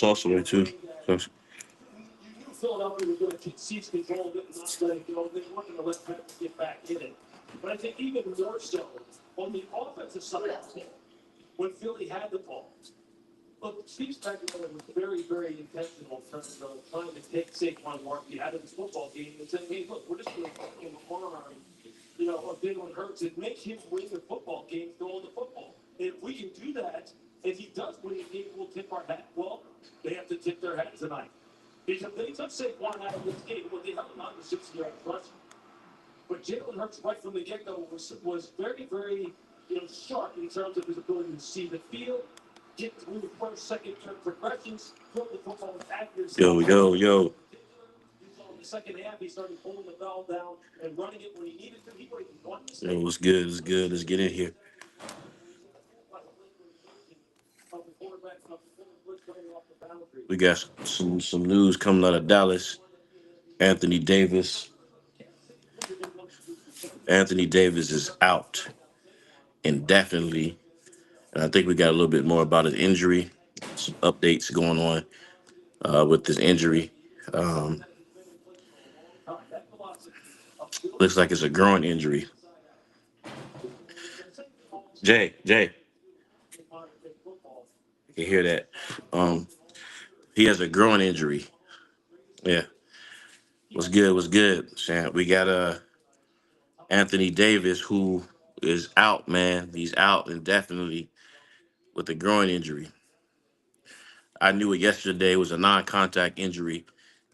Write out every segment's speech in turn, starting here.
also there too. So, Philadelphia was going to seize control of it and not let it go. They weren't going to let Memphis get back in it. But I think even more so on the offensive side of the ball, when Philly had the ball. Look, Steve Spagnuolo was very, very intentional in terms of trying to take Saquon Barkley out of the football game and saying, hey, look, we're just going to put him arm, of Jalen Hurts and make him win the football game throwing the football. And if we can do that, and he does win the game, we'll tip our hat. Well, they have to tip their hat tonight. Because they took Saquon out of this game, well, they held him on to 60-yard rushing. But Jalen Hurts, right from the get-go, was very, very sharp in terms of his ability to see the field, get through the first, second, third progressions, throw the football with accuracy. yo. In the second half, he started pulling the ball down and running it when he needed to. He wasn't one Yo, mistake. what's good? It's good. Let's get in here. We got some news coming out of Dallas. Anthony Davis. Anthony Davis is out indefinitely. And I think we got a little bit more about his injury. Some updates going on with this injury. Um, Looks like it's a groin injury. Jay, you can hear that. Um, he has a groin injury. Yeah. What's good? What's good, Sam? We got Anthony Davis who is out, man. He's out indefinitely with a groin injury. I knew it yesterday. It was a non-contact injury,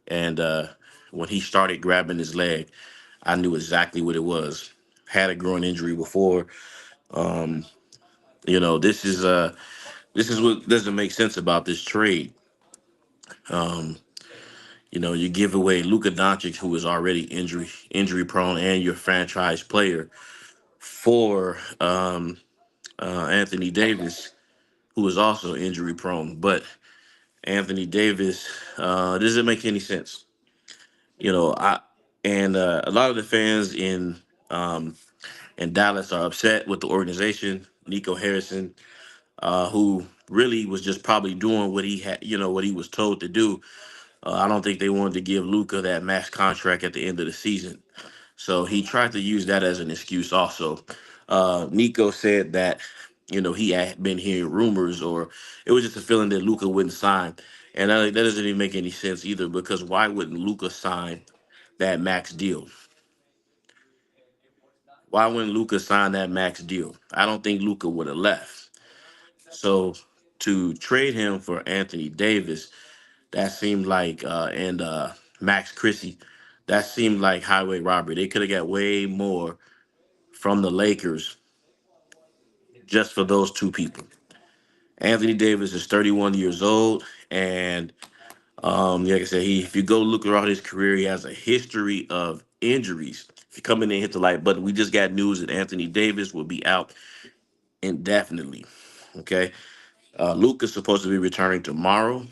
and when he started grabbing his leg, I knew exactly what it was. Had a groin injury before. Um, this is what doesn't make sense about this trade. Um, you give away Luka Dončić, who is already injury prone, and your franchise player for Anthony Davis, who is also injury prone. But Anthony Davis doesn't make any sense. I and a lot of the fans um, in Dallas are upset with the organization. Nico Harrison, who really was just probably doing what he had, what he was told to do. I don't think they wanted to give Luca that max contract at the end of the season. So he tried to use that as an excuse also. Nico said that, he had been hearing rumors or it was just a feeling that Luca wouldn't sign. And that doesn't even make any sense either because why wouldn't Luca sign that max deal? Why wouldn't Luca sign that max deal? I don't think Luca would have left. So to trade him for Anthony Davis, that seemed like and Max Chrissy, that seemed like highway robbery. They could have got way more from the Lakers just for those two people. Anthony Davis is 31 years old, and like I said, if you go look throughout his career, he has a history of injuries. If you come in and hit the like button, we just got news that Anthony Davis will be out indefinitely. Okay, Luca's supposed to be returning tomorrow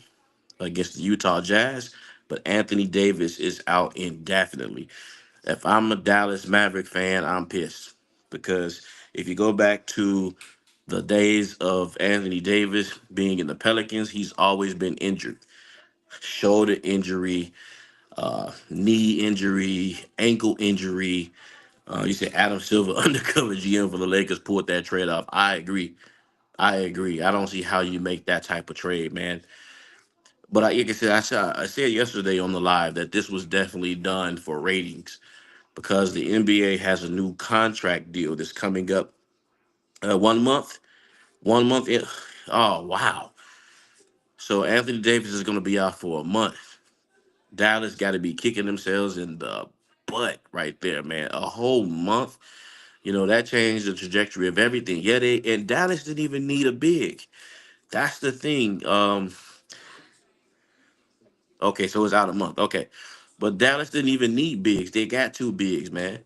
against the Utah Jazz, but Anthony Davis is out indefinitely. If I'm a Dallas Maverick fan, I'm pissed because if you go back to the days of Anthony Davis being in the Pelicans, he's always been injured. Shoulder injury, knee injury, ankle injury. You said Adam Silver, undercover GM for the Lakers, pulled that trade off. I agree. I don't see how you make that type of trade, man. But like I said, I said yesterday on the live that this was definitely done for ratings because the NBA has a new contract deal that's coming up 1 month. 1 month in. Oh wow! So Anthony Davis is going to be out for a month. Dallas got to be kicking themselves in the butt right there, man. A whole month. That changed the trajectory of everything. Yeah, they and Dallas didn't even need a big. That's the thing. Okay, so it's out a month. Okay, but Dallas didn't even need bigs. They got two bigs, man,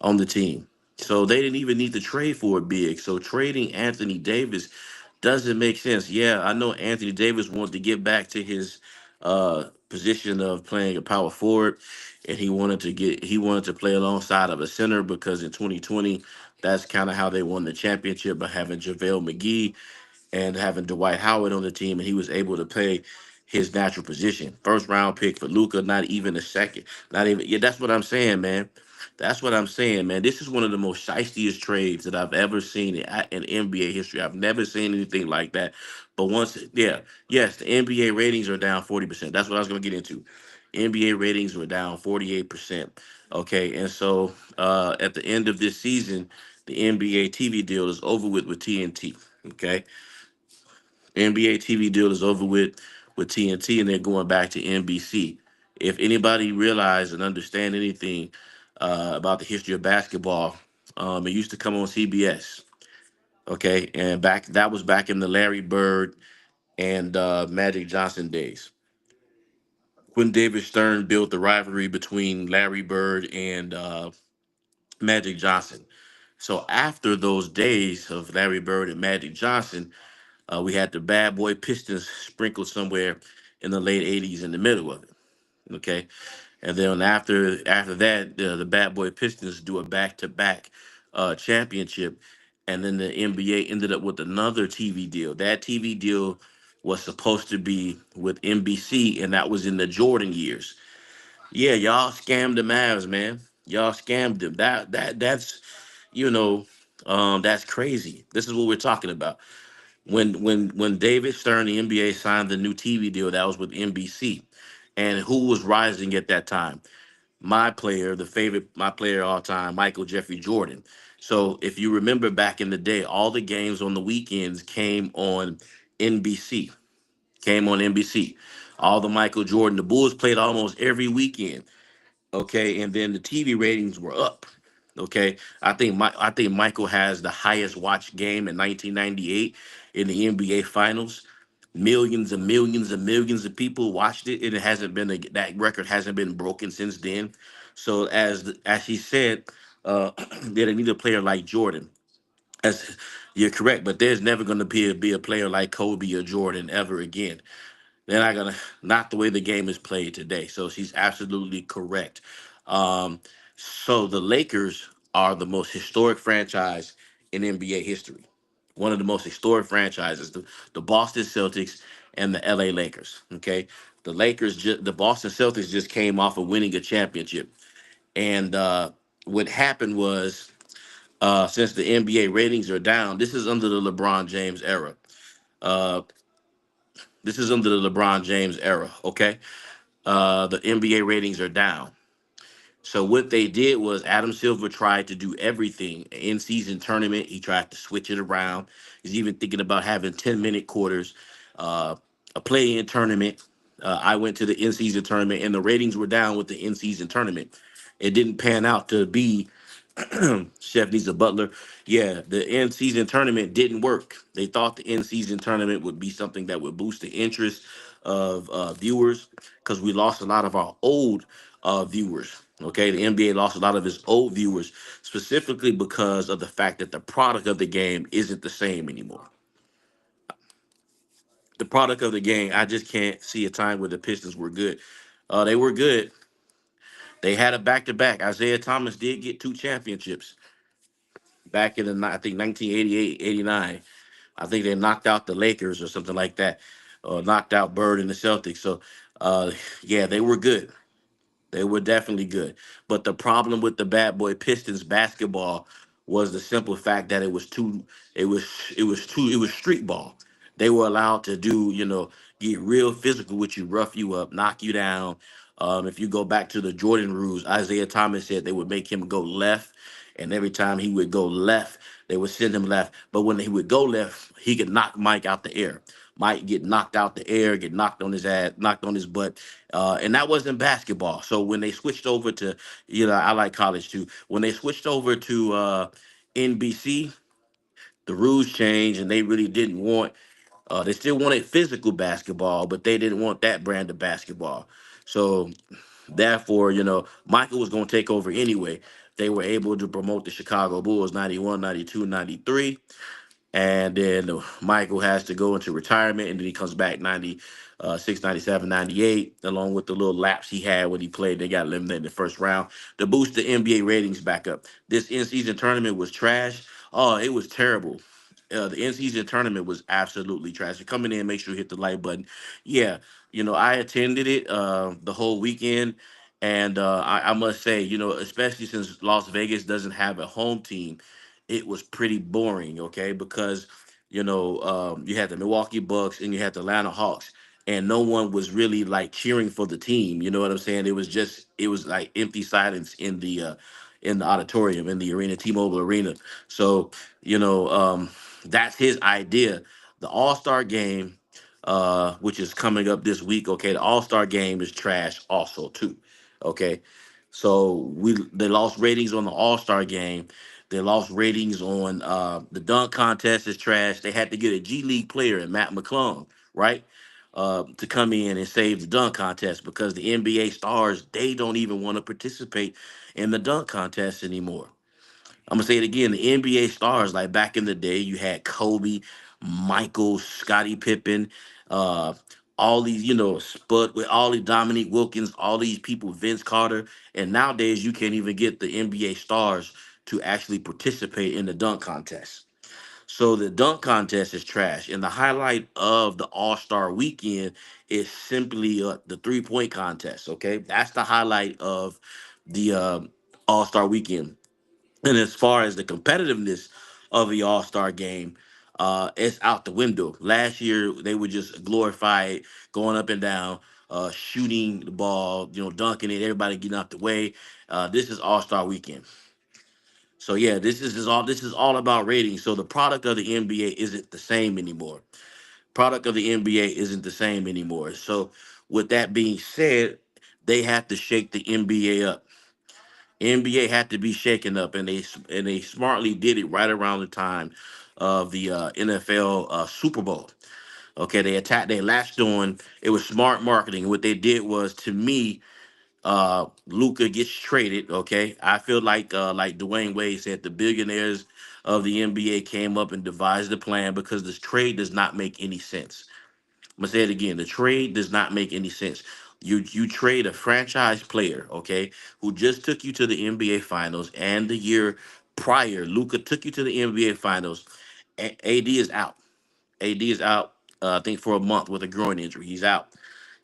on the team. So they didn't even need to trade for a big. So trading Anthony Davis doesn't make sense. Yeah, I know Anthony Davis wanted to get back to his position of playing a power forward, and he wanted to play alongside of a center because in 2020, that's kind of how they won the championship by having JaVale McGee and having Dwight Howard on the team, and he was able to play his natural position. First round pick for Luca, not even a second. Not even, yeah, that's what I'm saying, man. That's what I'm saying, man. This is one of the most shystiest trades that I've ever seen in NBA history. I've never seen anything like that. But once, yeah, yes, the NBA ratings are down 40%. That's what I was going to get into. NBA ratings were down 48%. Okay. And so at the end of this season, the NBA TV deal is over with TNT. Okay. NBA TV deal is over with TNT, and they're going back to NBC. If anybody realize and understand anything about the history of basketball, it used to come on CBS. Okay, and back that was back in the Larry Bird and Magic Johnson days when David Stern built the rivalry between Larry Bird and Magic Johnson. So after those days of Larry Bird and Magic Johnson, we had the Bad Boy Pistons sprinkled somewhere in the late '80s in the middle of it. Okay, and then after that, the Bad Boy Pistons do a back-to-back championship, and then the NBA ended up with another TV deal. That TV deal was supposed to be with NBC, and that was in the Jordan years. Yeah, y'all scammed the Mavs, man. Y'all scammed them. That's that's crazy. This is what we're talking about. When David Stern, the NBA, signed the new TV deal that was with NBC, and who was rising at that time? My player, my player all time, Michael Jeffrey Jordan. So if you remember back in the day, all the games on the weekends came on NBC. Came on NBC. All the Michael Jordan, the Bulls played almost every weekend. Okay, and then the TV ratings were up. Okay, I think Michael has the highest watched game in 1998 in the NBA Finals. Millions and millions and millions of people watched it, and it hasn't been that record hasn't been broken since then. So as he said, they need a player like Jordan. As you're correct, but there's never going to be a player like Kobe or Jordan ever again. They're not gonna not the way the game is played today. So she's absolutely correct. Um, so the Lakers are the most historic franchise in NBA history. One of the most historic franchises, the Boston Celtics and the LA Lakers. Okay. The Boston Celtics just came off of winning a championship. And what happened was since the NBA ratings are down, this is under the LeBron James era. Uh, this is under the LeBron James era. Okay, the NBA ratings are down. So what they did was Adam Silver tried to do everything in season tournament. He tried to switch it around. He's even thinking about having 10-minute quarters, uh, a play-in tournament. I went to the in-season tournament, and the ratings were down with the in-season tournament. It didn't pan out to be Chef needs a butler. Yeah, the end season tournament didn't work. They thought the end season tournament would be something that would boost the interest of viewers because we lost a lot of our old viewers. Okay, the NBA lost a lot of its old viewers specifically because of the fact that the product of the game isn't the same anymore. The product of the game, I just can't see a time where the Pistons were good. They were good. They had a back to back. Isaiah Thomas did get two championships back in I think 1988, 89. I think they knocked out the Lakers or something like that, knocked out Bird and the Celtics. So, uh, yeah, they were good. They were definitely good. But the problem with the Bad Boy Pistons basketball was the simple fact that it was street ball. They were allowed to get real physical with you, rough you up, knock you down. If you go back to the Jordan rules, Isaiah Thomas said they would make him go left, and every time he would go left, they would send him left. But when he would go left, he could knock Mike out the air. Mike get knocked out the air, get knocked on his ass, knocked on his butt, and that wasn't basketball. So when they switched over to, I like college too. When they switched over to NBC, the rules changed, and they really didn't want. They still wanted physical basketball, but they didn't want that brand of basketball. So therefore, Michael was going to take over anyway. They were able to promote the Chicago Bulls 91, 92, 93. And then Michael has to go into retirement, and then he comes back 96, 97, 98, along with the little laps he had when he played. They got eliminated in the first round to boost the NBA ratings back up. This in-season tournament was trash. Oh, it was terrible. The in-season tournament was absolutely trash. So coming in, make sure you hit the like button. Yeah, I attended it the whole weekend, and I must say, especially since Las Vegas doesn't have a home team, it was pretty boring. Okay, because you had the Milwaukee Bucks and you had the Atlanta Hawks, and no one was really like cheering for the team. You know what I'm saying? It was like empty silence in the auditorium in the arena, T-Mobile Arena. So you know. That's his idea. The All Star game, which is coming up this week. Okay, the All Star game is trash also too. Okay, so they lost ratings on the All Star game. They lost ratings on the dunk contest is trash. They had to get a G League player, and Matt McClung, right, to come in and save the dunk contest because the NBA stars they don't even want to participate in the dunk contest anymore. I'm gonna say it again. The NBA stars, like back in the day, you had Kobe, Michael, Scottie Pippen, uh, all these, Spud with all these Dominique Wilkins, all these people, Vince Carter, and nowadays you can't even get the NBA stars to actually participate in the dunk contest. So the dunk contest is trash, and the highlight of the All Star weekend is simply the 3-point contest. Okay, that's the highlight of the All Star weekend. And as far as the competitiveness of the All Star game, it's out the window. Last year they were just glorified going up and down, shooting the ball, dunking it, everybody getting out the way. This is All Star weekend. So yeah, this is all about ratings. So the product of the NBA isn't the same anymore. Product of the NBA isn't the same anymore. So with that being said, they have to shake the NBA up. NBA had to be shaken up, and they smartly did it right around the time of the NFL Super Bowl. Okay, they latched on. It was smart marketing. What they did was, to me, Luca gets traded. Okay, I feel like Dwayne Wade said, the billionaires of the NBA came up and devised a plan because this trade does not make any sense. I'm gonna say it again. The trade does not make any sense. You trade a franchise player, okay, who just took you to the NBA Finals, and the year prior, Luca took you to the NBA Finals. AD is out. AD is out. I think for a month with a groin injury. He's out.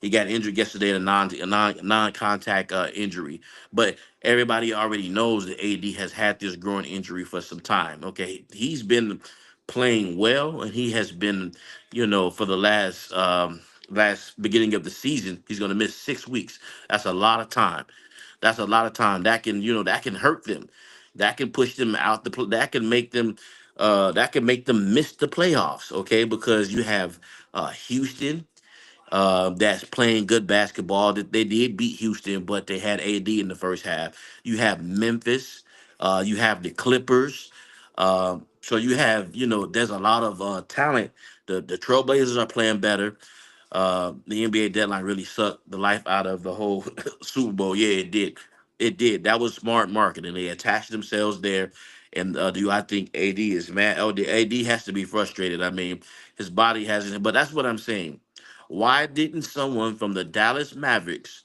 He got injured yesterday in a non contact injury, but everybody already knows that AD has had this groin injury for some time. Okay, he's been playing well, and he has been, for the last beginning of the season, he's going to miss 6 weeks. That's a lot of time. That's a lot of time. That can hurt them. That can push them out that can make them miss the playoffs. Okay, because you have Houston that's playing good basketball. That they did beat Houston, but they had AD in the first half. You have Memphis. You have the Clippers. So you have, there's a lot of talent. The Trailblazers are playing better. The NBA deadline really sucked the life out of the whole Super Bowl. Yeah, it did. It did. That was smart marketing. They attached themselves there. And do I think AD is mad? Oh, the AD has to be frustrated. I mean, his body hasn't. But that's what I'm saying. Why didn't someone from the Dallas Mavericks,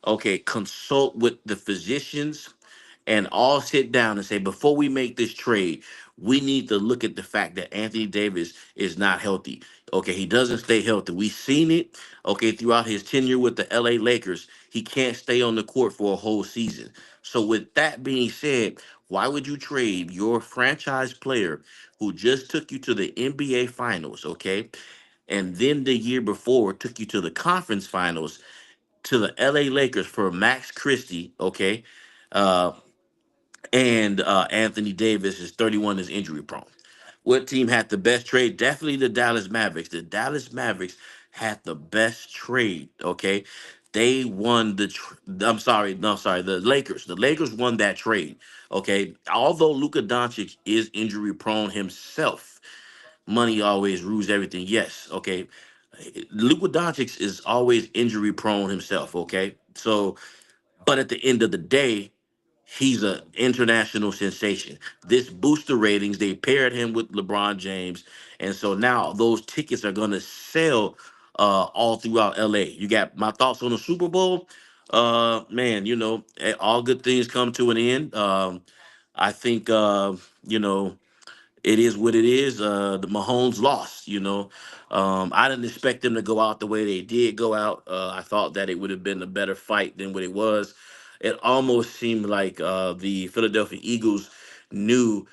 okay, consult with the physicians and all sit down and say, before we make this trade, we need to look at the fact that Anthony Davis is not healthy. Okay, he doesn't stay healthy. We've seen it, okay, throughout his tenure with the LA Lakers. He can't stay on the court for a whole season. So, with that being said, why would you trade your franchise player who just took you to the NBA Finals, okay, and then the year before took you to the conference finals, to the LA Lakers for Max Christie, okay? Uh, and Anthony Davis is 31, is injury prone. What team had the best trade? Definitely the Dallas Mavericks. The Dallas Mavericks had the best trade. Okay, they won I'm sorry, no, sorry, the Lakers. The Lakers won that trade. Okay, although Luka Dončić is injury prone himself, money always rules everything. Yes, okay. Luka Doncic is always injury prone himself. Okay, so but at the end of the day, he's an international sensation. This booster ratings, they paired him with LeBron James, and so now those tickets are gonna sell all throughout LA. You got my thoughts on the Super Bowl. Man, all good things come to an end. I think you know it is what it is. The Mahomes lost. I didn't expect them to go out the way they did go out. I thought that it would have been a better fight than what it was. It almost seemed like the Philadelphia Eagles knew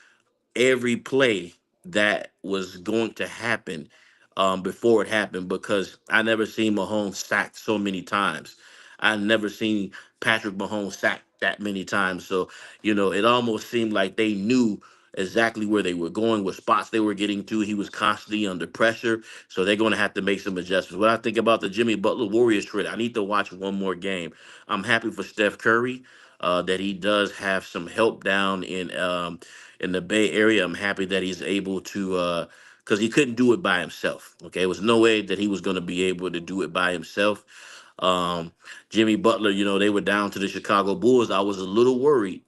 every play that was going to happen before it happened, because I never seen Mahomes sacked so many times. I never seen Patrick Mahomes sacked that many times. So, it almost seemed like they knew exactly where they were going, what spots they were getting to. He was constantly under pressure. So they're going to have to make some adjustments. What I think about the Jimmy Butler Warriors trade, I need to watch one more game. I'm happy for Steph Curry that he does have some help down in the Bay Area. I'm happy that he's able to, because he couldn't do it by himself. Okay, it was no way that he was going to be able to do it by himself. Um, Jimmy Butler, they were down to the Chicago Bulls. I was a little worried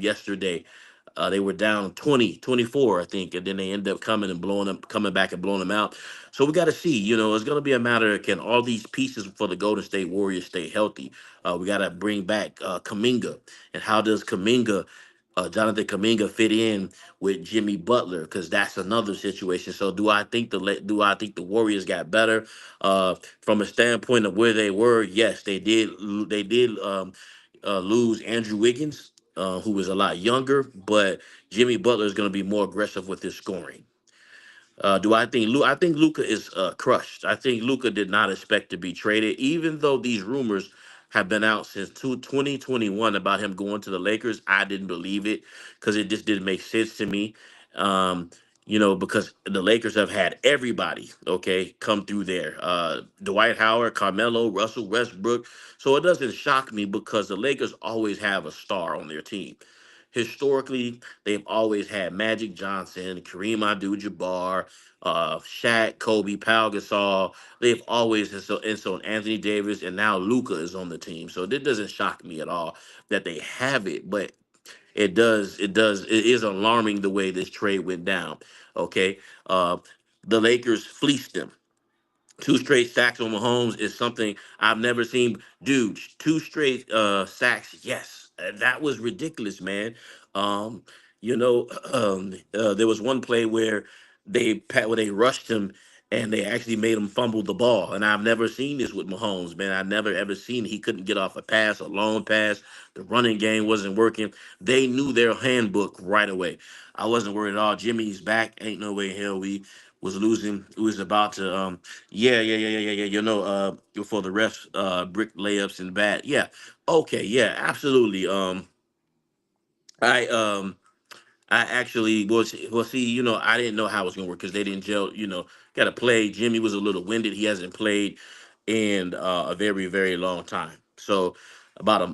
yesterday. They were down 20-24, I think, and then they ended up coming back and blowing them out. So we got to see. It's going to be a matter of, can all these pieces for the Golden State Warriors stay healthy? We got to bring back Kaminga, and how does Jonathan Kaminga fit in with Jimmy Butler? Because that's another situation. So do I think the Warriors got better from a standpoint of where they were? Yes, they did. They did lose Andrew Wiggins, who was a lot younger, but Jimmy Butler is going to be more aggressive with his scoring. Do I think I think Luca is crushed. I think Luca did not expect to be traded, even though these rumors have been out since 2021 about him going to the Lakers. I didn't believe it because it just didn't make sense to me. Um, because the Lakers have had everybody, okay, come through there. Dwight Howard, Carmelo, Russell Westbrook. So it doesn't shock me because the Lakers always have a star on their team. Historically, they've always had Magic Johnson, Kareem Abdul-Jabbar, Shaq, Kobe, Pau Gasol. They've always, and so Anthony Davis, and now Luca is on the team. So it doesn't shock me at all that they have it, but it is alarming the way this trade went down. Okay, uh, the Lakers fleeced them. Two straight sacks on Mahomes is something I've never seen. Dude, two straight sacks. Yes, that was ridiculous, man. Um, there was one play where they rushed him and they actually made him fumble the ball. And I've never seen this with Mahomes, man. I've never ever seen he couldn't get off a pass, a long pass. The running game wasn't working. They knew their handbook right away. I wasn't worried at all. Jimmy's back. Ain't no way in hell we was losing. We was about to yeah, yeah, yeah, yeah, yeah, yeah. For the refs, brick layups and bad. Yeah. Okay. Yeah. Absolutely. I I actually see. I didn't know how it was gonna work because they didn't gel. Got to play. Jimmy was a little winded. He hasn't played in a very very long time. So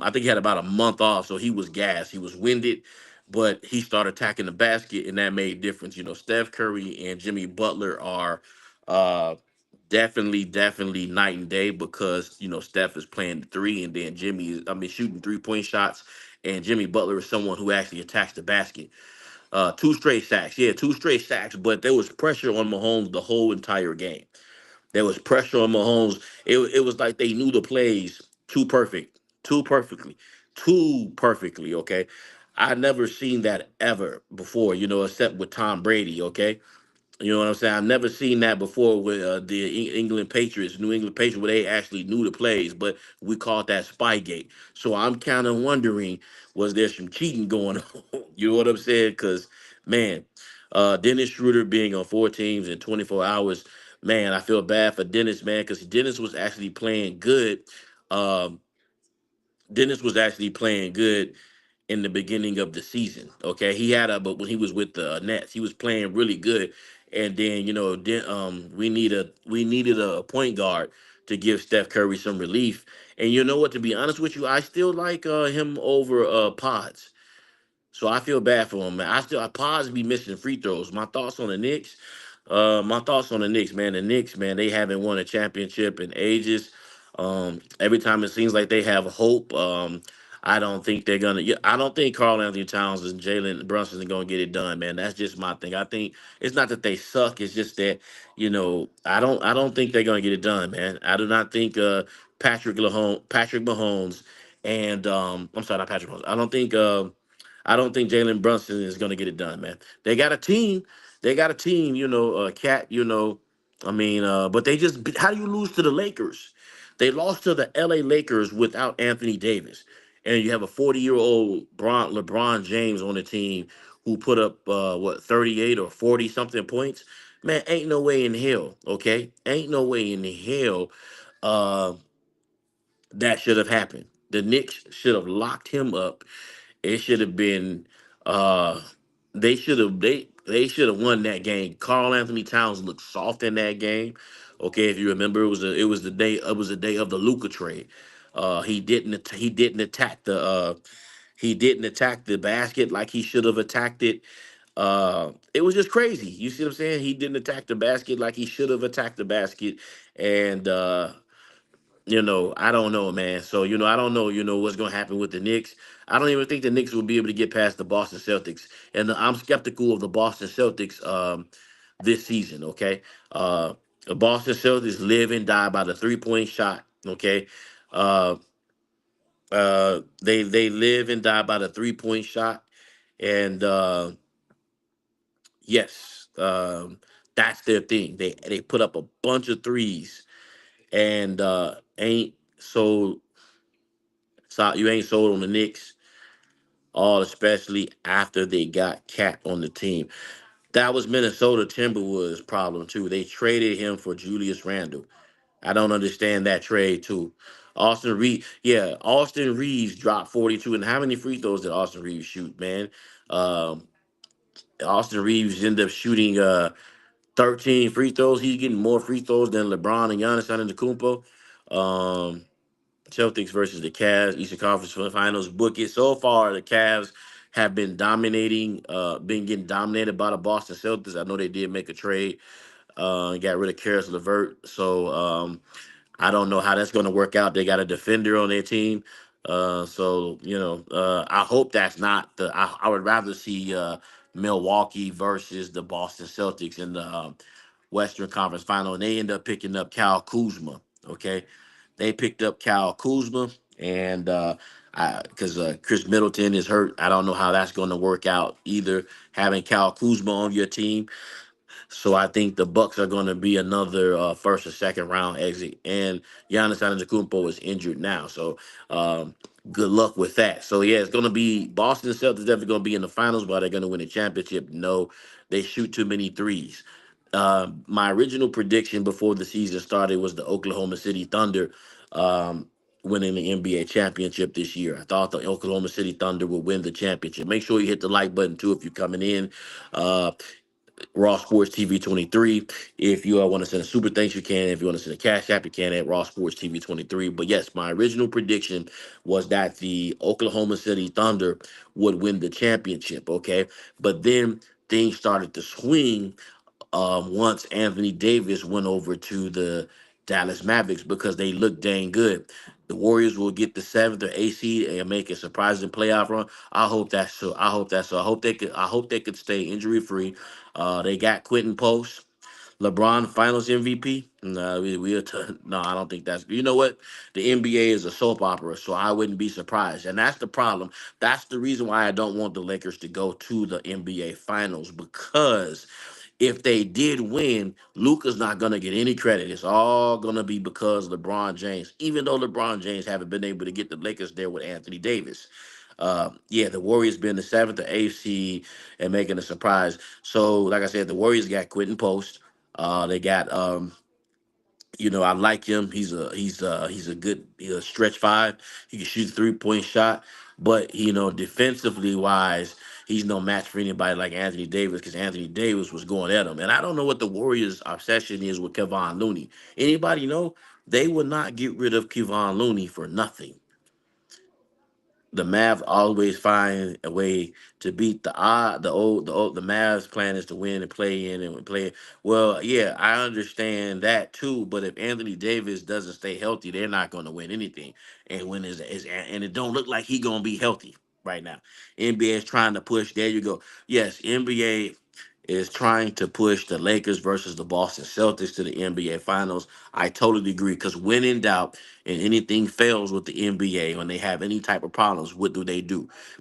I think he had about a month off. So he was gassed. He was winded, but he started attacking the basket, and that made difference. Steph Curry and Jimmy Butler are uh, definitely night and day because Steph is playing the three, and then shooting 3-point shots, and Jimmy Butler is someone who actually attacks the basket. Two straight sacks. Yeah, two straight sacks, but there was pressure on Mahomes the whole entire game. There was pressure on Mahomes. It was like they knew the plays too perfect, too perfectly, too perfectly, okay? I never seen that ever before, except with Tom Brady, okay? You know what I'm saying? I've never seen that before with the England Patriots, New England Patriots, where they actually knew the plays, but we called that Spygate. So I'm kind of wondering, was there some cheating going on? You know what I'm saying? Because, man, Dennis Schroeder being on 4 teams in 24 hours, man, I feel bad for Dennis, man, because Dennis was actually playing good. Um, Dennis was actually playing good in the beginning of the season. Okay, but when he was with the Nets, he was playing really good. And then we needed a point guard to give Steph Curry some relief. And you know what? To be honest with you, I still like him over Pods. So I feel bad for him, man. I pause be missing free throws. My thoughts on the Knicks, man. The Knicks, man, they haven't won a championship in ages. Every time it seems like they have hope. I don't think they're gonna. Yeah, I don't think Carl Anthony Towns and Jalen Brunson are gonna get it done, man. That's just my thing. I think it's not that they suck. It's just that I don't think they're gonna get it done, man. I do not think Patrick Mahomes, and I'm sorry, not Patrick Mahomes. I don't think. I don't think Jalen Brunson is going to get it done, man. They got a team. They got a team, Cat, but they just, how do you lose to the Lakers? They lost to the LA Lakers without Anthony Davis. And you have a 40-year-old LeBron James on the team who put up, 38 or 40 something points. Man, ain't no way in hell, okay? Ain't no way in hell uh, that should have happened. The Knicks should have locked him up. It should have been uh they should have won that game. Carl Anthony Towns looked soft in that game. Okay, if you remember, it was the day of the Luca trade. He didn't attack the basket like he should have attacked it. It was just crazy. You see what I'm saying? He didn't attack the basket like he should have attacked the basket. And I don't know, man. So, I don't know, what's going to happen with the Knicks. I don't even think the Knicks will be able to get past the Boston Celtics. And I'm skeptical of the Boston Celtics this season, okay? The Boston Celtics live and die by the three-point shot, okay? Uh, they live and die by the three-point shot. And yes, that's their thing. They put up a bunch of threes and ain't so you ain't sold on the Knicks, all especially after they got Cat on the team. That was Minnesota Timberwolves' problem too. They traded him for Julius Randle. I don't understand that trade too. Austin Reeves dropped 42. And how many free throws did Austin Reeves shoot, man? Um, Austin Reeves ended up shooting 13 free throws. He's getting more free throws than LeBron and Giannis Antetokounmpo. Um, Celtics versus the Cavs, Eastern Conference Finals. Book it. So far, the Cavs have been getting dominated by the Boston Celtics. I know they did make a trade, got rid of Karis LeVert. So I don't know how that's going to work out. They got a defender on their team. I hope that's not I would rather see Milwaukee versus the Boston Celtics in the Western Conference Final, and they end up picking up Kyle Kuzma. Okay, they picked up Kyle Kuzma, and because Chris Middleton is hurt, I don't know how that's going to work out either. Having Kyle Kuzma on your team, so I think the Bucks are going to be another first or second round exit. And Giannis Antetokounmpo is injured now, so um, good luck with that. So yeah, it's going to be Boston Celtics definitely going to be in the finals, but are they going to win the championship? No, they shoot too many threes. My original prediction before the season started was the Oklahoma City Thunder winning the NBA championship this year. I thought the Oklahoma City Thunder would win the championship. Make sure you hit the like button too if you're coming in. Uh, Raw Sports TV 23. If you want to send a super thanks, you can. If you want to send a cash app, you can at Raw Sports TV 23. But yes, my original prediction was that the Oklahoma City Thunder would win the championship. Okay. But then things started to swing once Anthony Davis went over to the Dallas Mavericks because they looked dang good. The Warriors will get the seventh or eighth seed and make a surprising playoff run. I hope that's so. I hope that's so. I hope they could stay injury free. They got Quentin Post. LeBron Finals MVP? No, no, I don't think that's. You know what? The NBA is a soap opera, so I wouldn't be surprised. And that's the problem. That's the reason why I don't want the Lakers to go to the NBA Finals because if they did win, Luca's not gonna get any credit. It's all gonna be because LeBron James. Even though LeBron James haven't been able to get the Lakers there with Anthony Davis. Yeah, the Warriors being the seventh or eighth seed and making a surprise. So, like I said, the Warriors got Quentin Post. They got I like him. He's a good stretch five. He can shoot a 3-point shot, but defensively wise, he's no match for anybody like Anthony Davis because Anthony Davis was going at him. And I don't know what the Warriors' obsession is with Kevon Looney. Anybody know? They would not get rid of Kevon Looney for nothing. The Mavs always find a way to beat the Mavs plan is to win and play in and play. Well, yeah, I understand that too. But if Anthony Davis doesn't stay healthy, they're not going to win anything. And when is and it don't look like he gonna be healthy right now. NBA is trying to push. There you go. Yes, NBA. is trying to push the Lakers versus the Boston Celtics to the NBA Finals. I totally agree because when in doubt and anything fails with the NBA, when they have any type of problems, what do?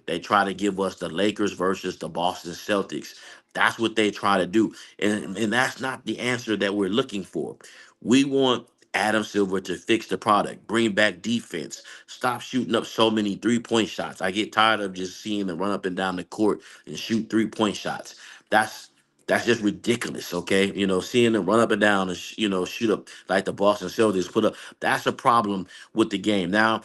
They try to give us the Lakers versus the Boston Celtics. That's what they try to do. And that's not the answer that we're looking for. We want Adam Silver to fix the product, bring back defense, stop shooting up so many 3-point shots. I get tired of just seeing them run up and down the court and shoot 3-point shots. That's just ridiculous, okay? Seeing them run up and down and shoot up like the Boston Celtics put up. That's a problem with the game. Now,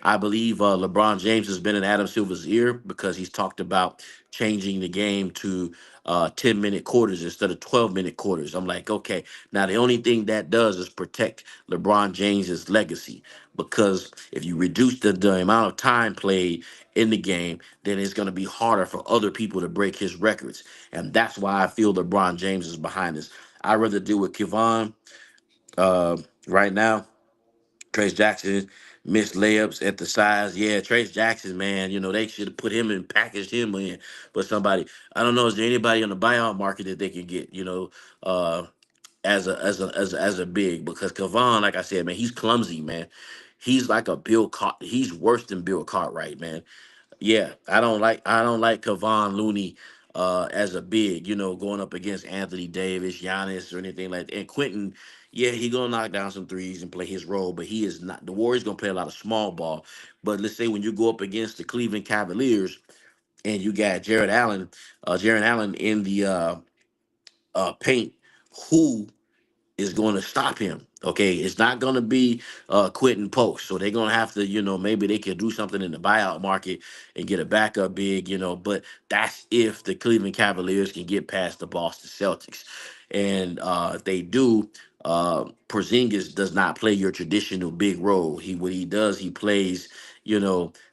I believe LeBron James has been in Adam Silver's ear because he's talked about changing the game to 10-minute quarters instead of 12-minute quarters. I'm like, okay. Now the only thing that does is protect LeBron James's legacy because if you reduce the amount of time played in the game, then it's going to be harder for other people to break his records. And that's why I feel LeBron James is behind this. I'd rather deal with Kevon right now. Trace Jackson missed layups at the size. Yeah, Trace Jackson, man, they should have put him and packaged him in. But somebody, I don't know, is there anybody on the buyout market that they could get, uh, as a big? Because Kevon, like I said, man, he's clumsy, man. He's like a Bill Cart. He's worse than Bill Cartwright, man. Yeah, I don't like Kevon Looney as a big, going up against Anthony Davis, Giannis, or anything like that. And Quentin, yeah, he gonna knock down some threes and play his role, but he is not. The Warriors gonna play a lot of small ball. But let's say when you go up against the Cleveland Cavaliers and you got Jared Allen in the paint, who is going to stop him? Okay, it's not going to be Quentin Post. So they're going to have to, maybe they could do something in the buyout market and get a backup big, but that's if the Cleveland Cavaliers can get past the Boston Celtics. And if they do, Porzingis does not play your traditional big role. What he does, he plays,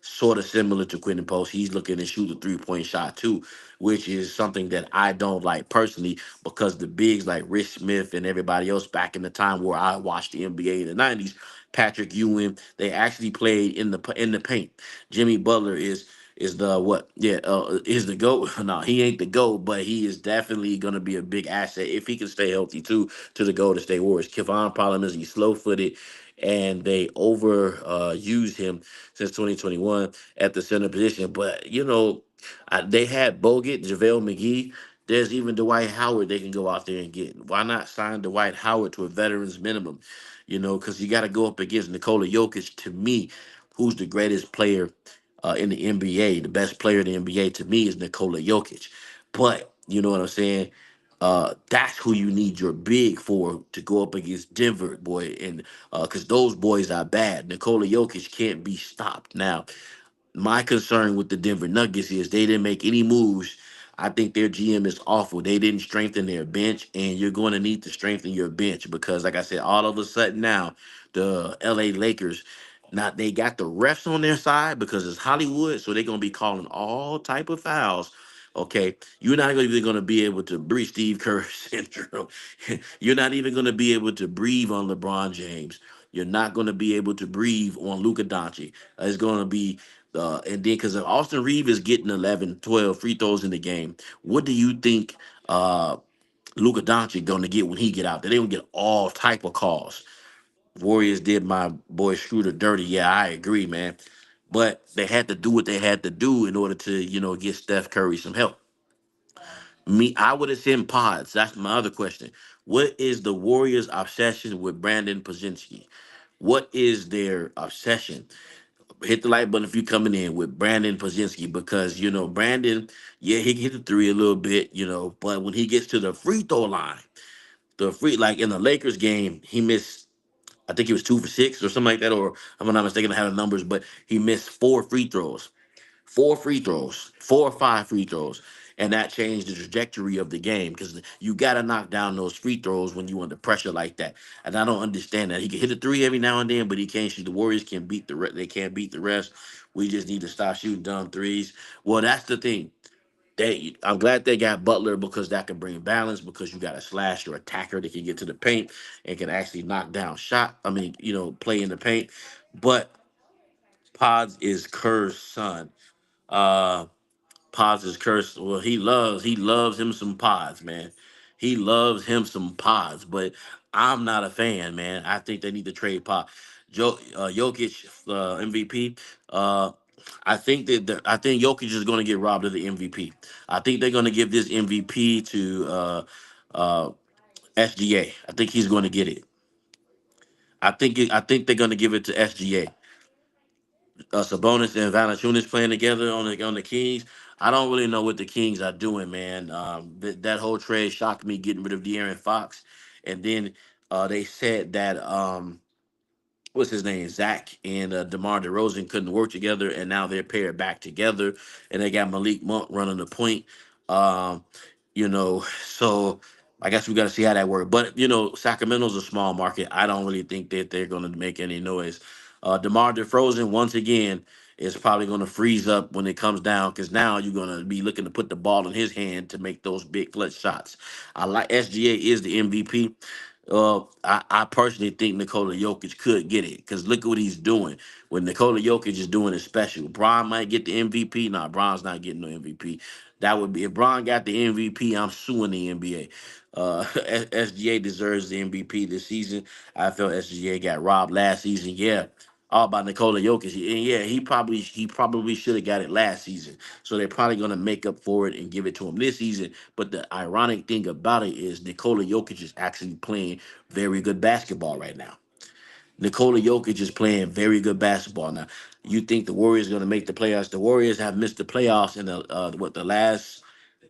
sort of similar to Quentin Post. He's looking to shoot a 3-point shot too, which is something that I don't like personally because the bigs like Rich Smith and everybody else back in the time where I watched the NBA in the 90s, Patrick Ewing, they actually played in the paint. Jimmy Butler is the what? Yeah, is the GOAT. No, he ain't the GOAT, but he is definitely gonna be a big asset if he can stay healthy too to the Golden State Warriors. Kevon problem is he's slow footed and they over used him since 2021 at the center position. But they had Bogut, JaVale McGee. There's even Dwight Howard they can go out there and get. Why not sign Dwight Howard to a veterans minimum? Because you got to go up against Nikola Jokic, to me, who's the greatest player in the NBA. The best player in the NBA to me is Nikola Jokic. But you know what I'm saying? That's who you need your big for to go up against Denver, boy. And because those boys are bad. Nikola Jokic can't be stopped. Now, my concern with the Denver Nuggets is they didn't make any moves. I think their GM is awful. They didn't strengthen their bench, and you're going to need to strengthen your bench because, like I said, all of a sudden now, the LA Lakers, now they got the refs on their side because it's Hollywood, so they're going to be calling all type of fouls. Okay, you're not even going to be able to breathe Steve Kerr syndrome. You're not even going to be able to breathe on LeBron James. You're not going to be able to breathe on Luka Dončić. It's going to be and then because Austin Reeves is getting 11, 12 free throws in the game, what do you think Luka Doncic going to get when he get out there? They will get all type of calls. Warriors did my boy Schroeder dirty. Yeah, I agree, man. But they had to do what they had to do in order to, get Steph Curry some help. I would have sent pods. That's my other question. What is the Warriors' obsession with Brandon Pozinski? What is their obsession? Hit the like button if you're coming in with Brandon Pozinski because Brandon, yeah, he can hit the three a little bit, but when he gets to the free throw line, like in the Lakers game, he missed. I think he was 2 for 6 or something like that, or if I'm not mistaken, I have the numbers, but he missed 4 or 5 free throws, and that changed the trajectory of the game because you got to knock down those free throws when you under pressure like that. And I don't understand that he can hit a three every now and then, but he can't shoot. The Warriors can beat they can't beat the rest. We just need to stop shooting dumb threes. Well, that's the thing. I'm glad they got Butler because that can bring balance because you got a slasher attacker that can get to the paint and can actually knock down shot. I mean, play in the paint. But Pods is Kerr's son. Uh, Pods is cursed. Well, he loves him some pods, man. He loves him some pods, but I'm not a fan, man. I think they need to trade Pod. Jokic, MVP. Uh, I think Jokic is going to get robbed of the MVP. I think they're going to give this MVP to SGA. I think he's going to get it. I think they're going to give it to SGA. Sabonis and Valanciunas playing together on the Kings. I don't really know what the Kings are doing, man. That whole trade shocked me, getting rid of De'Aaron Fox, and then they said that what's his name, Zach and DeMar DeRozan couldn't work together, and now they're paired back together, and they got Malik Monk running the point. Um, so I guess we got to see how that works. But Sacramento's a small market. I don't really think that they're going to make any noise. DeMar DeRozan once again is probably going to freeze up when it comes down because now you're going to be looking to put the ball in his hand to make those big clutch shots. I like SGA is the MVP. I personally think Nikola Jokic could get it because look at what he's doing. What Nikola Jokic is doing is special. Bron might get the MVP. Nah, Bron's not getting no MVP. That would be if Bron got the MVP. I'm suing the NBA. SGA deserves the MVP this season. I felt SGA got robbed last season. Yeah, all about Nikola Jokic. And yeah, he probably should have got it last season. So they're probably gonna make up for it and give it to him this season. But the ironic thing about it is Nikola Jokic is actually playing very good basketball right now. Nikola Jokic is playing very good basketball now. You think the Warriors are going to make the playoffs? The Warriors have missed the playoffs in the what the last.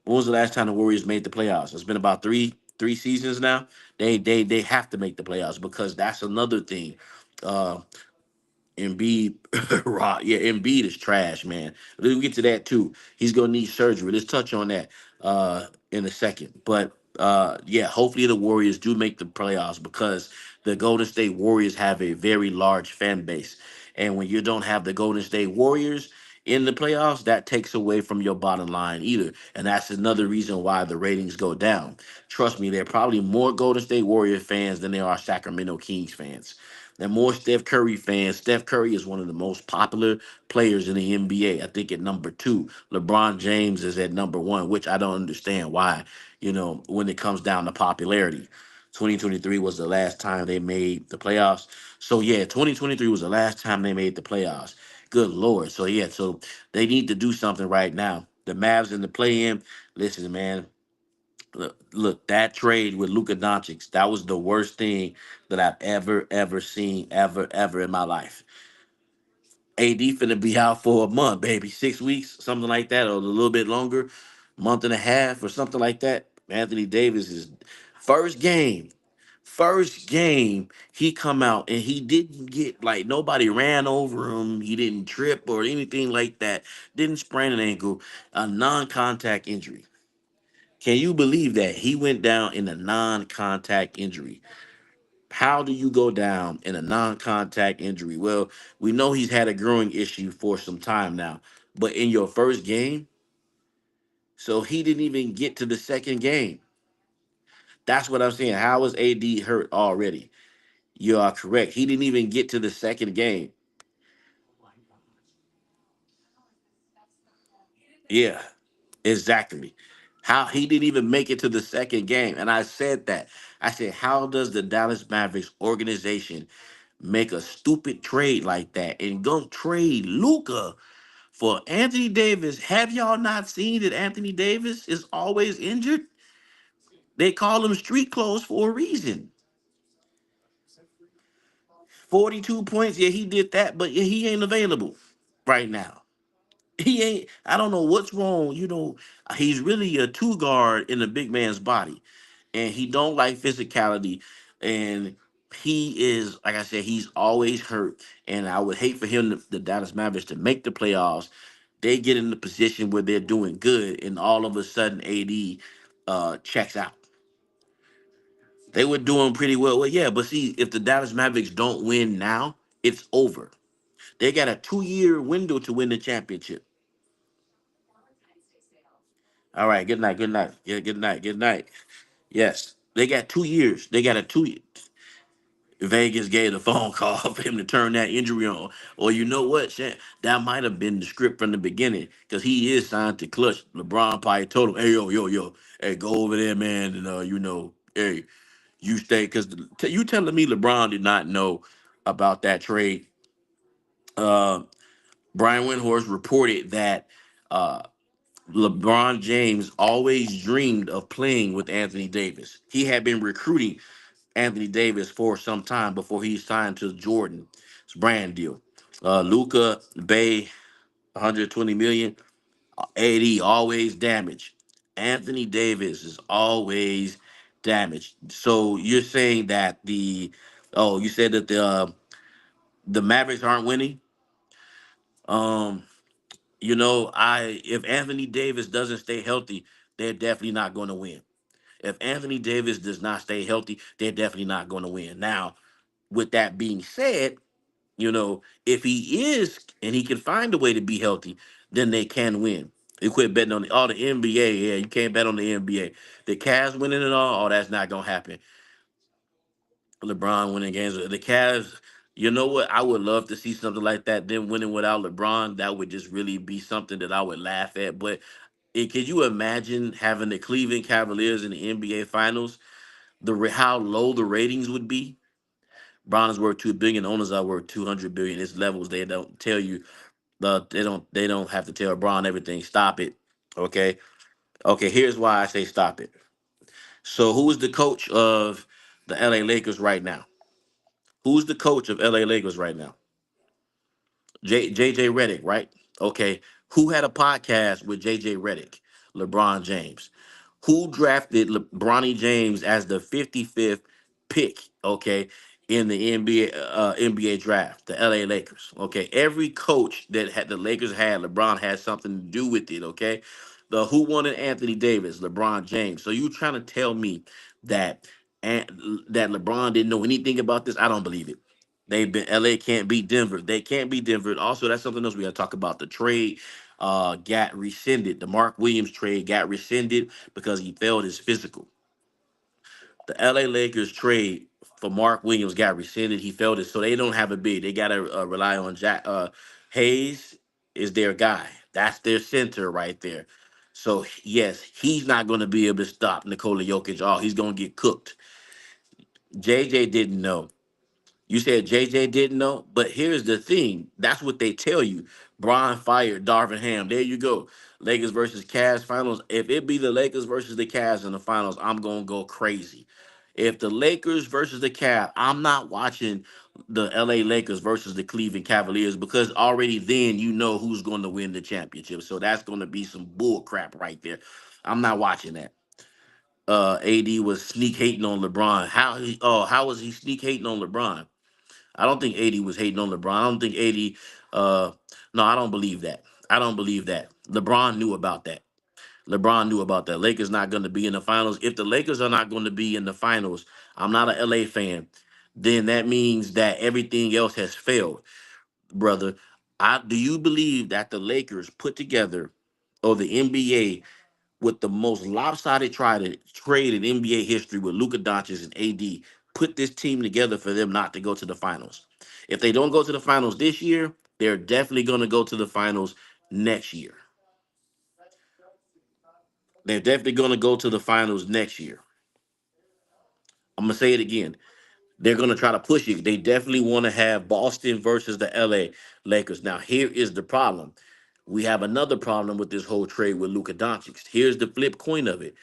When was the last time the Warriors made the playoffs? It's been about three seasons now. They have to make the playoffs because that's another thing. Uh, Embiid, raw. Yeah, Embiid is trash, man. We'll get to that too. He's gonna need surgery. Let's touch on that in a second. But yeah, hopefully the Warriors do make the playoffs because the Golden State Warriors have a very large fan base, and when you don't have the Golden State Warriors in the playoffs, that takes away from your bottom line either, and that's another reason why the ratings go down. Trust me, there are probably more Golden State Warrior fans than there are Sacramento Kings fans. And more Steph Curry fans. Steph Curry is one of the most popular players in the NBA. I think at number two. LeBron James is at number one, which I don't understand why, when it comes down to popularity. 2023 was the last time they made the playoffs. So yeah, 2023 was the last time they made the playoffs. Good Lord. So yeah, so they need to do something right now. The Mavs in the play-in. Listen, man, look, that trade with Luka Dončić, that was the worst thing that I've ever seen, ever in my life. AD finna be out for a month, baby, 6 weeks, something like that, or a little bit longer, month and a half, or something like that. Anthony Davis is first game, first game. He come out and he didn't get like nobody ran over him. He didn't trip or anything like that. Didn't sprain an ankle, a non-contact injury. Can you believe that he went down in a non-contact injury? How do you go down in a non-contact injury? Well, we know he's had a growing issue for some time now, but in your first game, so he didn't even get to the second game. That's what I'm saying. How is AD hurt already? You are correct. He didn't even get to the second game. Yeah, exactly. How he didn't even make it to the second game. And I said that. I said, how does the Dallas Mavericks organization make a stupid trade like that and go trade Luca for Anthony Davis? Have y'all not seen that Anthony Davis is always injured? They call him street clothes for a reason. 42 points. Yeah, he did that, but yeah, he ain't available right now. He ain't. I don't know what's wrong. He's really a two guard in a big man's body, and he don't like physicality. And he is, like I said, he's always hurt. And I would hate for him, the Dallas Mavericks, to make the playoffs. They get in the position where they're doing good, and all of a sudden, AD checks out. They were doing pretty well. Well, yeah, but see, if the Dallas Mavericks don't win now, it's over. They got a 2-year window to win the championship. All right, good night, good night. Yeah, good night, good night. Yes, they got 2 years. They got a 2 year. Vegas gave the phone call for him to turn that injury on. Or you know what, that might have been the script from the beginning because he is signed to clutch. LeBron probably told him, "Hey, yo, hey, go over there, man, and hey, you stay." Because you telling me LeBron did not know about that trade? Uh, Brian Windhorst reported that uh, LeBron James always dreamed of playing with Anthony Davis. He had been recruiting Anthony Davis for some time before he signed to Jordan's brand deal. Luca Bay, 120 million. AD always damaged. Anthony Davis is always damaged. So you're saying that you said that the Mavericks aren't winning. Um, I if Anthony Davis doesn't stay healthy, they're definitely not going to win. If Anthony Davis does not stay healthy, they're definitely not going to win. Now, with that being said, if he is and he can find a way to be healthy, then they can win. You quit betting on the NBA. Yeah, you can't bet on the NBA. The Cavs winning it all, oh, that's not gonna happen. LeBron winning games. The Cavs, you know what? I would love to see something like that. Them winning without LeBron, that would just really be something that I would laugh at. But could you imagine having the Cleveland Cavaliers in the NBA Finals? How low the ratings would be. Bron is worth 2 billion. Owners are worth 200 billion. It's levels they don't tell you. They don't have to tell Bron everything. Stop it. Okay. Okay. Here's why I say stop it. So who is the coach of the LA Lakers right now? Who's the coach of LA Lakers right now? JJ Redick, right? Okay. Who had a podcast with JJ Redick? LeBron James. Who drafted LeBronny James as the 55th pick, okay, in the NBA draft? The LA Lakers. Okay. Every coach that had the Lakers had, LeBron had something to do with it, okay? The who wanted Anthony Davis? LeBron James. So you trying to tell me that and that LeBron didn't know anything about this? I don't believe it. They've been LA can't beat Denver. They can't beat Denver. Also, that's something else we got to talk about. The trade got rescinded. The Mark Williams trade got rescinded because he failed his physical. The LA Lakers trade for Mark Williams got rescinded. He failed it, so they don't have a bid. They got to rely on Jack Hayes is their guy. That's their center right there. So yes, he's not going to be able to stop Nikola Jokic. Oh, he's going to get cooked. JJ didn't know. You said JJ didn't know, but here's the thing. That's what they tell you. Brian fired Darvin Ham. There you go. Lakers versus Cavs finals. If it be the Lakers versus the Cavs in the finals, I'm gonna go crazy. If the Lakers versus the Cavs, I'm not watching the LA Lakers versus the Cleveland Cavaliers because already then you know who's going to win the championship. So that's going to be some bull crap right there. I'm not watching that. AD was sneak hating on LeBron. How was he sneak hating on LeBron? I don't think 80 was hating on LeBron. I don't think 80 no, I don't believe that. I don't believe that. LeBron knew about that. LeBron knew about that. Lakers not going to be in the finals. If the Lakers are not going to be in the finals, I'm not an LA fan. Then that means that everything else has failed, brother. Do you believe that the Lakers put together or the NBA with the most lopsided trade in NBA history with Luka Dončić and AD put this team together for them not to go to the finals? If they don't go to the finals this year, they're definitely going to go to the finals next year. They're definitely going to go to the finals next year. I'm going to say it again. They're going to try to push it. They definitely want to have Boston versus the LA Lakers. Now, here is the problem. We have another problem with this whole trade with Luka Doncic. Here's the flip coin of it.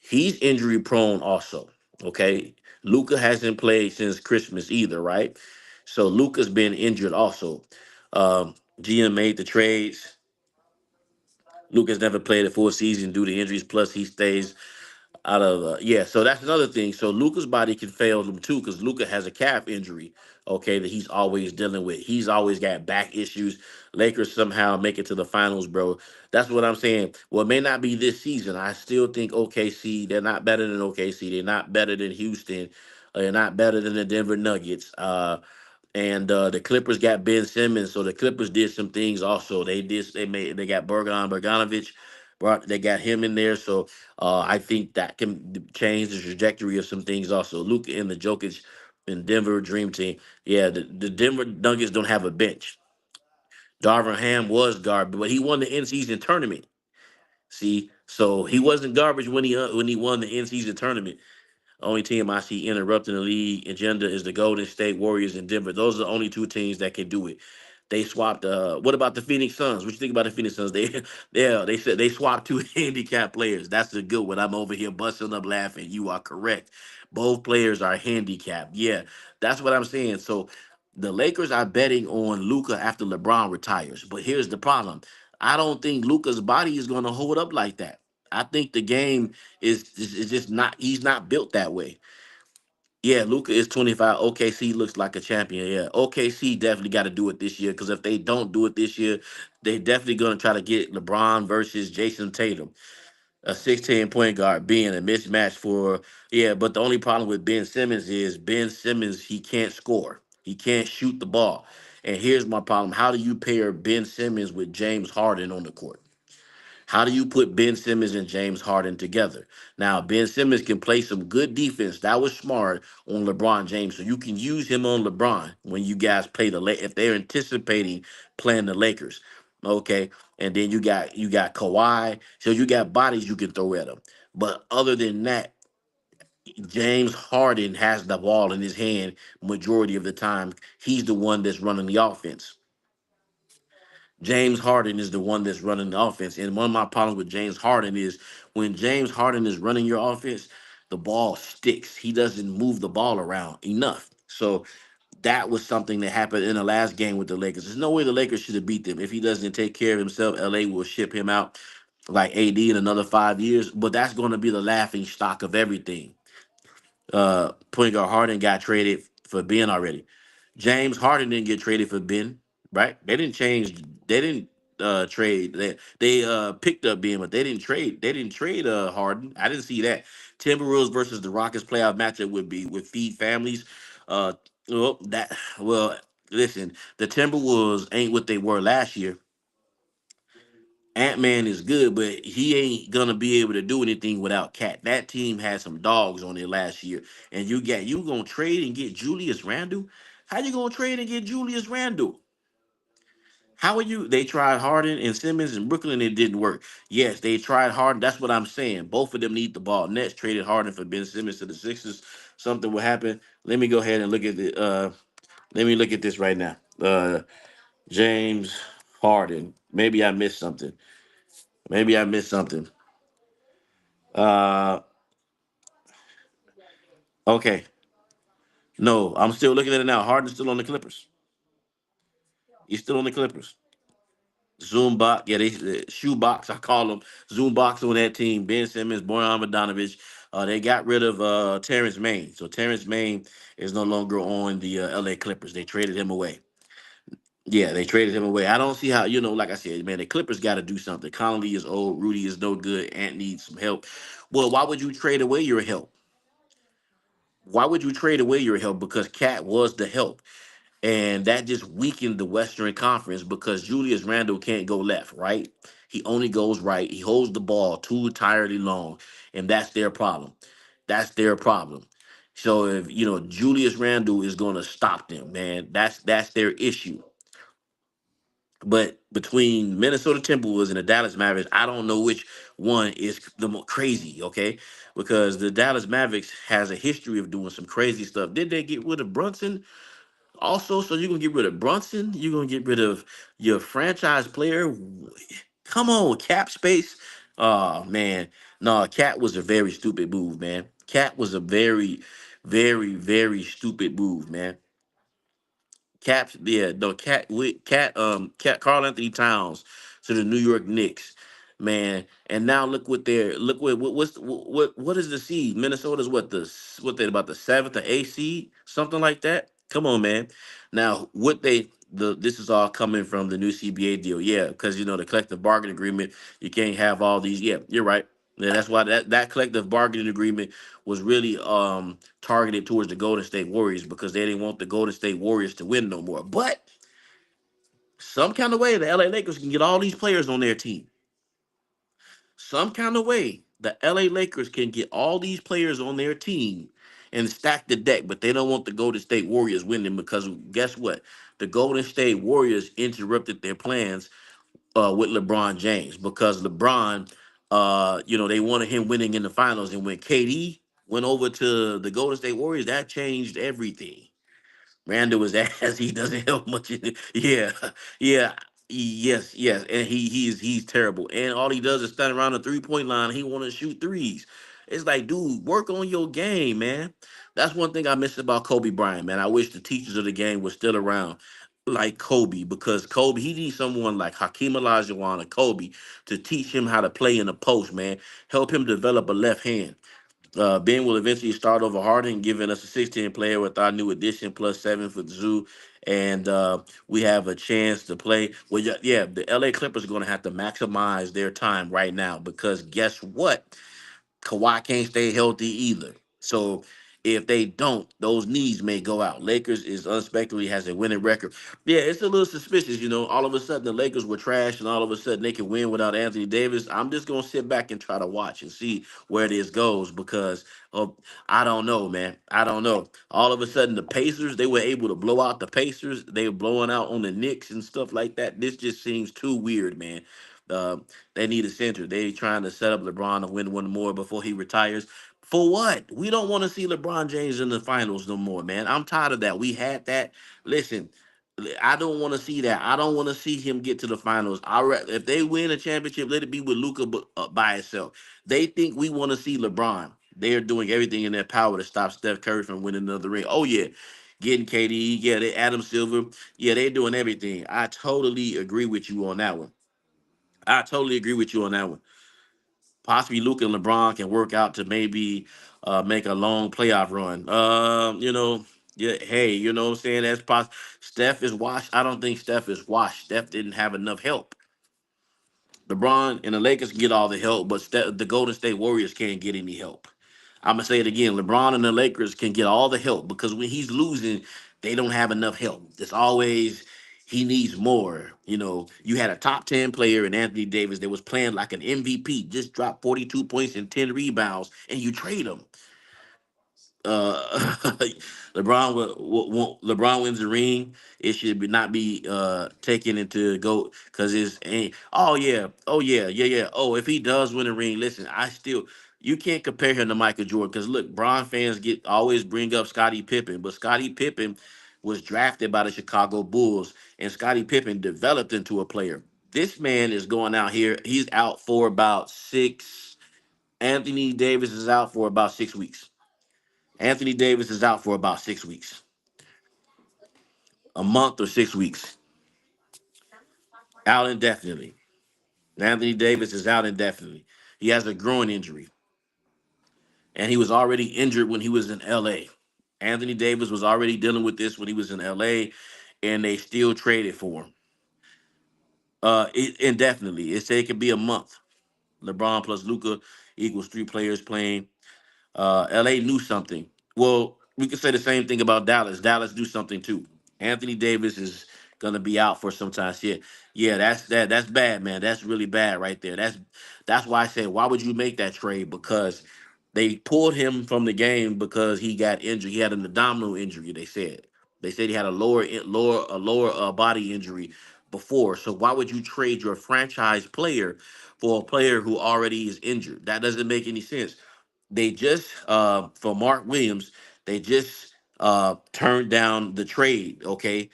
He's injury prone also. Okay. Luca hasn't played since Christmas either, right? So Luca's been injured also. GM made the trades. Luca's never played a full season due to injuries. Plus, he stays out of so that's another thing. So Luca's body can fail him too because Luca has a calf injury, okay, that he's always dealing with. He's always got back issues. Lakers somehow make it to the finals, bro. That's what I'm saying. Well, it may not be this season. I still think OKC, they're not better than OKC. They're not better than Houston. They're not better than the Denver Nuggets. And the Clippers got Ben Simmons, so the Clippers did some things also. They got Bogdanovich, they got him in there. So I think that can change the trajectory of some things also. Luka and the Jokic in Denver, dream team. Yeah, the Denver Nuggets don't have a bench. Darvin Ham was garbage, but he won the in-season tournament. See, so he wasn't garbage when he won the in-season tournament. Only team I see interrupting the league agenda is the Golden State Warriors and Denver. Those are the only two teams that can do it. They swapped. What about the Phoenix Suns? What you think about the Phoenix Suns? They, yeah, they said they swapped two handicapped players. That's a good one. I'm over here busting up laughing. You are correct. Both players are handicapped. Yeah, that's what I'm saying. So the Lakers are betting on Luca after LeBron retires. But here's the problem. I don't think Luca's body is going to hold up like that. I think the game is just not. He's not built that way. Yeah, Luca is 25. OKC looks like a champion. Yeah, OKC definitely got to do it this year because if they don't do it this year, they definitely going to try to get LeBron versus Jason Tatum, a 16 point guard being a mismatch for. Yeah, but the only problem with Ben Simmons is Ben Simmons, he can't score. He can't shoot the ball. And here's my problem. How do you pair Ben Simmons with James Harden on the court? How do you put Ben Simmons and James Harden together? Now, Ben Simmons can play some good defense. That was smart on LeBron James. So you can use him on LeBron when you guys play if they're anticipating playing the Lakers. Okay. And then you got Kawhi. So you got bodies you can throw at them. But other than that, James Harden has the ball in his hand majority of the time. He's the one that's running the offense. James Harden is the one that's running the offense. And one of my problems with James Harden is when James Harden is running your offense, the ball sticks. He doesn't move the ball around enough. So that was something that happened in the last game with the Lakers. There's no way the Lakers should have beat them. If he doesn't take care of himself, LA will ship him out like AD in another 5 years. But that's going to be the laughing stock of everything. Point guard Harden got traded for Ben already. James Harden didn't get traded for Ben, right? They didn't change. They didn't trade. They picked up Ben, but they didn't trade. They didn't trade Harden. I didn't see that. Timberwolves versus the Rockets playoff matchup would be with feed families. Uh, well, listen, the Timberwolves ain't what they were last year. Ant Man is good, but he ain't gonna be able to do anything without Cat. That team had some dogs on it last year, and you gonna trade and get Julius Randle? How you gonna trade and get Julius Randle? How are you? They tried Harden and Simmons in Brooklyn, it didn't work. Yes, they tried Harden. That's what I'm saying. Both of them need the ball. Nets traded Harden for Ben Simmons to the Sixers. Something will happen. Let me go ahead and look at the. Let me look at this right now. James Harden. Maybe I missed something. Maybe I missed something. Uh, okay. No, I'm still looking at it now. Harden's still on the Clippers. He's still on the Clippers. Zoom box, yeah, they shoe box. I call them Zoom box on that team. Ben Simmons, Boyan Bogdanovic. They got rid of Terrence Main, so Terrence Main is no longer on the L.A. Clippers. They traded him away. Yeah, they traded him away. I don't see how like I said, man, the Clippers got to do something. Conley is old. Rudy is no good. Ant needs some help. Well, why would you trade away your help? Why would you trade away your help? Because Cat was the help. And that just weakened the Western Conference because Julius Randle can't go left, right? He only goes right. He holds the ball too entirely long, and that's their problem. That's their problem. So if Julius Randle is going to stop them, man, that's their issue. But between Minnesota Timberwolves and the Dallas Mavericks, I don't know which one is the more crazy, okay? Because the Dallas Mavericks has a history of doing some crazy stuff. Did they get rid of Brunson? Also, so you're gonna get rid of Brunson, you're gonna get rid of your franchise player. Come on, cap space. Oh man. No, Cat was a very stupid move, man. Cat was a very, very, very stupid move, man. Cap, yeah, no, Cat Carl Anthony Towns to the New York Knicks, man. And now look what is the seed? Minnesota's what they about the seventh or eighth seed, something like that. Come on, man. Now this is all coming from the new CBA deal, yeah, because the collective bargaining agreement, you can't have all these. Yeah, you're right. Yeah, that's why that collective bargaining agreement was really targeted towards the Golden State Warriors because they didn't want the Golden State Warriors to win no more. But some kind of way, the LA Lakers can get all these players on their team. Some kind of way, the LA Lakers can get all these players on their team, and stack the deck, but they don't want the Golden State Warriors winning because guess what? The Golden State Warriors interrupted their plans with LeBron James because LeBron, they wanted him winning in the finals, and when KD went over to the Golden State Warriors, that changed everything. Randall was ass. He doesn't help much. Yeah, yeah, yes, and he's terrible. And all he does is stand around the 3 point line. He want to shoot threes. It's like, dude, work on your game, man. That's one thing I miss about Kobe Bryant, man. I wish the teachers of the game were still around, like Kobe, because Kobe he needs someone like Hakeem Olajuwon or Kobe to teach him how to play in the post, man. Help him develop a left hand. Ben will eventually start over Harden, giving us a 16 player with our new addition plus 7 for Zoo. And we have a chance to play. Well, yeah, the LA Clippers are going to have to maximize their time right now because guess what? Kawhi can't stay healthy either. So if they don't, those knees may go out. Lakers is unexpectedly has a winning record. Yeah, it's a little suspicious, All of a sudden the Lakers were trash, and all of a sudden they can win without Anthony Davis. I'm just gonna sit back and try to watch and see where this goes because I don't know, man. I don't know. All of a sudden the Pacers they were able to blow out the Pacers. They were blowing out on the Knicks and stuff like that. This just seems too weird, man. Uh, they need a center. They trying to set up LeBron to win one more before he retires. For what? We don't want to see LeBron James in the finals no more, man. I'm tired of that. We had that. Listen, I don't want to see that. I don't want to see him get to the finals. If they win a championship, let it be with Luca by itself. They think we want to see LeBron. They are doing everything in their power to stop Steph Curry from winning another ring. Oh yeah, getting KD, yeah, they Adam Silver, yeah, they're doing everything. I totally agree with you on that one. I totally agree with you on that one. Possibly Luca and LeBron can work out to maybe make a long playoff run. Yeah, hey, you know what I'm saying? That's possible. Steph is washed. I don't think Steph is washed. Steph didn't have enough help. LeBron and the Lakers can get all the help, but the Golden State Warriors can't get any help. I'm gonna say it again. LeBron and the Lakers can get all the help because when he's losing, they don't have enough help. It's always he needs more. You had a top 10 player in Anthony Davis that was playing like an MVP, just dropped 42 points and 10 rebounds, and you trade him. uh LeBron wins the ring, it should not be taken into go because it's ain't oh yeah. Oh, if he does win the ring, listen, I still you can't compare him to Michael Jordan because look, Bron fans get always bring up Scottie Pippen, but Scottie Pippen was drafted by the Chicago Bulls, and Scottie Pippen developed into a player. This man is going out here, he's out for about six. Anthony Davis is out for about 6 weeks. Anthony Davis is out for about 6 weeks, a month or 6 weeks, out indefinitely. Anthony Davis is out indefinitely. He has a groin injury, and he was already injured when he was in LA. Anthony Davis was already dealing with this when he was in LA, and they still traded for him. Indefinitely. It said it could be a month. LeBron plus Luca equals three players playing. LA knew something. Well, we could say the same thing about Dallas. Dallas knew something too. Anthony Davis is gonna be out for some time. Yeah, that's bad, man. That's really bad right there. That's why I said, why would you make that trade? Because they pulled him from the game because he got injured. He had an abdominal injury. They said he had a lower body injury before. So why would you trade your franchise player for a player who already is injured? That doesn't make any sense. They just for Mark Williams, they just turned down the trade, okay,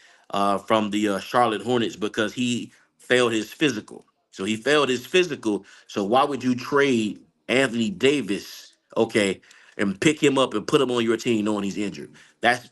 from the Charlotte Hornets because he failed his physical. So he failed his physical. So why would you trade Anthony Davis, okay, and pick him up and put him on your team knowing he's injured? That's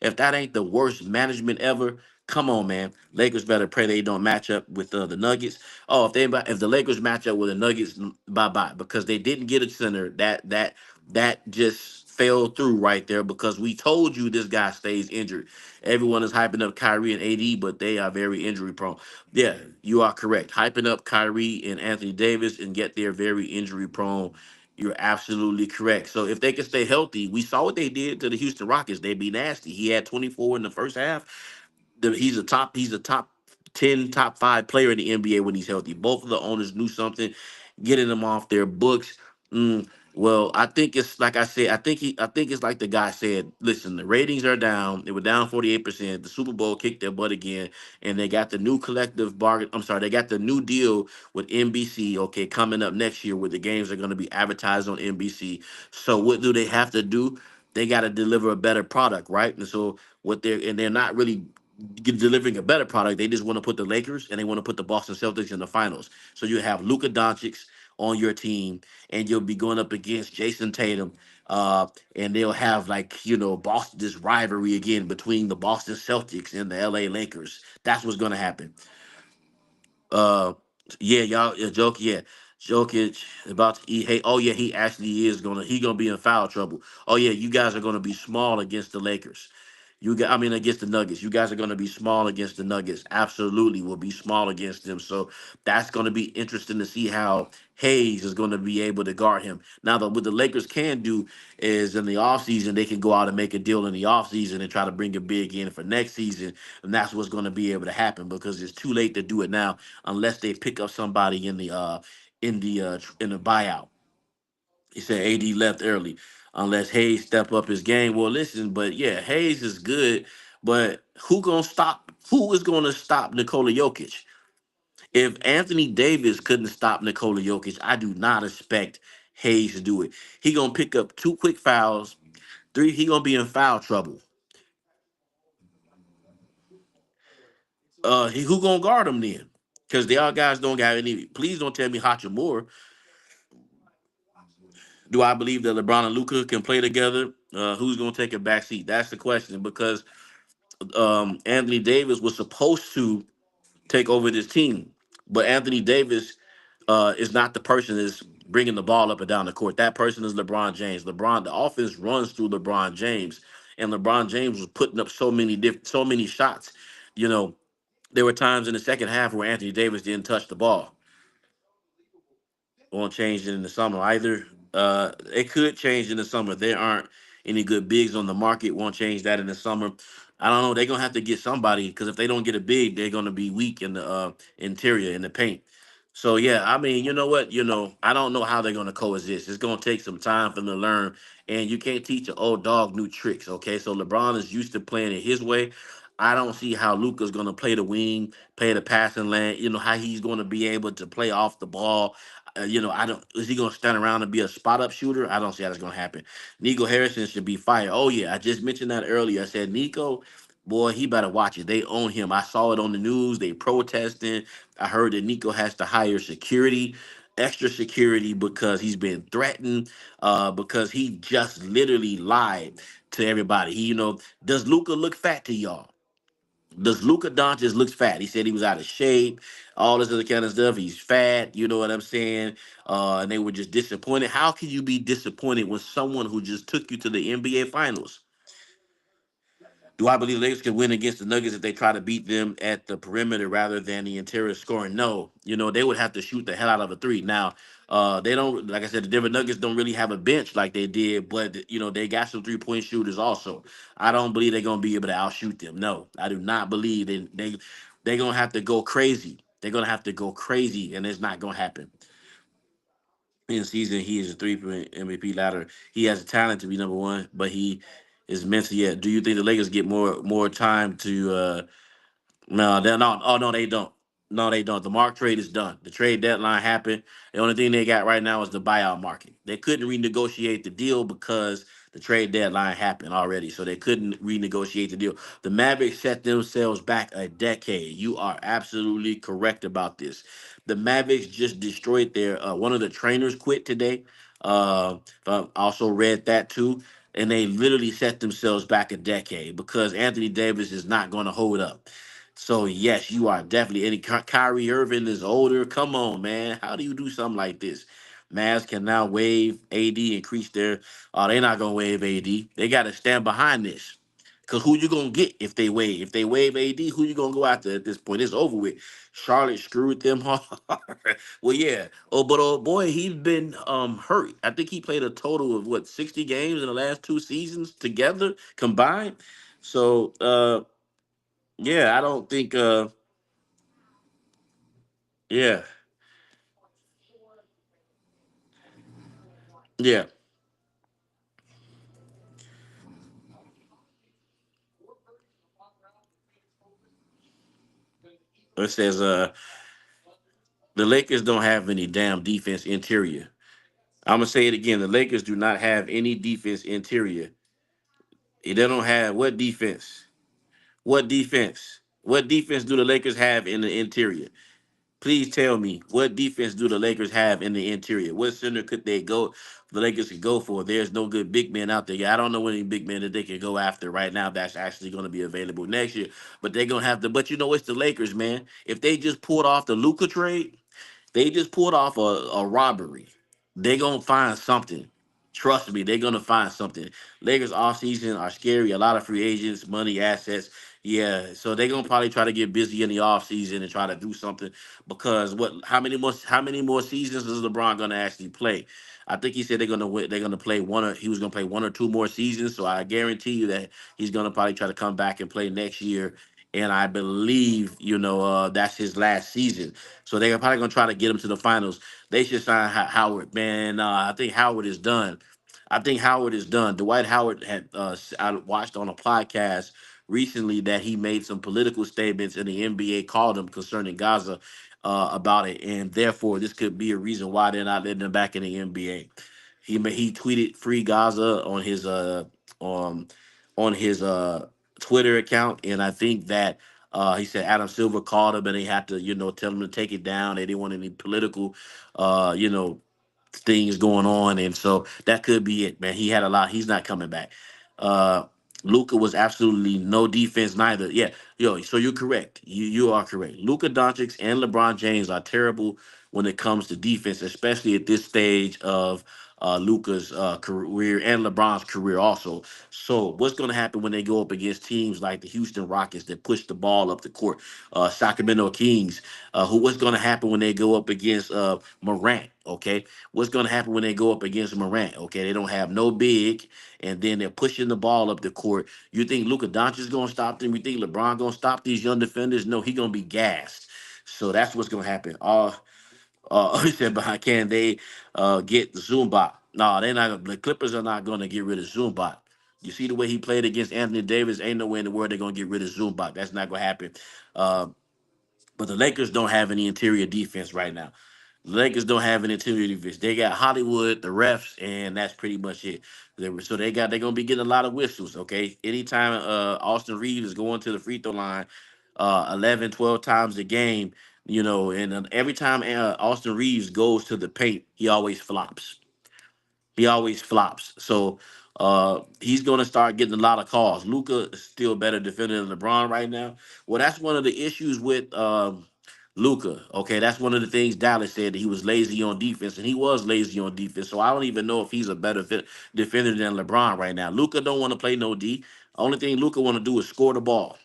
if that ain't the worst management ever. Come on, man. Lakers better pray they don't match up with the Nuggets. Oh, if the Lakers match up with the Nuggets, bye bye, because they didn't get a center. That just fell through right there because we told you this guy stays injured. Everyone is hyping up Kyrie and AD, but they are very injury prone. Yeah, you are correct. Hyping up Kyrie and Anthony Davis and get they're very injury prone. You're absolutely correct. So if they can stay healthy, we saw what they did to the Houston Rockets. They'd be nasty. He had 24 in the first half. He's a top 10, top five player in the NBA when he's healthy. Both of the owners knew something, getting them off their books. Mm, Well, I think it's like I said. I think it's like the guy said. Listen, the ratings are down. They were down 48%. The Super Bowl kicked their butt again, and they got the new collective bargain. I'm sorry, they got the new deal with NBC. Okay, coming up next year, where the games are going to be advertised on NBC. So what do they have to do? They got to deliver a better product, right? And so they're not really delivering a better product. They just want to put the Lakers and they want to put the Boston Celtics in the finals. So you have Luka Doncic on your team, and you'll be going up against Jason Tatum. Uh, and they'll have like Boston this rivalry again between the Boston Celtics and the LA Lakers. That's what's gonna happen. Uh, yeah, y'all, yeah, Jokic about to eat. Hey, oh yeah, he gonna be in foul trouble. Oh yeah, you guys are gonna be small against the Lakers. I mean, against the Nuggets. You guys are going to be small against the Nuggets. Absolutely, will be small against them. So that's going to be interesting to see how Hayes is going to be able to guard him. Now, what the Lakers can do is in the offseason, they can go out and make a deal in the offseason and try to bring a big in for next season. And that's what's going to be able to happen because it's too late to do it now unless they pick up somebody in the buyout. He said AD left early unless Hayes step up his game. Well, listen, but yeah, Hayes is good, but who is gonna stop Nikola Jokic? If Anthony Davis couldn't stop Nikola Jokic, I do not expect Hayes to do it. He gonna pick up two quick fouls, three, he gonna be in foul trouble. Who gonna guard him then? Because the other guys don't got any. Please don't tell me Hachimura. Do I believe that LeBron and Luca can play together? Who's gonna take a back seat? That's the question because Anthony Davis was supposed to take over this team, but Anthony Davis is not the person that's bringing the ball up and down the court. That person is LeBron James. The offense runs through LeBron James, and LeBron James was putting up so many shots. You know, there were times in the second half where Anthony Davis didn't touch the ball. Won't change it in the summer either. It could change in the summer. There aren't any good bigs on the market. Won't change that in the summer. I don't know. They're gonna have to get somebody because if they don't get a big, they're gonna be weak in the interior in the paint. So yeah, I mean, you know what? I don't know how they're gonna coexist. It's gonna take some time for them to learn, and you can't teach an old dog new tricks. Okay, so LeBron is used to playing it his way. I don't see how Luca's gonna play the wing, play the passing lane. How he's gonna be able to play off the ball. I don't. Is he gonna stand around and be a spot up shooter? I don't see how that's gonna happen. Nico Harrison should be fired. Oh yeah, I just mentioned that earlier. I said Nico, boy, he better watch it. They own him. I saw it on the news. They protesting. I heard that Nico has to hire security, extra security because he's been threatened. Because he just literally lied to everybody. Does Luca look fat to y'all? Does Luka Doncic looks fat? He said he was out of shape, all this other kind of stuff. He's fat, you know what I'm saying? And they were just disappointed. How can you be disappointed when someone who just took you to the NBA Finals? Do I believe the Lakers can win against the Nuggets if they try to beat them at the perimeter rather than the interior scoring? No. They would have to shoot the hell out of a three. Now, they don't, like I said, the Denver Nuggets don't really have a bench like they did, but, they got some 3-point shooters also. I don't believe they're going to be able to outshoot them. No, I do not believe they're going to have to go crazy. They're going to have to go crazy, and it's not going to happen. In season, he is a 3-point MVP ladder. He has a talent to be number one, but he is mentally yet. Do you think the Lakers get more time to no, they're not. Oh no, they don't. No, they don't. The mark trade is done. The trade deadline happened. The only thing they got right now is the buyout market. They couldn't renegotiate the deal because the trade deadline happened already. So they couldn't renegotiate the deal. The Mavericks set themselves back a decade. You are absolutely correct about this. The Mavericks just destroyed their one of the trainers quit today. I also read that too. And they literally set themselves back a decade because Anthony Davis is not going to hold up. So yes, you are definitely. And Kyrie Irving is older. Come on, man. How do you do something like this? Mavs can now waive AD, increase their. Oh, they're not gonna waive AD. They got to stand behind this. Cause who you gonna get if they waive? If they waive AD, who you gonna go after at this point? It's over with. Charlotte screwed them hard. Well, yeah. Oh, but oh boy, he's been hurt. I think he played a total of what 60 games in the last 2 seasons together combined. So yeah, I don't think yeah. Yeah. It says the Lakers don't have any damn defense interior. I'm gonna say it again. The Lakers do not have any defense interior. They don't have what defense? What defense? What defense do the Lakers have in the interior? Please tell me what defense do the Lakers have in the interior? What center could they go? The Lakers could go for. There's no good big men out there. Yeah, I don't know any big men that they can go after right now. That's actually going to be available next year. But they're gonna have to. But you know, it's the Lakers, man. If they just pulled off the Luca trade, they just pulled off a robbery. They gonna find something. Trust me, they're gonna find something. Lakers off season are scary. A lot of free agents, money, assets. Yeah, so they're gonna probably try to get busy in the off season and try to do something because what? How many more seasons is LeBron gonna actually play? I think he said they're gonna win, they're gonna play one or he was gonna play one or two more seasons. So I guarantee you that he's gonna probably try to come back and play next year. And I believe that's his last season. So they're probably gonna try to get him to the finals. They should sign Howard, man. I think Howard is done. I think Howard is done. Dwight Howard had I watched on a podcast recently that he made some political statements, and the NBA called him concerning Gaza about it, and therefore this could be a reason why they're not letting him back in the NBA. He tweeted "Free Gaza" on on his Twitter account, and I think that he said Adam Silver called him and they had to, tell him to take it down. They didn't want any political, uh, you know, things going on, and so that could be it, man. He had a lot. He's not coming back. Uh, Luca was absolutely no defense neither. Yeah, yo. So you're correct. You are correct. Luka Doncic and LeBron James are terrible when it comes to defense, especially at this stage of Luca's career and LeBron's career also. So what's going to happen when they go up against teams like the Houston Rockets that push the ball up the court, Sacramento Kings? What's going to happen when they go up against Morant? Okay, what's going to happen when they go up against Morant? Okay, they don't have no big, and then they're pushing the ball up the court. You think Luka Doncic is going to stop them? You think LeBron going to stop these young defenders? No, he going to be gassed. So that's what's going to happen. He said, but can they get Zumbot? No, they're not. The Clippers are not going to get rid of Zumbot. You see the way he played against Anthony Davis? Ain't no way in the world they're going to get rid of Zumbot. That's not going to happen. Uh, but the Lakers don't have any interior defense right now. The Lakers don't have an interior defense. They got Hollywood, the refs, and that's pretty much it. So they're gonna be getting a lot of whistles. Okay, anytime Austin Reeves is going to the free throw line, 11, 12 times a game, and every time Austin Reeves goes to the paint, he always flops. He always flops. So he's going to start getting a lot of calls. Luca is still better defender than LeBron right now. Well, that's one of the issues with Luca. Okay, that's one of the things Dallas said that he was lazy on defense, and he was lazy on defense. So I don't even know if he's a better defender than LeBron right now. Luca don't want to play no D. Only thing Luca want to do is score the ball.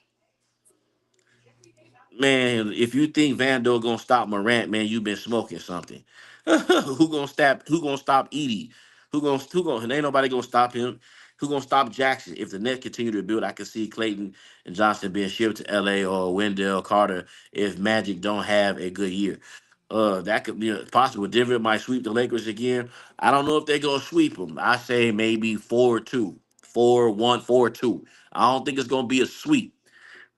Man, if you think Vando gonna stop Morant, man, you've been smoking something. Who gonna stop Edie? Who gonna ain't nobody gonna stop him. Who gonna stop Jackson? If the Nets continue to build, I can see Clayton and Johnson being shipped to LA or Wendell Carter if Magic don't have a good year. That could be possible. Denver might sweep the Lakers again. I don't know if they're gonna sweep them. I say maybe 4-2, 4-1, 4-2. I don't think it's gonna be a sweep.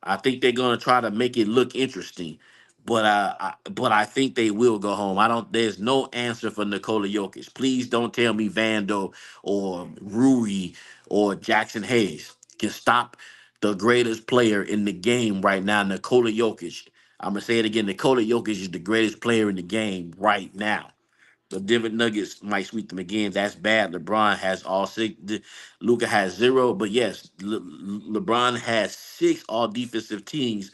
I think they're gonna try to make it look interesting, but I think they will go home. I don't. There's no answer for Nikola Jokic. Please don't tell me Vando or Rui or Jackson Hayes can stop the greatest player in the game right now, Nikola Jokic. I'm gonna say it again. Nikola Jokic is the greatest player in the game right now. The Denver Nuggets might sweep them again. That's bad. LeBron has all six. Luca has zero. But yes, LeBron has six all defensive teams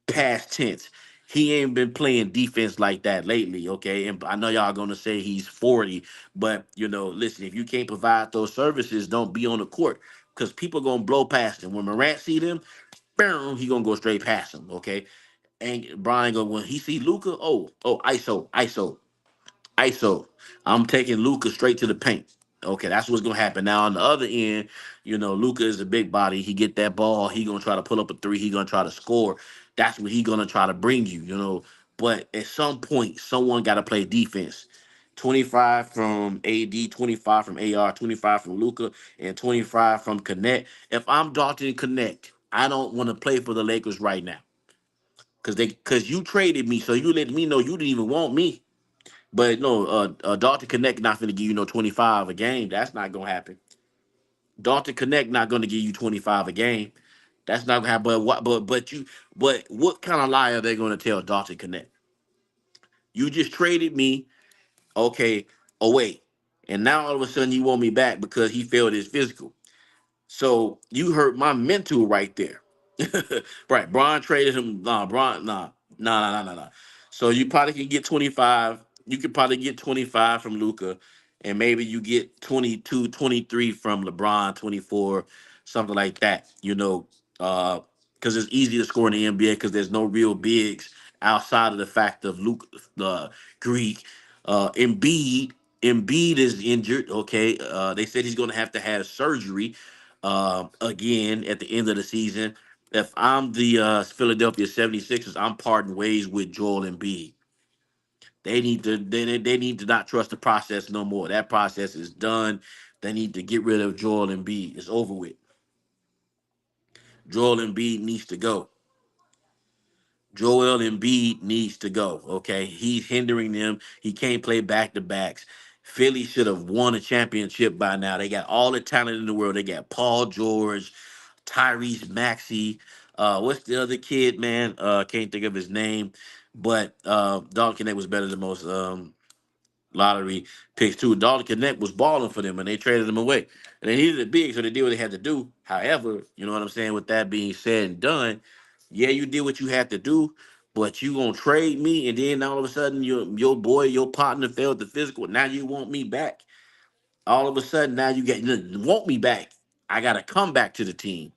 past tense. He ain't been playing defense like that lately, okay? And I know y'all gonna say he's 40, but listen, if you can't provide those services, don't be on the court because people gonna blow past him. When Morant see them, boom, he gonna go straight past him, okay? And Brian go when he see Luca, ISO, ISO. ISO. I'm taking Luca straight to the paint. Okay, that's what's gonna happen. Now on the other end, Luca is a big body. He get that ball. He gonna try to pull up a three. He gonna try to score. That's what he gonna try to bring you. But at some point, someone got to play defense. 25 from AD, 25 from AR, 25 from Luca, and 25 from Connect. If I'm Dalton Connect, I don't want to play for the Lakers right now. Cause you traded me, so you let me know you didn't even want me. But no, Dalton Connect not gonna give you no 25 a game. That's not gonna happen. Dalton Connect not gonna give you 25 a game. That's not gonna happen. But what kind of lie are they gonna tell Dalton Connect? You just traded me, okay, away. And now all of a sudden you want me back because he failed his physical. So you hurt my mental right there. Right. Braun traded him. Nah, Braun, nah. So you probably can get 25. You could probably get 25 from Luca, and maybe you get 22, 23 from LeBron, 24, something like that. Because it's easy to score in the NBA because there's no real bigs outside of the fact of Luke, the Greek, Embiid. Embiid is injured. Okay, they said he's going to have surgery again at the end of the season. If I'm the Philadelphia 76ers, I'm parting ways with Joel Embiid. They need to not trust the process no more. That process is done. They need to get rid of Joel Embiid. It's over with. Joel Embiid needs to go. Joel Embiid needs to go. Okay, he's hindering them. He can't play back to backs. Philly should have won a championship by now. They got all the talent in the world. They got Paul George, Tyrese Maxey. What's the other kid, man? Can't think of his name. But Dalton Connect was better than most lottery picks too. Dalton Connect was balling for them, and they traded him away. And they needed it big, so they did what they had to do. However, you know what I'm saying. With that being said and done, yeah, you did what you had to do. But you gonna trade me, and then all of a sudden, your boy, your partner failed the physical. Now you want me back. All of a sudden, now you want me back. I gotta come back to the team.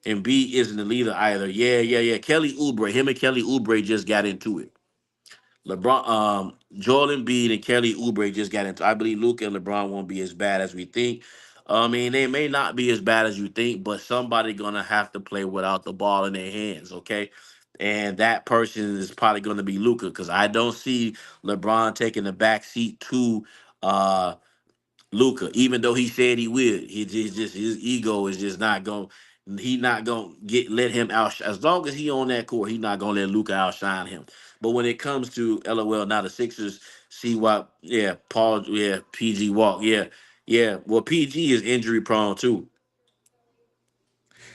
And B isn't the leader either. Yeah. Kelly Oubre, him and Kelly Oubre just got into it. Joel Embiid and Kelly Oubre just got into. I believe Luca and LeBron won't be as bad as we think. I mean, they may not be as bad as you think, but somebody gonna have to play without the ball in their hands, okay? And that person is probably gonna be Luca, because I don't see LeBron taking the back seat to uh Luca, even though he said he will, just his ego is just not going. He not gonna get let him out. As long as he on that court, he not gonna let Luca outshine him. But when it comes to LOL, now the Sixers see what, yeah, Paul, yeah, PG Walk, yeah. Well, PG is injury prone too.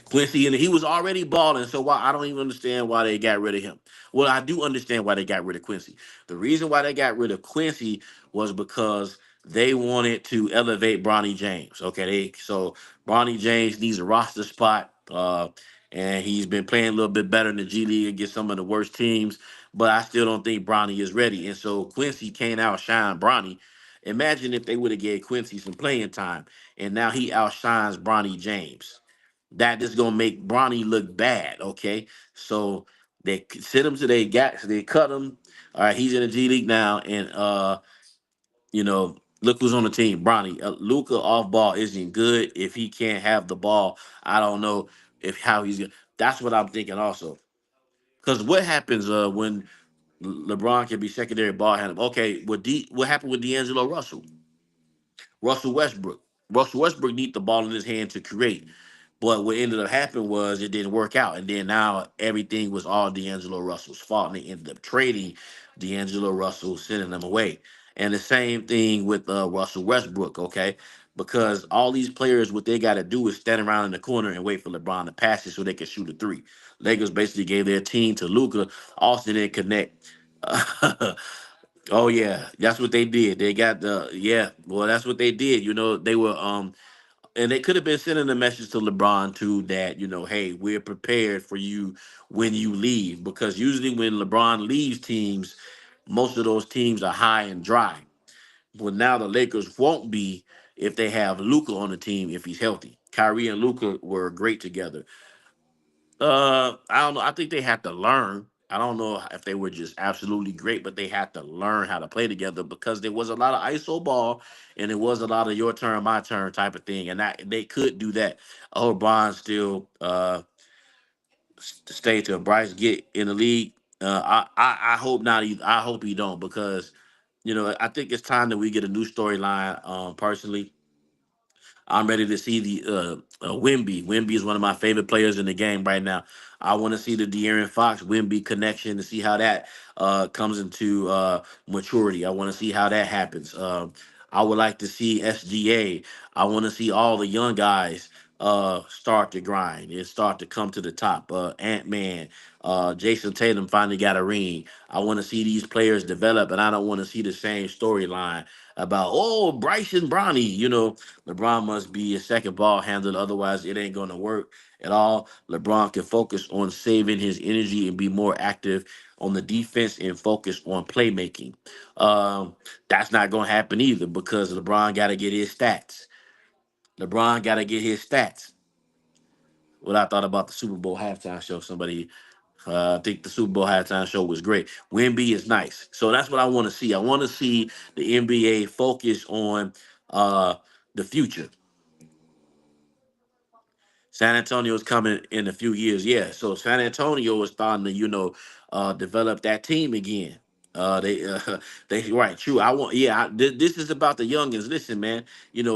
Quincy, and he was already balling, so why I don't even understand why they got rid of him. Well, I do understand why they got rid of Quincy. The reason why they got rid of Quincy was because they wanted to elevate Bronny James. Okay, so Bronny James needs a roster spot, and he's been playing a little bit better in the G League against some of the worst teams. But I still don't think Bronny is ready, and so Quincy can't outshine Bronny. Imagine if they would have gave Quincy some playing time, and now he outshines Bronny James. That is gonna make Bronny look bad. Okay, so they sent him to they cut him. All right, he's in the G League now, and look who's on the team. Bronny, Luca off ball isn't good if he can't have the ball. I don't know if how he's gonna. That's what I'm thinking also. Because what happens when LeBron can be secondary ball handler? Okay, what happened with D'Angelo Russell? Russell Westbrook. Russell Westbrook need the ball in his hand to create. But what ended up happening was it didn't work out. And then now everything was all D'Angelo Russell's fault. And they ended up trading D'Angelo Russell, sending them away. And the same thing with Russell Westbrook, okay? Because all these players, what they got to do is stand around in the corner and wait for LeBron to pass it so they can shoot a three. Lakers basically gave their team to Luca. Austin didn't connect. Oh yeah, that's what they did. They got the yeah. Well, that's what they did. They were and they could have been sending a message to LeBron too that hey, we're prepared for you when you leave, because usually when LeBron leaves teams, most of those teams are high and dry. Well, now the Lakers won't be if they have Luca on the team if he's healthy. Kyrie and Luca were great together. I don't know. I think they had to learn. I don't know if they were just absolutely great, but they had to learn how to play together because there was a lot of ISO ball and it was a lot of your turn, my turn type of thing. And that they could do that. I hope Bron still stay till Bryce get in the league. I hope not either. I hope he don't, because I think it's time that we get a new storyline. Personally, I'm ready to see the Wimby. Wimby is one of my favorite players in the game right now. I want to see the De'Aaron Fox Wimby connection to see how that comes into maturity. I want to see how that happens. I would like to see SGA. I want to see all the young guys start to grind and start to come to the top. Ant Man, Jason Tatum finally got a ring. I want to see these players develop, and I don't want to see the same storyline about Bryson Bronny. LeBron must be a second ball handler, otherwise it ain't gonna work at all. LeBron can focus on saving his energy and be more active on the defense and focus on playmaking. Um, that's not gonna happen either because LeBron got to get his stats. LeBron got to get his stats. What I thought about the Super Bowl halftime show, somebody. I think the Super Bowl halftime show was great. Wemby is nice, so that's what I want to see. I want to see the NBA focus on uh, the future. San Antonio's coming in a few years. Yeah, so San Antonio is starting to, develop that team again. They, they right, true. This is about the youngins. Listen, man.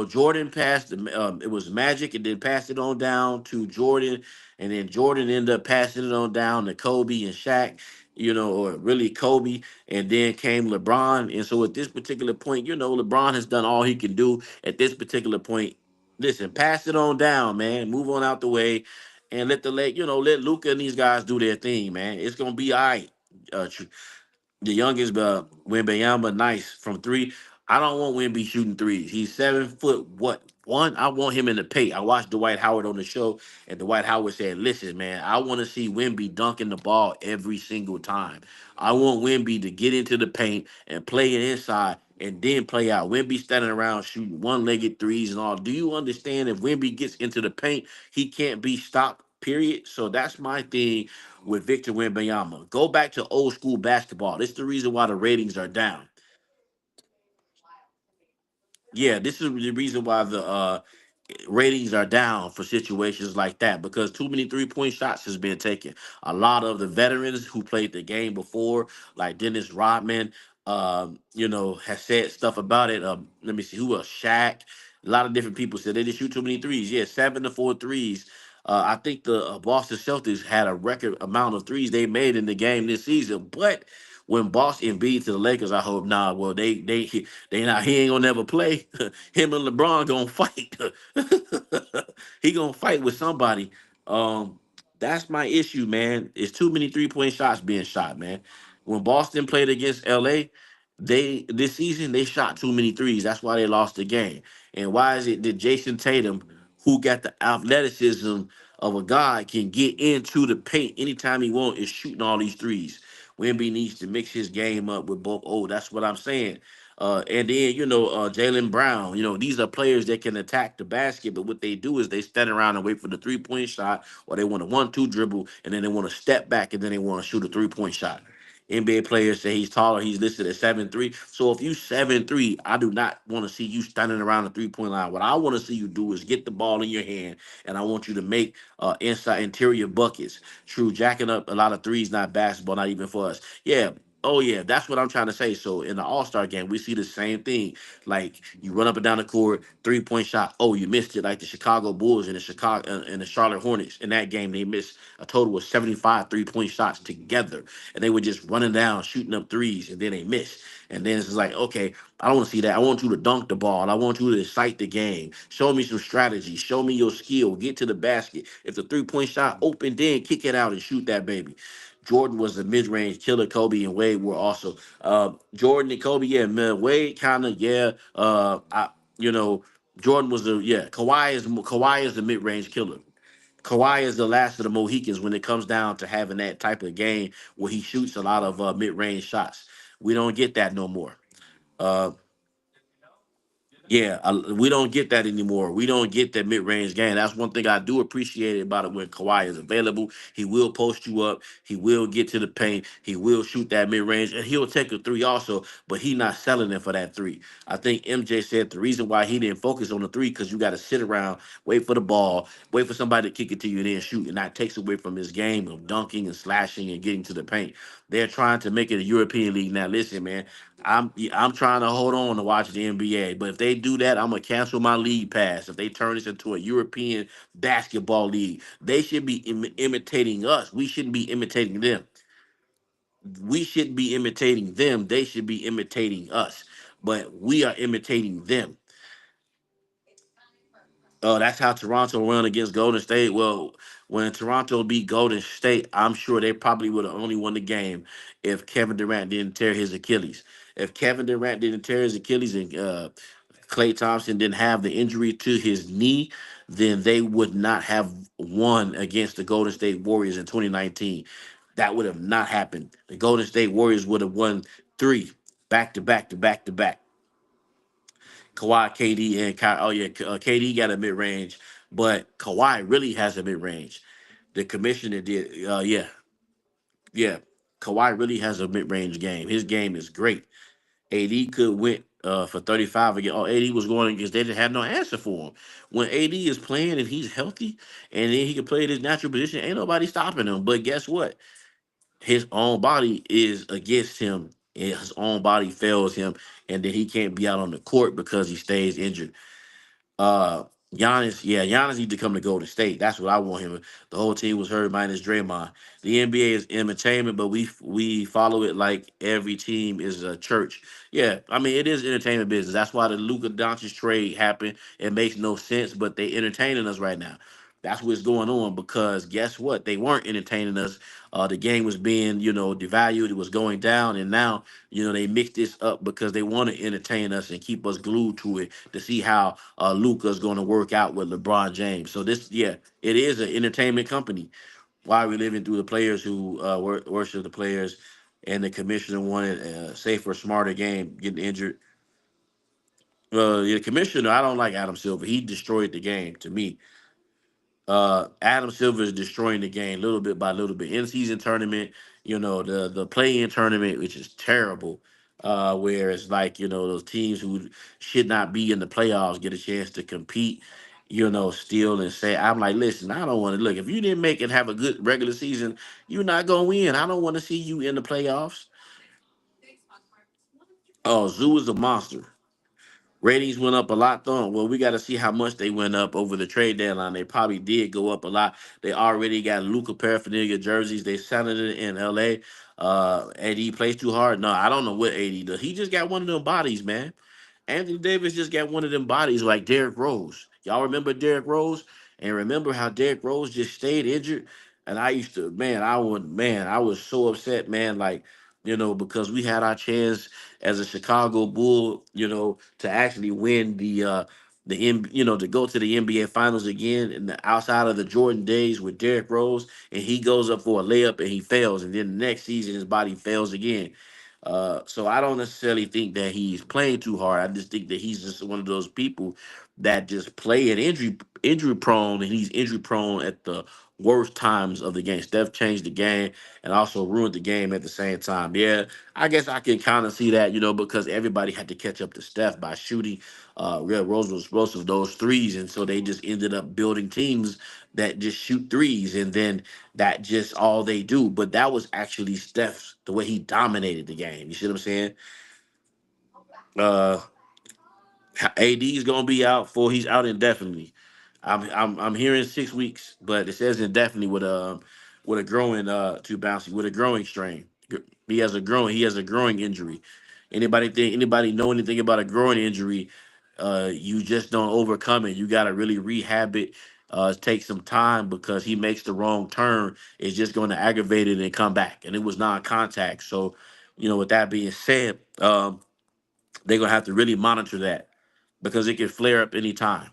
Jordan passed. It was Magic, and then passed it on down to Jordan, and then Jordan ended up passing it on down to Kobe and Shaq. Or really Kobe, and then came LeBron. And so at this particular point, LeBron has done all he can do at this particular point. Listen, pass it on down, man. Move on out the way, and let Luca and these guys do their thing, man. It's gonna be all right. The youngest, Wembanyama, nice from three. I don't want Wemby shooting threes. He's 7 foot what one. I want him in the paint. I watched Dwight Howard on the show, and Dwight Howard said, "Listen, man, I want to see Wemby dunking the ball every single time. I want Wemby to get into the paint and play it inside." And then play out. Wemby standing around shooting one-legged threes and all. Do you understand? If Wemby gets into the paint, he can't be stopped. Period. So that's my thing with Victor Wembanyama. Go back to old school basketball. This is the reason why the ratings are down. Yeah, this is the reason why the ratings are down for situations like that because too many 3-point shots has been taken. A lot of the veterans who played the game before, like Dennis Rodman, has said stuff about it. Let me see who else. Shaq. A lot of different people said they didn't shoot too many threes. Yeah, 7 to 4 threes. I think the Boston Celtics had a record amount of threes they made in the game this season, but when Boston beat to the Lakers, I hope nah. Well, they not. He ain't gonna never play. Him and LeBron gonna fight. He gonna fight with somebody. Um, that's my issue, man. It's too many 3-point shots being shot, man. When Boston played against LA, they this season they shot too many threes. That's why they lost the game. And why is it that Jason Tatum, who got the athleticism of a guy, can get into the paint anytime he wants, is shooting all these threes? Wemby needs to mix his game up with both. Oh, that's what I'm saying. And then Jalen Brown. These are players that can attack the basket, but what they do is they stand around and wait for the 3-point shot, or they want a 1-2 dribble, and then they want to step back, and then they want to shoot a 3-point shot. NBA players say he's taller. He's listed at 7'3". So if you 7'3", I do not want to see you standing around the 3-point line. What I want to see you do is get the ball in your hand, and I want you to make inside interior buckets. True, jacking up a lot of threes, not basketball, not even for us. Yeah. Oh yeah, that's what I'm trying to say. So in the All-Star game, we see the same thing. Like you run up and down the court, 3-point shot. Oh, you missed it. Like the Chicago Bulls and the Charlotte Hornets in that game, they missed a total of 75 3-point shots together, and they were just running down, shooting up threes, and then they missed. And then it's like, okay, I don't want to see that. I want you to dunk the ball. I want you to excite the game. Show me some strategy. Show me your skill. Get to the basket. If the 3-point shot open, then kick it out and shoot that baby. Jordan was a mid-range killer. Kobe and Wade were also. Jordan and Kobe, yeah, man. Wade kind of, yeah. You know, Jordan was a yeah. Kawhi is the mid-range killer. Kawhi is the last of the Mohicans when it comes down to having that type of game where he shoots a lot of mid-range shots. We don't get that no more. Uh, yeah, we don't get that anymore. We don't get that mid-range game. That's one thing I do appreciate about it when Kawhi is available. He will post you up. He will get to the paint. He will shoot that mid-range, and he'll take a three also. But he not selling it for that three. I think MJ said the reason why he didn't focus on the three because you got to sit around, wait for the ball, wait for somebody to kick it to you, and then shoot, and that takes away from his game of dunking and slashing and getting to the paint. They're trying to make it a European league now. Listen, man. I'm trying to hold on to watch the NBA. But if they do that, I'm gonna cancel my league pass. If they turn this into a European basketball league, they should be imitating us. We shouldn't be imitating them. We shouldn't be imitating them. They should be imitating us. But we are imitating them. That's how Toronto run against Golden State. Well, when Toronto beat Golden State, I'm sure they probably would have only won the game if Kevin Durant didn't tear his Achilles. If Kevin Durant didn't tear his Achilles and Klay Thompson didn't have the injury to his knee, then they would not have won against the Golden State Warriors in 2019. That would have not happened. The Golden State Warriors would have won three back to back to back to back. Kawhi, KD, and Ky. Oh yeah, KD got a mid range, but Kawhi really has a mid range. The commissioner did. Yeah. Kawhi really has a mid range game. His game is great. AD could win for 35 again. Oh, AD was going against. They didn't have no answer for him. When AD is playing and he's healthy, and then he can play at his natural position, ain't nobody stopping him. But guess what? His own body is against him. And his own body fails him, and then he can't be out on the court because he stays injured. Uh, Giannis need to come to Golden State. That's what I want him. The whole team was hurt minus Draymond. The NBA is entertainment, but we follow it like every team is a church. Yeah, I mean it is entertainment business. That's why the Luka Dončić trade happened. It makes no sense, but they entertaining us right now. That's what's going on because guess what? They weren't entertaining us. The game was being, devalued. It was going down, and now, they mixed this up because they want to entertain us and keep us glued to it to see how Luca's going to work out with LeBron James. So this, yeah, it is an entertainment company. Why are we living through the players who worship the players, and the commissioner wanted a safer, smarter game, getting injured. The commissioner, I don't like Adam Silver. He destroyed the game to me. Adam Silver is destroying the game little bit by little bit. In season tournament, the play in tournament, which is terrible. Where it's like, those teams who should not be in the playoffs get a chance to compete, still and say, I'm like, listen, I don't want to look. If you didn't make it have a good regular season, you're not gonna win. I don't want to see you in the playoffs. Oh, Zoo is a monster. Ratings went up a lot, though. Well, we got to see how much they went up over the trade deadline. They probably did go up a lot. They already got Luca paraphernalia jerseys. They selling it in LA. AD plays too hard. No, I don't know what AD does. He just got one of them bodies, man. Anthony Davis just got one of them bodies like Derrick Rose. Y'all remember Derrick Rose? And remember how Derrick Rose just stayed injured? And I used to, I was so upset, man. Like, because we had our chance as a Chicago Bull, to actually win to go to the NBA Finals again, and outside of the Jordan days with Derrick Rose, and he goes up for a layup and he fails, and then the next season his body fails again. So I don't necessarily think that he's playing too hard. I just think that he's just one of those people that just play at injury prone, and he's injury prone at the worst times of the game. Steph changed the game and also ruined the game at the same time. Yeah, I guess I can kind of see that, because everybody had to catch up to Steph by shooting Red Rose was explosive those threes, and so they just ended up building teams that just shoot threes, and then that just all they do. But that was actually Steph's the way he dominated the game. You see what I'm saying? Uh, AD is gonna be out for he's out indefinitely. I'm hearing 6 weeks, but it says indefinitely with a growing too bouncy with a growing strain. He has a growing injury. Anybody know anything about a growing injury? You just don't overcome it. You gotta really rehab it. Take some time because he makes the wrong turn. It's just going to aggravate it and come back. And it was non-contact. So, with that being said, they're gonna have to really monitor that because it can flare up anytime,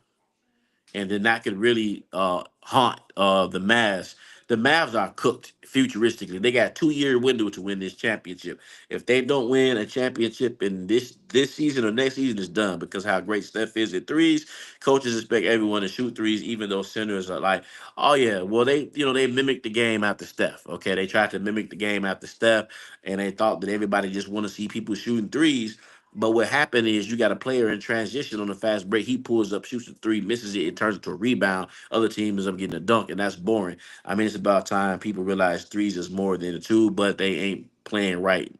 and then that could really haunt the Mavs. The Mavs are cooked futuristically. They got a 2-year window to win this championship. If they don't win a championship in this season or next season, it's done because how great Steph is at threes. Coaches expect everyone to shoot threes, even though centers are like, oh yeah, well they mimicked the game after Steph. Okay, they tried to mimic the game after Steph, and they thought that everybody just want to see people shooting threes. But what happened is you got a player in transition on the fast break. He pulls up, shoots a three, misses it. It turns into a rebound. Other team is up getting a dunk, and that's boring. I mean, it's about time people realize threes is more than a two, but they ain't playing right.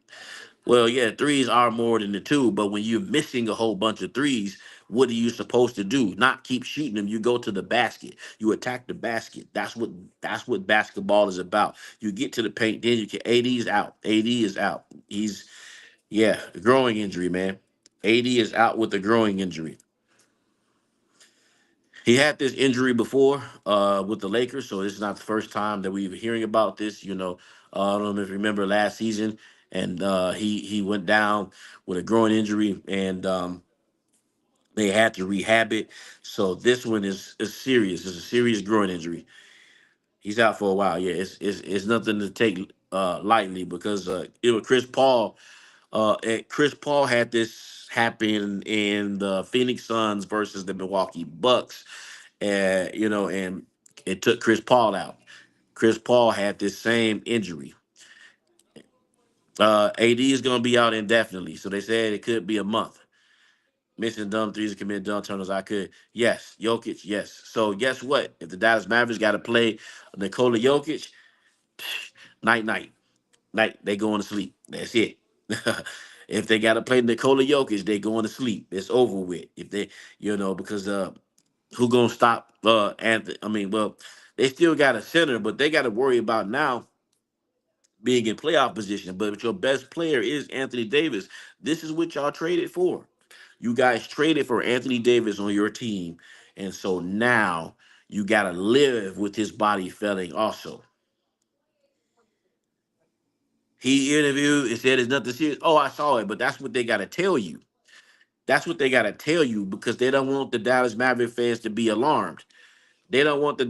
Well, yeah, threes are more than the two, but when you're missing a whole bunch of threes, what are you supposed to do? Not keep shooting them. You go to the basket. You attack the basket. That's what basketball is about. You get to the paint, then you can. AD is out. AD is out. He's yeah, growing injury, man. AD is out with a growing injury. He had this injury before with the Lakers, so this is not the first time that we're hearing about this. I don't know if you remember last season, and he went down with a groin injury, and they had to rehab it. So this one is serious. It's a serious groin injury. He's out for a while. Yeah, it's nothing to take lightly because it was Chris Paul. And Chris Paul had this happen in the Phoenix Suns versus the Milwaukee Bucks, and it took Chris Paul out. Chris Paul had this same injury. AD is going to be out indefinitely, so they said it could be a month. Missing dumb threes and committing dumb turnovers. I could, yes. Jokic, yes. So guess what? If the Dallas Mavericks got to play Nikola Jokic, night night night, they going to sleep. That's it. If they got to play Nikola Jokic, they going to sleep. It's over with. If they, because who gonna stop Anthony? I mean, well, they still got a center, but they got to worry about now being in playoff position. But if your best player is Anthony Davis, this is what y'all traded for. You guys traded for Anthony Davis on your team, and so now you got to live with his body failing. Also, he interviewed and said it's nothing serious. Oh, I saw it, but that's what they got to tell you. That's what they got to tell you because they don't want the Dallas Maverick fans to be alarmed. They don't want the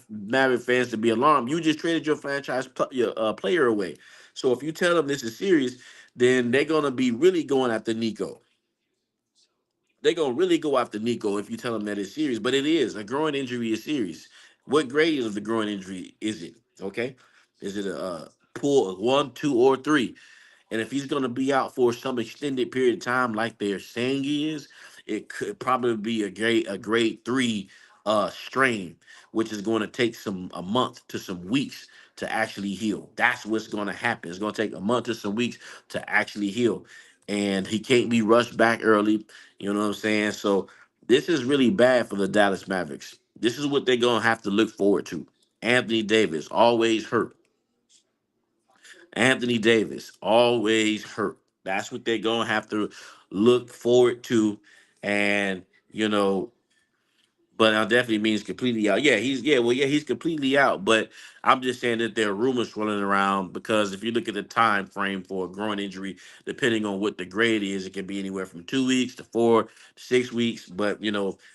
Maverick fans to be alarmed. You just traded your player away. So if you tell them this is serious, then they're gonna be really going after Nico. They're gonna really go after Nico if you tell them that it's serious. But it is a groin injury is serious. What grade of the groin injury is it? Okay, is it a pull of 1, 2, or 3? And if he's going to be out for some extended period of time, like they're saying he is, it could probably be a grade 3 strain, which is going to take a month to some weeks to actually heal. That's what's going to happen. It's going to take a month to some weeks to actually heal, and he can't be rushed back early. You know what I'm saying? So this is really bad for the Dallas Mavericks. This is what they're going to have to look forward to. Anthony Davis always hurt. Anthony Davis, always hurt. That's what they're gonna have to look forward to. And you know, but definitely means completely out. He's completely out. But I'm just saying that there are rumors running around because if you look at the time frame for a groin injury, depending on what the grade is, it can be anywhere from 2 weeks to 4 to 6 weeks. But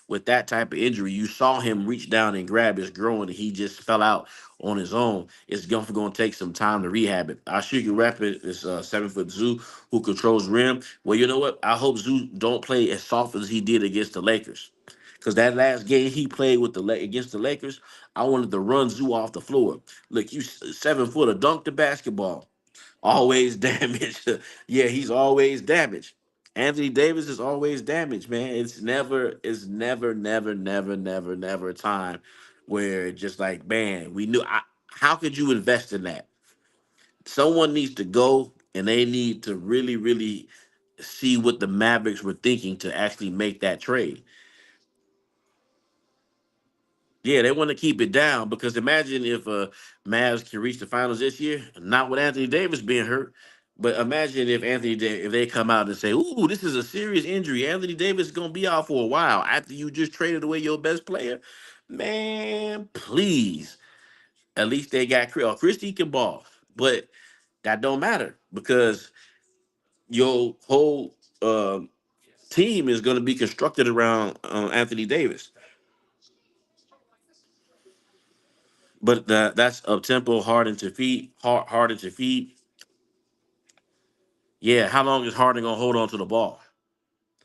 with that type of injury, you saw him reach down and grab his groin, and he just fell out on his own. It's going to take some time to rehab it. Our shooting rapid is 7 foot Zoo who controls rim. Well, you know what? I hope Zoo don't play as soft as he did against the Lakers. Because that last game he played with against the Lakers, I wanted to run Zoo off the floor. Look, you 7 foot dunk the basketball, always damaged. Yeah, he's always damaged. Anthony Davis is always damaged, man. It's never a time where it's just like, man, we knew. How could you invest in that? Someone needs to go, and they need to really, really see what the Mavericks were thinking to actually make that trade. Yeah, they want to keep it down because imagine if Mavs can reach the finals this year, not with Anthony Davis being hurt, but imagine if if they come out and say, "Ooh, this is a serious injury. Anthony Davis is gonna be out for a while after you just traded away your best player." Man, please. At least they got Chris. Christie can ball, but that don't matter because your whole team is going to be constructed around Anthony Davis. But that's up tempo, harder to feed. Yeah, how long is Harden gonna hold on to the ball?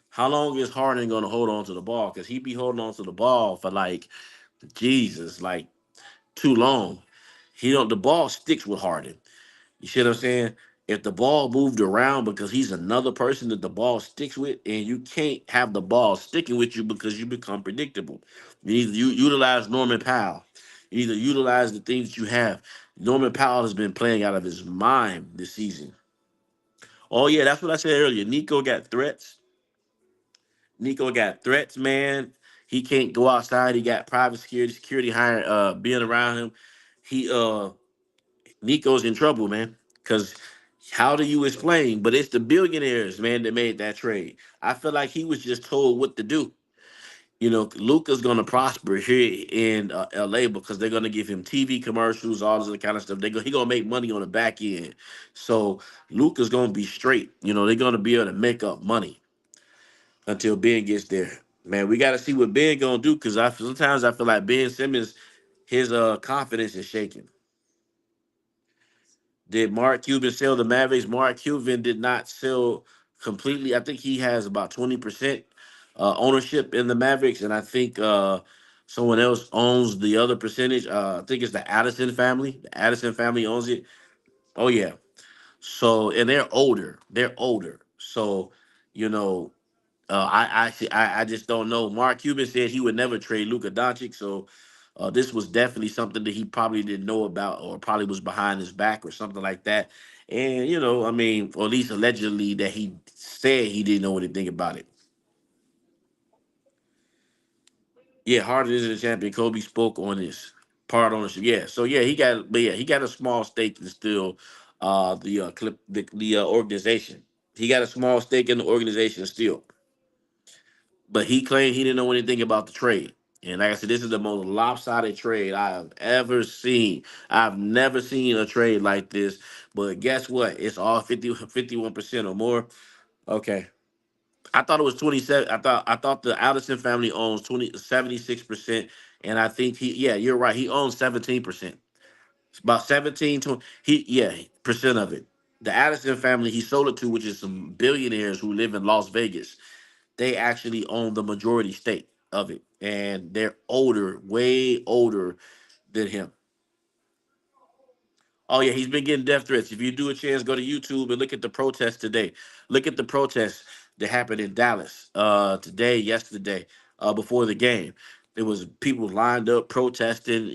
How long is Harden gonna hold on to the ball? Because he be holding on to the ball for like Jesus, like too long. He don't. The ball sticks with Harden. You see what I'm saying? If the ball moved around because he's another person that the ball sticks with, and you can't have the ball sticking with you because you become predictable. You need to utilize Norman Powell. You need to utilize the things that you have. Norman Powell has been playing out of his mind this season. Oh yeah, that's what I said earlier. Nico got threats. Nico got threats, man. He can't go outside. He got private security hiring, being around him. He Nico's in trouble, man. Cause how do you explain? But it's the billionaires, man, that made that trade. I feel like he was just told what to do. Luca's gonna prosper here in LA because they're gonna give him TV commercials, all this other kind of stuff. He gonna make money on the back end. So Luca's gonna be straight. They're gonna be able to make up money until Ben gets there. Man, we got to see what Ben gonna do because sometimes I feel like Ben Simmons, his confidence is shaking. Did Mark Cuban sell the Mavericks? Mark Cuban did not sell completely. I think he has about 20% ownership in the Mavericks, and I think someone else owns the other percentage. I think it's the Addison family. The Addison family owns it. Oh yeah. So and they're older. They're older. So you know I just don't know. Mark Cuban said he would never trade Luka Dončić, so this was definitely something that he probably didn't know about, or probably was behind his back, or something like that. And I mean, or at least allegedly that he said he didn't know anything about it. Yeah, Harden is a champion. Kobe spoke on this part ownership. Yeah, so yeah, he got a small stake in still the organization. He got a small stake in the organization still. But he claimed he didn't know anything about the trade. And like I said, this is the most lopsided trade I have ever seen. I've never seen a trade like this. But guess what? It's all 51% or more. Okay. I thought it was 27. I thought the Allison family owns 76%. And I think you're right. He owns 17%. It's about 17 to percent of it. The Addison family he sold it to, which is some billionaires who live in Las Vegas, they actually own the majority stake of it, and they're older, way older than him. Oh yeah, he's been getting death threats. If you do a chance, go to YouTube and look at the protests today. Look at the protests that happened in Dallas today, yesterday, before the game. There was people lined up protesting,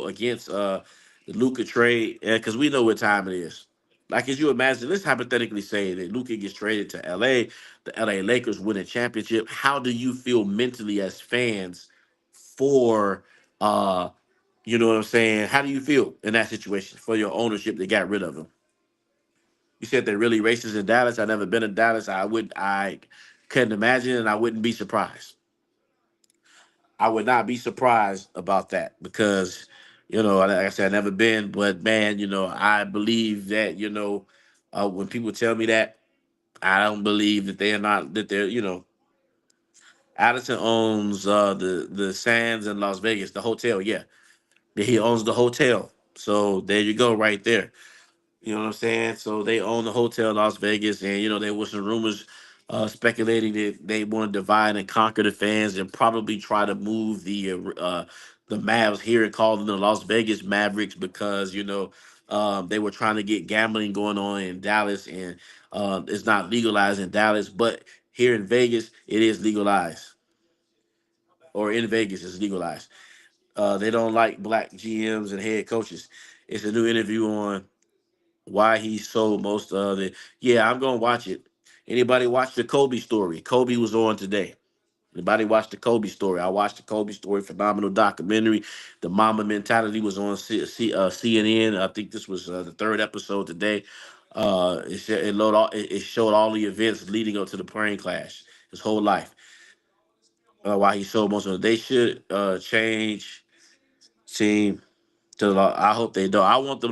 against the Luca trade, because we know what time it is. Like, as you imagine, let's hypothetically say that Luca gets traded to LA, the LA Lakers win a championship. How do you feel mentally as fans for you know what I'm saying? How do you feel in that situation for your ownership that got rid of him? You said they're really racist in Dallas. I've never been in Dallas. I couldn't imagine, and I wouldn't be surprised. I would not be surprised about that because, like I said, I've never been, but man, I believe that, when people tell me that, I don't believe that they're. Addison owns the Sands in Las Vegas, the hotel. Yeah, he owns the hotel. So there you go, right there. You know what I'm saying? So they own the hotel in Las Vegas, and there was some rumors speculating that they want to divide and conquer the fans, and probably try to move the Mavs here and call them the Las Vegas Mavericks because they were trying to get gambling going on in Dallas, and it's not legalized in Dallas, but here in Vegas it is legalized, or in Vegas it's legalized. They don't like black GMs and head coaches. It's a new interview on why he sold most of it. Yeah, I'm gonna watch it. Anybody watch the Kobe story? Kobe was on today. Anybody watch the Kobe story? I watched the Kobe story, phenomenal documentary. The Mama Mentality was on CNN. I think this was the third episode today. It showed all the events leading up to the plane crash, his whole life. Why he sold most of it. They should change team I hope they don't. I want the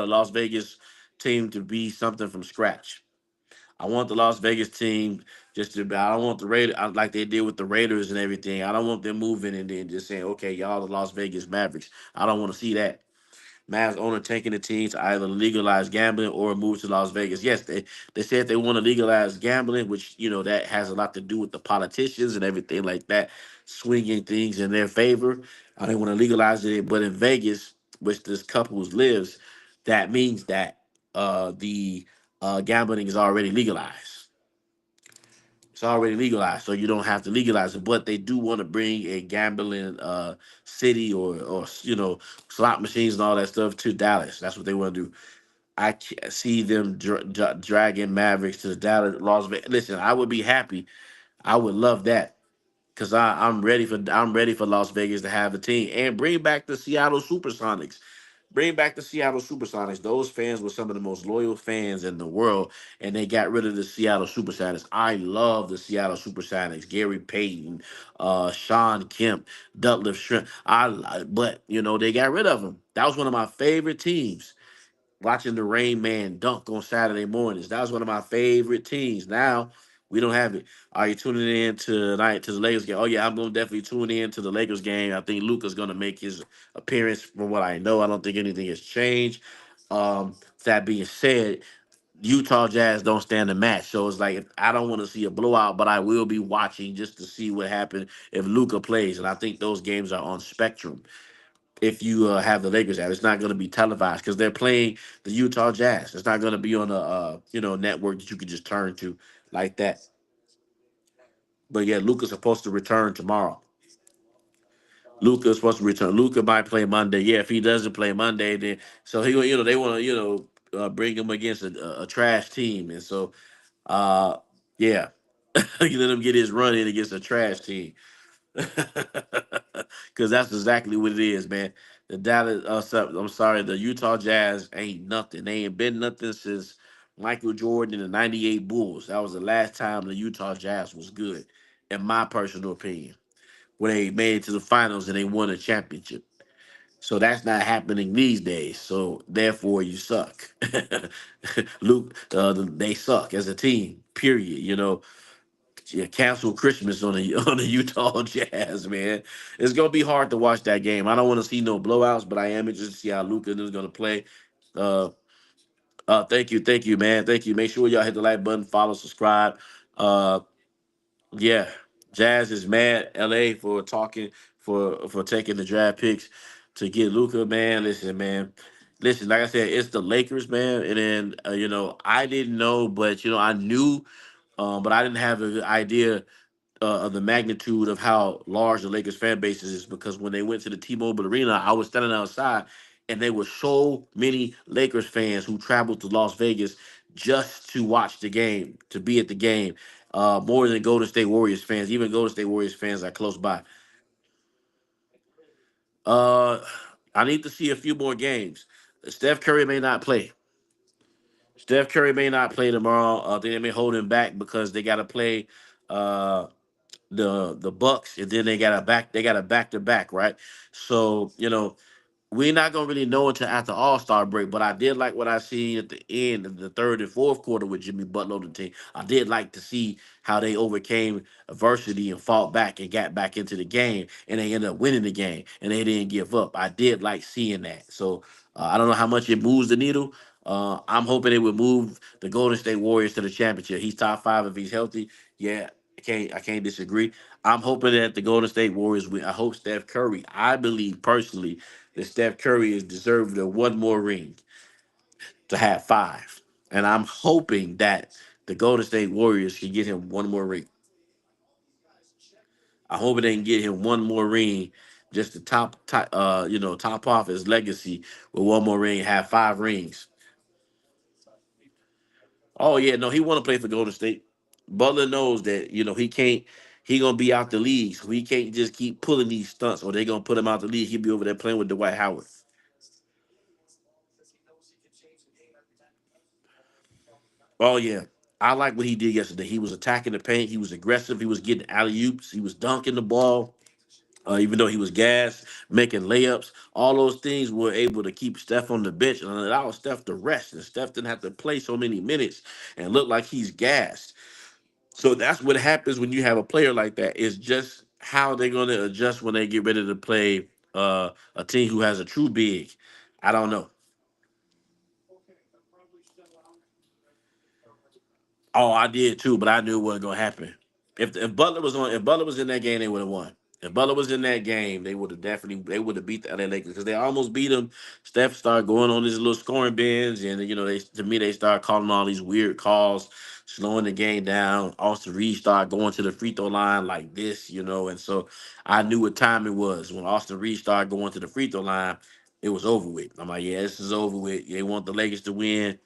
Las Vegas team to be something from scratch. I want the Las Vegas team just to be. I don't want the Raiders like they did with the Raiders and everything. I don't want them moving and then just saying, "Okay, y'all the Las Vegas Mavericks." I don't want to see that. Mavs owner taking the team to either legalize gambling or move to Las Vegas. Yes, they said they want to legalize gambling, which that has a lot to do with the politicians and everything like that, swinging things in their favor. They want to legalize it, but in Vegas, which this couple lives, that means that the gambling is already legalized. It's already legalized, so you don't have to legalize it. But they do want to bring a gambling city or slot machines and all that stuff to Dallas. That's what they want to do. I can't see them dragging Mavericks to the Dallas Las Vegas. Listen, I would be happy. I would love that because I'm ready for Las Vegas to have a team and bring back the Seattle SuperSonics. Bring back the Seattle SuperSonics. Those fans were some of the most loyal fans in the world, and they got rid of the Seattle SuperSonics. I love the Seattle SuperSonics. Gary Payton, Sean Kemp, Dudley Shrimp. But they got rid of them. That was one of my favorite teams. Watching the Rain Man dunk on Saturday mornings. That was one of my favorite teams. Now we don't have it. Are you tuning in tonight to the Lakers game? Oh yeah, I'm gonna definitely tune in to the Lakers game. I think Luca's gonna make his appearance. From what I know, I don't think anything has changed. That being said, Utah Jazz don't stand a match. So it's like I don't want to see a blowout, but I will be watching just to see what happens if Luca plays. And I think those games are on Spectrum if you have the Lakers out. It's not going to be televised because they're playing the Utah Jazz. It's not going to be on a network that you can just turn to like that. But yeah, Luca's supposed to return tomorrow. Luca's supposed to return. Luca might play Monday. Yeah, if he doesn't play Monday, then so he they want to bring him against a trash team, and so yeah, you let him get his run in against a trash team. Because that's exactly what it is, man. The Dallas, I'm sorry, the Utah Jazz ain't nothing. They ain't been nothing since Michael Jordan and the '98 Bulls. That was the last time the Utah Jazz was good, in my personal opinion, when they made it to the finals and they won a championship. So that's not happening these days. So therefore, you suck. Luke, they suck as a team. Period. Yeah, cancel Christmas on the on the Utah Jazz, man. It's gonna be hard to watch that game. I don't want to see no blowouts, but I am interested to see how Luca is gonna play. Uh, thank you, man. Thank you. Make sure y'all hit the like button, follow, subscribe. Uh, yeah, Jazz is mad. LA for talking for taking the draft picks to get Luca, man. Listen, man. Listen, like I said, it's the Lakers, man. And then I didn't know, but I knew, but I didn't have an idea of the magnitude of how large the Lakers fan base is because when they went to the T-Mobile Arena, I was standing outside and there were so many Lakers fans who traveled to Las Vegas just to watch the game, to be at the game, more than Golden State Warriors fans. Even Golden State Warriors fans are close by. Uh, I need to see a few more games. Steph Curry may not play. Steph Curry may not play tomorrow. They may hold him back because they got to play. Uh, the Bucks, and then they got a back to back, right? So we're not gonna really know until after All Star break. But I did like what I seen at the end of the third and fourth quarter with Jimmy Butler on the team. I did like to see how they overcame adversity and fought back and got back into the game, and they ended up winning the game, and they didn't give up. I did like seeing that. So I don't know how much it moves the needle. I'm hoping it would move the Golden State Warriors to the championship. He's top five if he's healthy. Yeah, I can't disagree. I'm hoping that the Golden State Warriors win. I hope Steph Curry. I believe personally that Steph Curry is deserved of one more ring to have five. And I'm hoping that the Golden State Warriors can get him one more ring. I hope they can get him one more ring just to top off his legacy with one more ring, have five rings. Oh yeah, no, he want to play for Golden State. Butler knows that he can't. He gonna be out the league, so he can't just keep pulling these stunts, or they gonna put him out the league. He'll be over there playing with Dwight Howard. Oh yeah, I like what he did yesterday. He was attacking the paint. He was aggressive. He was getting alley oops. He was dunking the ball. Even though he was gassed, making layups, all those things were able to keep Steph on the bench and allow Steph to rest. And Steph didn't have to play so many minutes and look like he's gassed. So that's what happens when you have a player like that. Is just how they're going to adjust when they get ready to play a team who has a true big. I don't know. Oh, I did too, but I knew it wasn't going to happen. If Butler was in that game, they would have won. If Butler was in that game, they would have beat the LA Lakers because they almost beat them. Steph started going on these little scoring bins, and they started calling all these weird calls, slowing the game down. Austin Reed started going to the free throw line like this, and so I knew what time it was when Austin Reed started going to the free throw line. It was over with. I'm like, yeah, this is over with. They want the Lakers to win.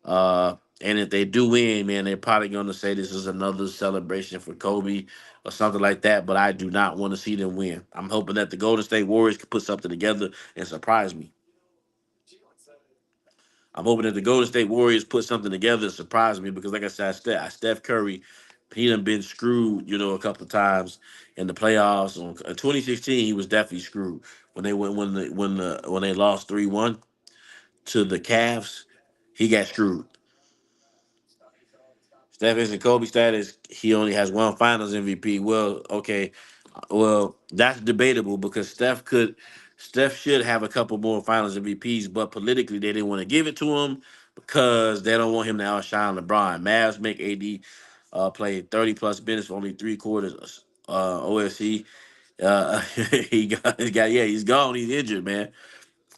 And if they do win, man, they're probably going to say this is another celebration for Kobe or something like that. But I do not want to see them win. I'm hoping that the Golden State Warriors can put something together and surprise me. I'm hoping that the Golden State Warriors put something together and surprise me because, like I said, Steph Curry, he done been screwed, a couple of times in the playoffs. In 2016, he was definitely screwed when they went when they lost 3-1 to the Cavs. He got screwed. Steph is in Kobe status. He only has one Finals MVP. Well, okay, well that's debatable because Steph should have a couple more Finals MVPs, but politically they didn't want to give it to him because they don't want him to outshine LeBron. Mavs make AD play 30 plus minutes for only 3 quarters. OFC, he's gone. He's injured, man.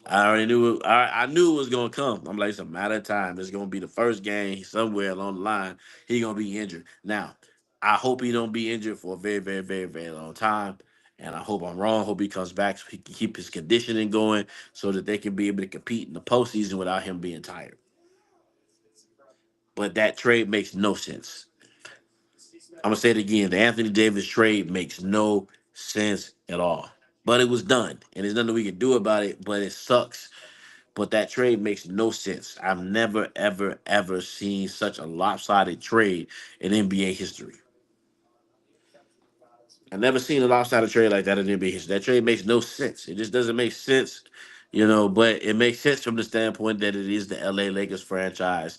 I already knew it. I knew it was gonna come. I'm like, it's a matter of time. It's gonna be the first game somewhere along the line. He gonna be injured. Now, I hope he don't be injured for a very, very, very, very long time. And I hope I'm wrong. Hope he comes back so he can keep his conditioning going so that they can be able to compete in the postseason without him being tired. But that trade makes no sense. I'm gonna say it again. The Anthony Davis trade makes no sense at all. But it was done, and there's nothing we can do about it. But it sucks. But that trade makes no sense. I've never, ever, ever seen such a lopsided trade in NBA history. I've never seen a lopsided trade like that in NBA history. That trade makes no sense. It just doesn't make sense, but it makes sense from the standpoint that it is the LA Lakers franchise.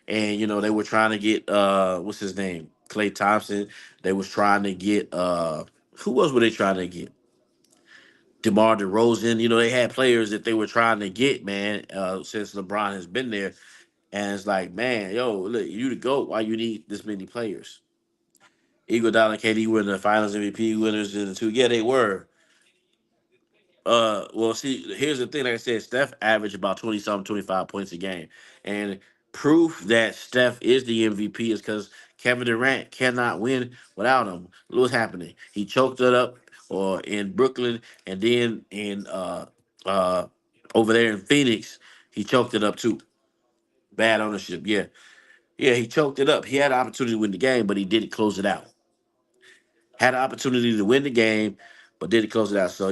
And, they were trying to get what's his name? Klay Thompson. They was trying to get who else were they trying to get? DeMar DeRozan. They had players that they were trying to get, man, since LeBron has been there. And it's like, man, yo, look, you the GOAT. Why you need this many players? Iguodala and KD were the Finals MVP winners in the two. Yeah, they were. Well, see, here's the thing. Like I said, Steph averaged about 20 something, 25 points a game, and proof that Steph is the MVP is because Kevin Durant cannot win without him. Look what's happening. He choked it up, or in Brooklyn, and then in uh over there in Phoenix, he choked it up too. Bad ownership. Yeah. Yeah, he choked it up. He had an opportunity to win the game, but he didn't close it out. Had an opportunity to win the game, but didn't close it out. So,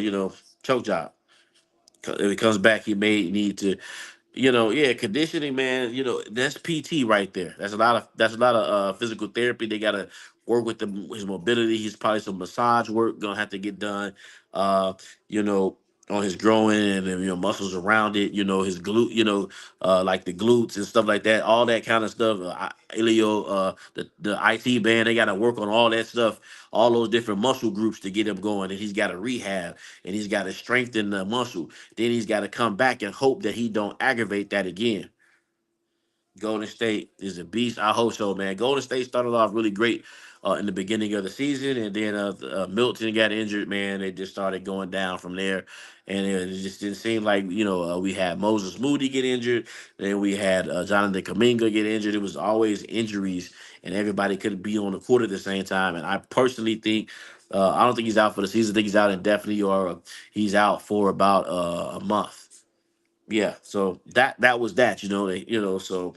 choke job. If he comes back, he may need to yeah, conditioning, man. That's PT right there. That's a lot of physical therapy. They gotta work with his mobility. He's probably some massage work gonna have to get done. Uh, you know, on his growing and muscles around it. His glute. Like the glutes and stuff like that. All that kind of stuff. Ilio, the IT band. They gotta work on all that stuff. All those different muscle groups to get him going. And he's got to rehab and he's got to strengthen the muscle. Then he's got to come back and hope that he don't aggravate that again. Golden State is a beast. I hope so, man. Golden State started off really great in the beginning of the season, and then Milton got injured. Man, they just started going down from there, and it just didn't seem like we had Moses Moody get injured, then we had Jonathan Kaminga get injured. It was always injuries, and everybody couldn't be on the court at the same time. And I personally think. I don't think he's out for the season. I think he's out indefinitely, or he's out for about a month. Yeah, so that was that. So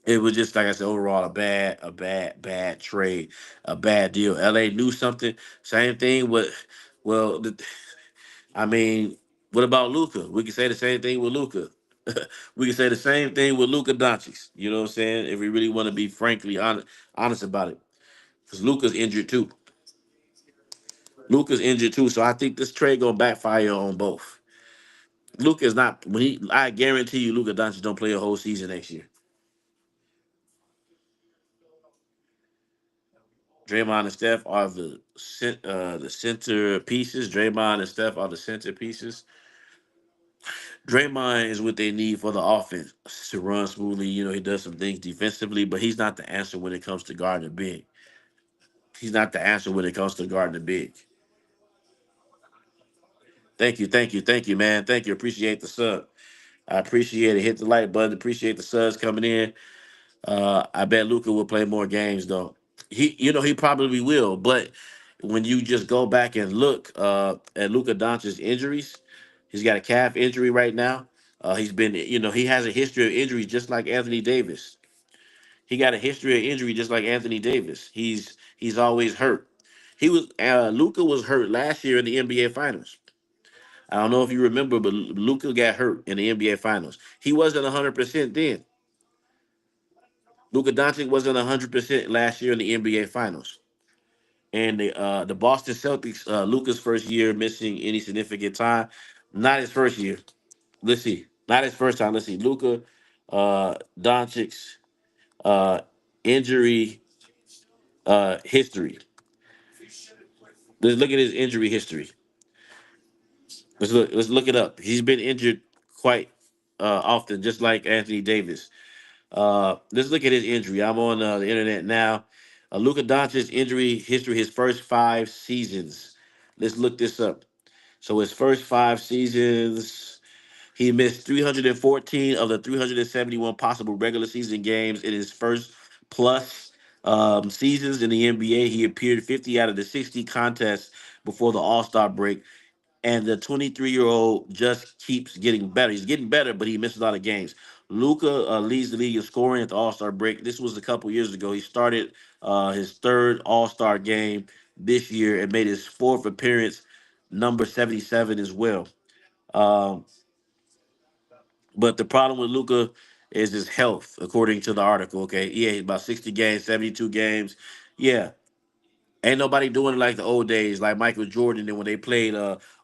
it was just like I said, overall a bad trade, a bad deal. LA knew something. Same thing with, well, I mean, what about Luca? We can say the same thing with Luca. We can say the same thing with Luka Dončić. You know what I'm saying? If we really want to be frankly honest about it, because Luca's injured too. Luca's injured too, so I think this trade gonna backfire on both. Luca is not when he. I guarantee you, Luka Doncic don't play a whole season next year. Draymond and Steph are the center pieces. Draymond and Steph are the center pieces. Draymond is what they need for the offense to run smoothly. He does some things defensively, but he's not the answer when it comes to guarding the big. He's not the answer when it comes to guarding the big. Thank you, man. Thank you. Appreciate the sub. I appreciate it. Hit the like button. Appreciate the subs coming in. I bet Luca will play more games though. He probably will. But when you just go back and look at Luka Doncic's injuries, He's got a calf injury right now. He's been, he has a history of injuries just like Anthony Davis. He got a history of injury just like Anthony Davis. He's always hurt. Luca was hurt last year in the NBA Finals. I don't know if you remember, but Luca got hurt in the NBA Finals. He wasn't 100% then. Luka Doncic wasn't 100% last year in the NBA Finals. And the Boston Celtics, Luca's first year missing any significant time. Not his first year. Let's see. Not his first time. Let's see. Luca Doncic's uh, injury history. Let's look at his injury history. Let's look it up. He's been injured quite often, just like Anthony Davis. Let's look at his injury. I'm on the internet now. Luka Doncic's injury history, his first 5 seasons. Let's look this up. So his first 5 seasons, he missed 314 of the 371 possible regular season games in his first plus seasons in the NBA. He appeared 50 out of the 60 contests before the All Star break, and the 23-year-old just keeps getting better. He's getting better, but he misses a lot of games. Luca leads the league in scoring at the All Star break. This was a couple years ago. He started his third All Star game this year and made his fourth appearance, number 77 as well. Um, but the problem with Luca is his health, according to the article. Okay, yeah, he's about 60 games, 72 games. Yeah, ain't nobody doing it like the old days, like Michael Jordan and when they played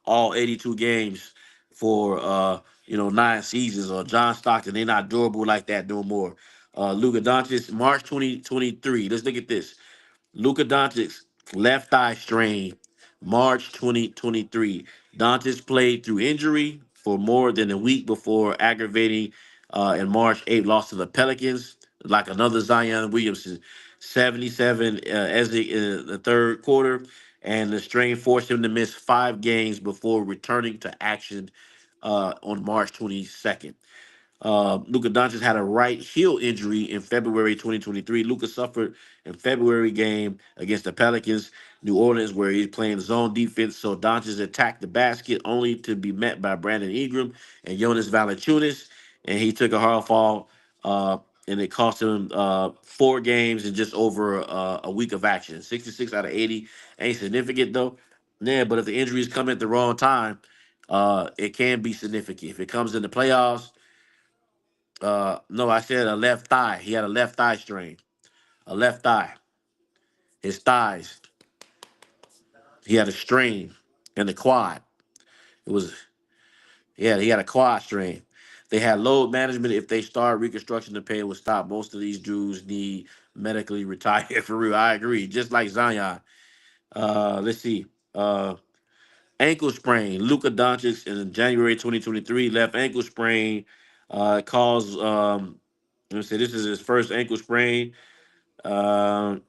all 82 games for 9 seasons, or John Stockton. They're not durable like that no more. Luka Doncic, March 2023. Let's look at this. Luka Doncic, left thigh strain, March 2023. Doncic played through injury for more than a week before aggravating in March 8th loss to the Pelicans, like another Zion Williamson, 77 Ezek in the third quarter, and the strain forced him to miss 5 games before returning to action on March 22nd. Luka Doncic had a right heel injury in February 2023. Luka suffered in February game against the Pelicans, New Orleans, where he's playing zone defense. So Doncic attacked the basket only to be met by Brandon Ingram and Jonas Valanciunas, and he took a hard fall, and it cost him 4 games and just over a week of action. 66 out of 80 ain't significant though. Yeah, but if the injuries come at the wrong time, it can be significant. If it comes in the playoffs, no, I said a left thigh. He had a left thigh strain. A left thigh. His thighs. He had a strain in the quad. It was Yeah, he had a quad strain. They had load management. If they start reconstruction, the pain would stop. Most of these dudes need medically retired for real. I agree. Just like Zion. Let's see. Ankle sprain. Luka Doncic in January 2023 left ankle sprain. Caused let me say this is his first ankle sprain. Um,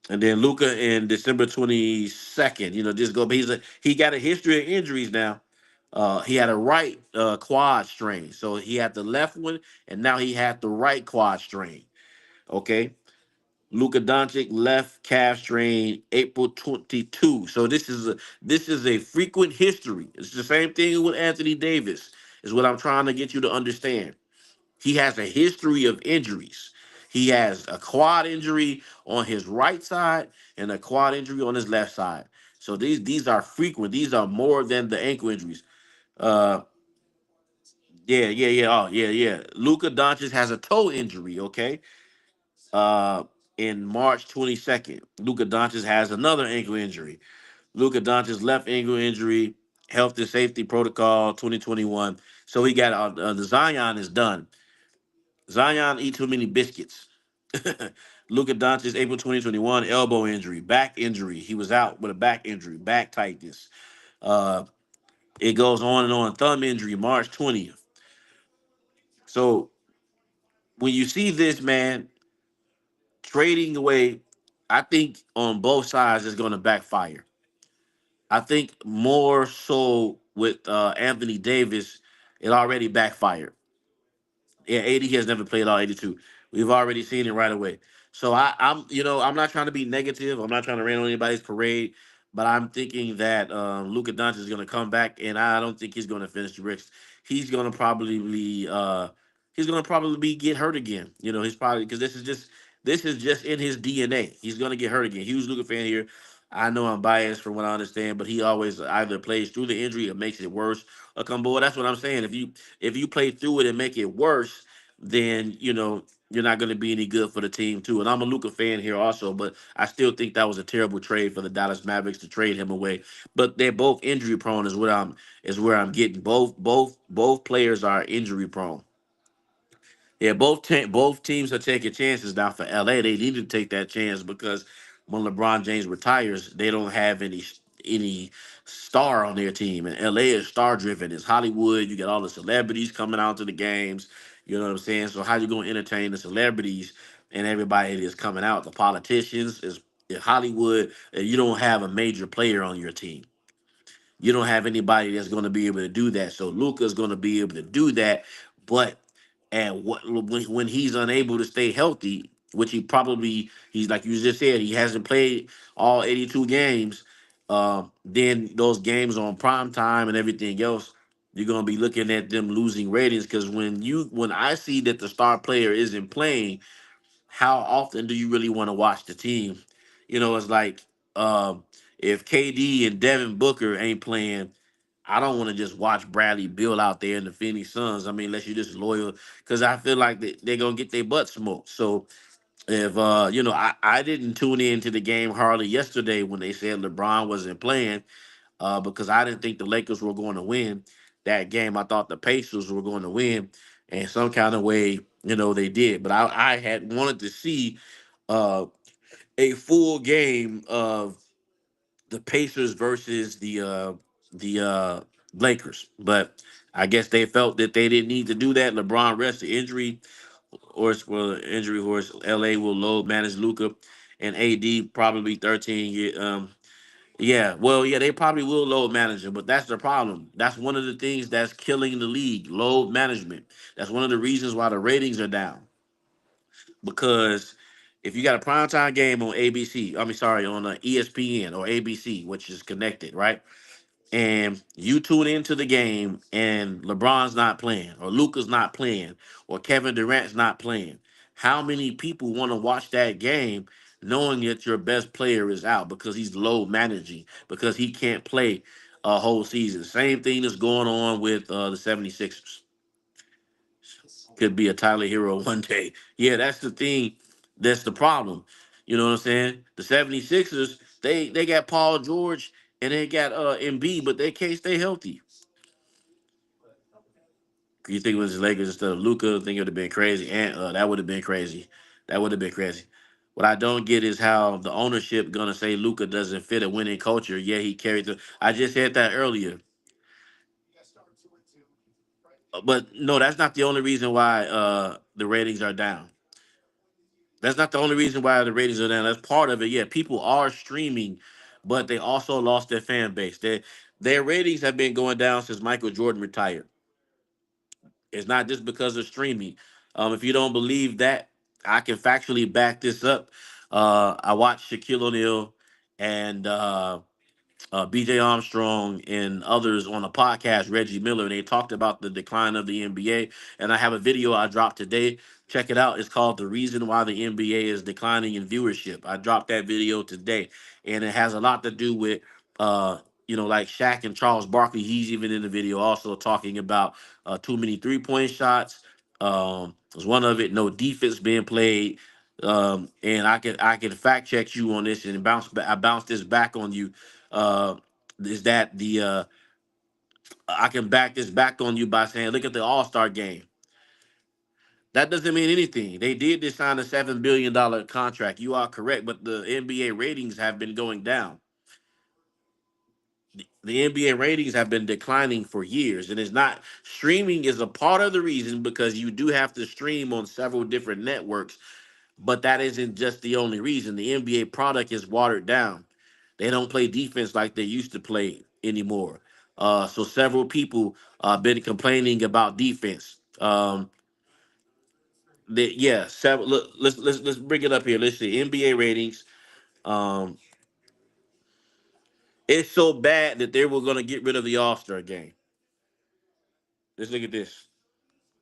and then Luca in December 22nd, just go. But he got a history of injuries now. He had a right quad strain, so he had the left one, and now he had the right quad strain. Okay, Luka Doncic left calf strain April 22. So this is a frequent history. It's the same thing with Anthony Davis. Is what I'm trying to get you to understand. He has a history of injuries. He has a quad injury on his right side and a quad injury on his left side. So these are frequent. These are more than the ankle injuries. Uh, yeah, yeah, yeah. Oh, yeah, yeah. Luka Doncic has a toe injury. Okay. Uh, in March 22nd, Luka Doncic has another ankle injury. Luka Doncic left ankle injury, health and safety protocol 2021. So he got the Zion is done. Zion eat too many biscuits. Luka Doncic, April 2021, elbow injury, back injury. He was out with a back injury, back tightness. Uh, it goes on and on. Thumb injury, March 20th. So when you see this, man, trading away, I think on both sides is going to backfire. I think more so with Anthony Davis, it already backfired. Yeah, 80 has never played all 82. We've already seen it right away. So I'm not trying to be negative. I'm not trying to rain on anybody's parade. but I'm thinking that Luka Doncic is going to come back, and I don't think he's going to finish the Ricks. He's going to probably be get hurt again. You know, he's probably because this is just in his DNA. He's going to get hurt again. Huge Luka fan here. I know I'm biased from what I understand, but he always either plays through the injury or makes it worse or come board. That's what I'm saying. If you play through it and make it worse, then you know you're not going to be any good for the team too. And I'm a Luka fan here also, but I still think that was a terrible trade for the Dallas Mavericks to trade him away. But they're both injury prone, is where I'm getting. Both players are injury prone. Yeah, both teams are taking chances now. For LA, they need to take that chance because when LeBron James retires, they don't have any star on their team, and LA is star driven. It's Hollywood. You got all the celebrities coming out to the games. You know what I'm saying? So how you gonna entertain the celebrities and everybody that's coming out? The politicians is Hollywood, and you don't have a major player on your team. You don't have anybody that's going to be able to do that. So Luca's going to be able to do that, but and what when he's unable to stay healthy, which he's like you just said, he hasn't played all 82 games. Then those games on prime time and everything else, you're going to be looking at them losing ratings because when I see that the star player isn't playing, how often do you really want to watch the team? You know, it's like if KD and Devin Booker ain't playing, I don't want to just watch Bradley Beal out there in the Phoenix Suns. I mean, unless you're just loyal, because I feel like they're gonna get their butt smoked. So if I didn't tune into the game hardly yesterday when they said LeBron wasn't playing, because I didn't think the Lakers were going to win that game. I thought the Pacers were going to win, and some kind of way, they did. But I had wanted to see uh, a full game of the Pacers versus the Lakers, but I guess they felt that they didn't need to do that. LeBron rested injury, injury horse. LA will load manage Luca, and AD probably 13 year. Yeah, well, yeah, they probably will load manage him, but that's the problem. That's one of the things that's killing the league, load management. That's one of the reasons why the ratings are down. Because if you got a primetime game on ABC, I mean, sorry, on ESPN or ABC, which is connected, right? And you tune into the game and LeBron's not playing, or Luca's not playing, or Kevin Durant's not playing, how many people want to watch that game knowing that your best player is out because he's low managing, because he can't play a whole season? Same thing that's going on with the 76ers. Could be a Tyler Hero one day. Yeah, that's the thing. That's the problem. You know what I'm saying? The 76ers, they got Paul George and they got Embiid, but they can't stay healthy. You think it was the Lakers instead of Luca? Think it would have been crazy, and that would have been crazy. That would have been crazy. What I don't get is how the ownership gonna say Luca doesn't fit a winning culture. Yeah, he carried the. I just said that earlier. But no, that's not the only reason why the ratings are down. That's not the only reason why the ratings are down. That's part of it. Yeah, people are streaming, but they also lost their fan base. Their ratings have been going down since Michael Jordan retired. It's not just because of streaming. If you don't believe that, I can factually back this up. I watched Shaquille O'Neal and BJ Armstrong and others on a podcast, Reggie Miller, and they talked about the decline of the NBA. And I have a video I dropped today. Check it out. It's called "The Reason Why the NBA is Declining in Viewership." I dropped that video today, and it has a lot to do with, uh, like Shaq and Charles Barkley. He's even in the video also talking about too many 3-point shots. Was one of it. No defense being played. And I can fact check you on this and I bounce this back on you. uh, is that the I can back this back on you by saying, look at the All Star game. That doesn't mean anything. They did just sign a $7 billion contract. You are correct, but the NBA ratings have been going down. The NBA ratings have been declining for years, and it's not streaming is a part of the reason because you do have to stream on several different networks, but that isn't just the only reason. The NBA product is watered down. They don't play defense like they used to play anymore. So several people been complaining about defense. Yeah, several. Look, let's bring it up here. Let's see NBA ratings. Um, It's so bad that they were going to get rid of the All Star game. Let's look at this.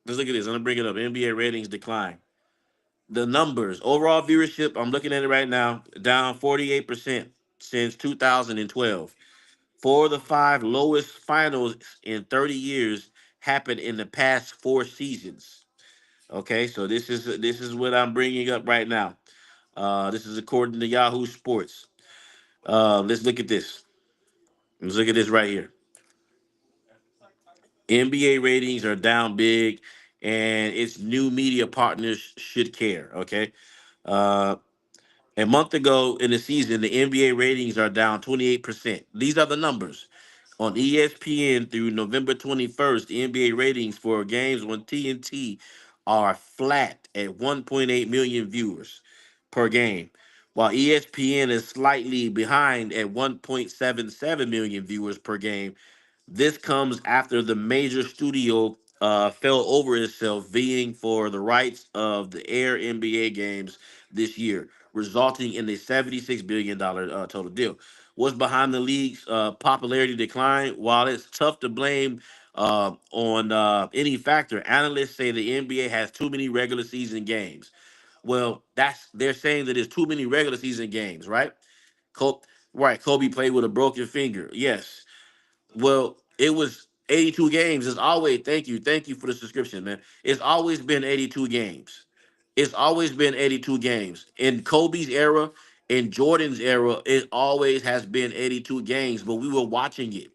Let's look at this. I'm gonna bring it up. NBA ratings decline. The numbers, overall viewership. I'm looking at it right now. Down 48% since 2012. Four of the five lowest finals in 30 years happened in the past four seasons. Okay, so this is what I'm bringing up right now. This is according to Yahoo Sports. Let's look at this. Let's look at this right here. NBA ratings are down big, and its new media partners should care. Okay, uh, a month ago in the season, the NBA ratings are down 28%. These are the numbers. On ESPN through November 21st, the NBA ratings for games on TNT are flat at 1.8 million viewers per game, while ESPN is slightly behind at 1.77 million viewers per game. This comes after the major studio fell over itself vying for the rights of the air NBA games this year, resulting in a $76 billion total deal. What's behind the league's popularity decline? While it's tough to blame on any factor, analysts say the NBA has too many regular season games. Well, that's they're saying that there's too many regular season games, right? Col- right, Kobe played with a broken finger. Yes, well, it was 82 games. It's always thank you for the subscription, man. It's always been 82 games. It's always been 82 games. In Kobe's era, in Jordan's era, it always has been 82 games, but we were watching it.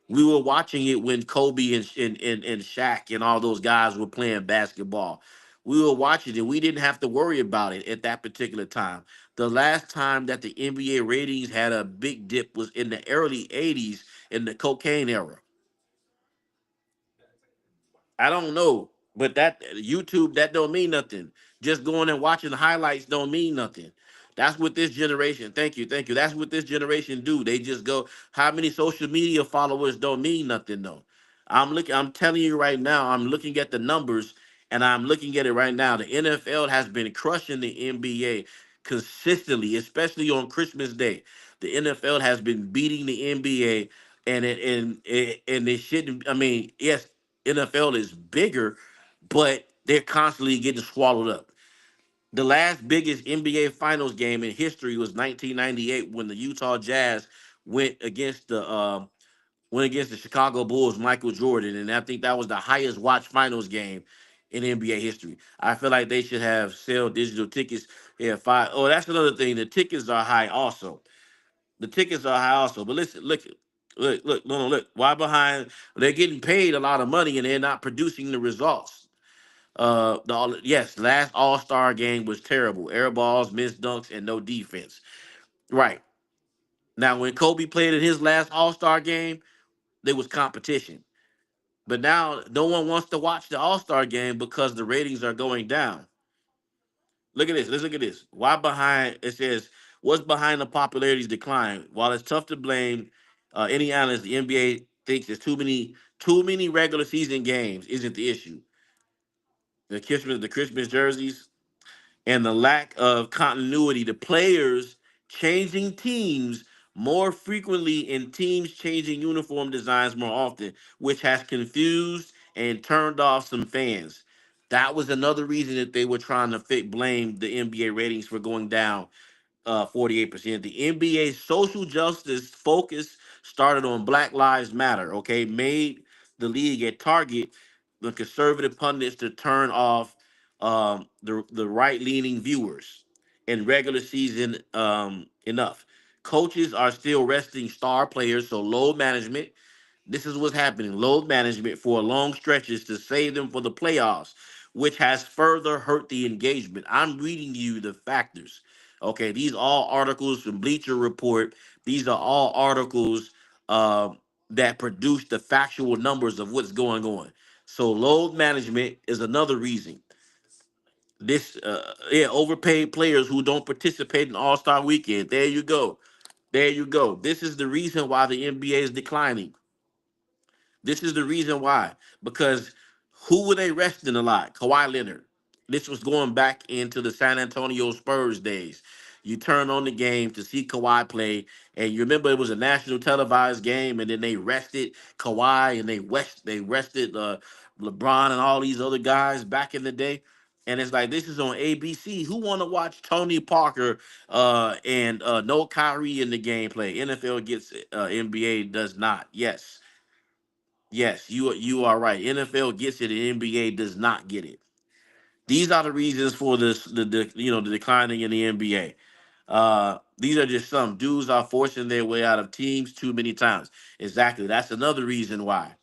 We were watching it when Kobe and Shaq and all those guys were playing basketball. We were watching it. We didn't have to worry about it at that particular time. The last time that the NBA ratings had a big dip was in the early 80s in the cocaine era. I don't know, but that YouTube that don't mean nothing. Just going and watching the highlights don't mean nothing. That's what this generation. Thank you, thank you. That's what this generation do. They just go. How many social media followers don't mean nothing though. I'm looking. I'm telling you right now. I'm looking at the numbers, and I'm looking at it right now. The NFL has been crushing the NBA consistently, especially on Christmas Day. The NFL has been beating the NBA, and it shouldn't. I mean, yes, NFL is bigger, but they're constantly getting swallowed up. The last biggest NBA Finals game in history was 1998 when the Utah Jazz went against the went against the Chicago Bulls, Michael Jordan, and I think that was the highest watched Finals game in NBA history. I feel like they should have sell digital tickets. Yeah, five. Oh, that's another thing. The tickets are high also. The tickets are high also. But listen, look, no, no, look. Why behind? They're getting paid a lot of money and they're not producing the results. Yes, last All Star game was terrible. Air balls, missed dunks, and no defense. Right now, when Kobe played in his last All Star game, there was competition. But now, no one wants to watch the All Star game because the ratings are going down. Look at this. Let's look at this. Why behind? It says what's behind the popularity's decline. While it's tough to blame any analyst, the NBA thinks there's too many regular season games isn't the issue. The Christmas jerseys, and the lack of continuity. The players changing teams more frequently and teams changing uniform designs more often, which has confused and turned off some fans. That was another reason that they were trying to blame the NBA ratings for going down 48%. The NBA's social justice focus started on Black Lives Matter, okay, made the league a target the conservative pundits to turn off the right leaning viewers in regular season enough. Coaches are still resting star players, so load management this is what's happening. Load management for long stretches to save them for the playoffs, which has further hurt the engagement. I'm reading you the factors. Okay, these are all articles from Bleacher Report. These are all articles uh, that produce the factual numbers of what's going on. So load management is another reason. Yeah, overpaid players who don't participate in All Star Weekend. There you go. There you go. This is the reason why the NBA is declining. This is the reason why. Because who were they resting a lot? Kawhi Leonard. This was going back into the San Antonio Spurs days. You turn on the game to see Kawhi play, and you remember it was a national televised game, and then they rested Kawhi and they rested LeBron and all these other guys back in the day. And it's like this is on ABC. Who want to watch Tony Parker and no Kyrie in the gameplay? NFL gets it, NBA does not. Yes, yes, you are right. NFL gets it, and NBA does not get it. These are the reasons for this the the declining in the NBA. These are just some dudes are forcing their way out of teams too many times. Exactly. That's another reason why.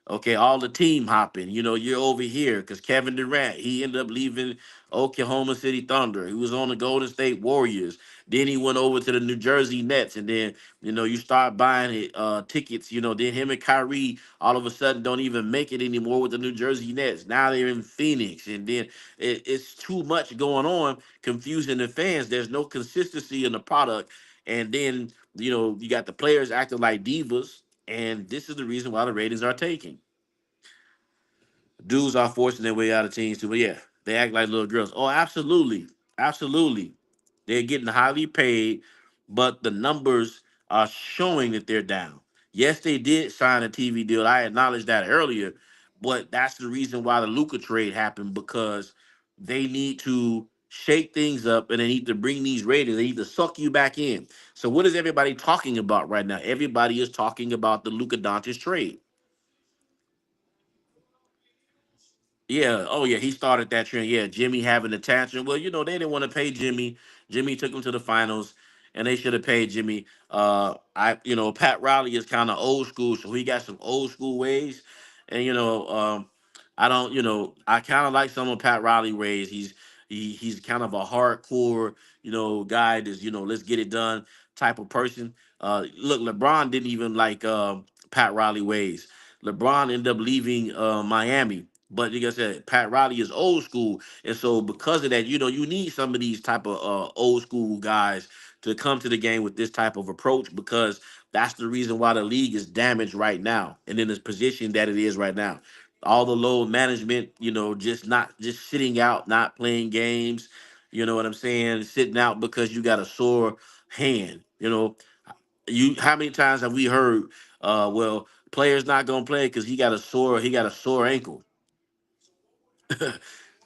Okay, all the team hopping. You're over here because Kevin Durant, he ended up leaving Oklahoma City Thunder. He was on the Golden State Warriors. Then he went over to the New Jersey Nets, and then you start buying it, tickets. Then him and Kyrie all of a sudden don't even make it anymore with the New Jersey Nets. Now they're in Phoenix, and then it's too much going on, confusing the fans. There's no consistency in the product, and then you got the players acting like divas, and this is the reason why the ratings are taking. Dudes are forcing their way out of teams too. But yeah, they act like little girls. Oh, absolutely. Absolutely. They're getting highly paid, but the numbers are showing that they're down. Yes, they did sign a TV deal. I acknowledged that earlier, but that's the reason why the Luca trade happened because they need to shake things up and they need to bring these ratings. They need to suck you back in. So what is everybody talking about right now? Everybody is talking about the Luka Doncic trade. Yeah. Oh, yeah. He started that trend. Yeah. Jimmy having a tantrum. Well, they didn't want to pay Jimmy. Jimmy took him to the finals, and they should have paid Jimmy. Pat Riley is kind of old school, so he got some old school ways. And I don't. I kind of like some of Pat Riley ways. He's kind of a hardcore, guy. That's let's get it done type of person. Look, LeBron didn't even like Pat Riley ways. LeBron ended up leaving Miami. But like I said, Pat Riley is old school, and so because of that, you need some of these type of old school guys to come to the game with this type of approach because that's the reason why the league is damaged right now and in this position that it is right now. All the low management, just sitting out, not playing games. You know what I'm saying? Sitting out because you got a sore hand. You how many times have we heard? Well, player's not gonna play because he got a sore ankle.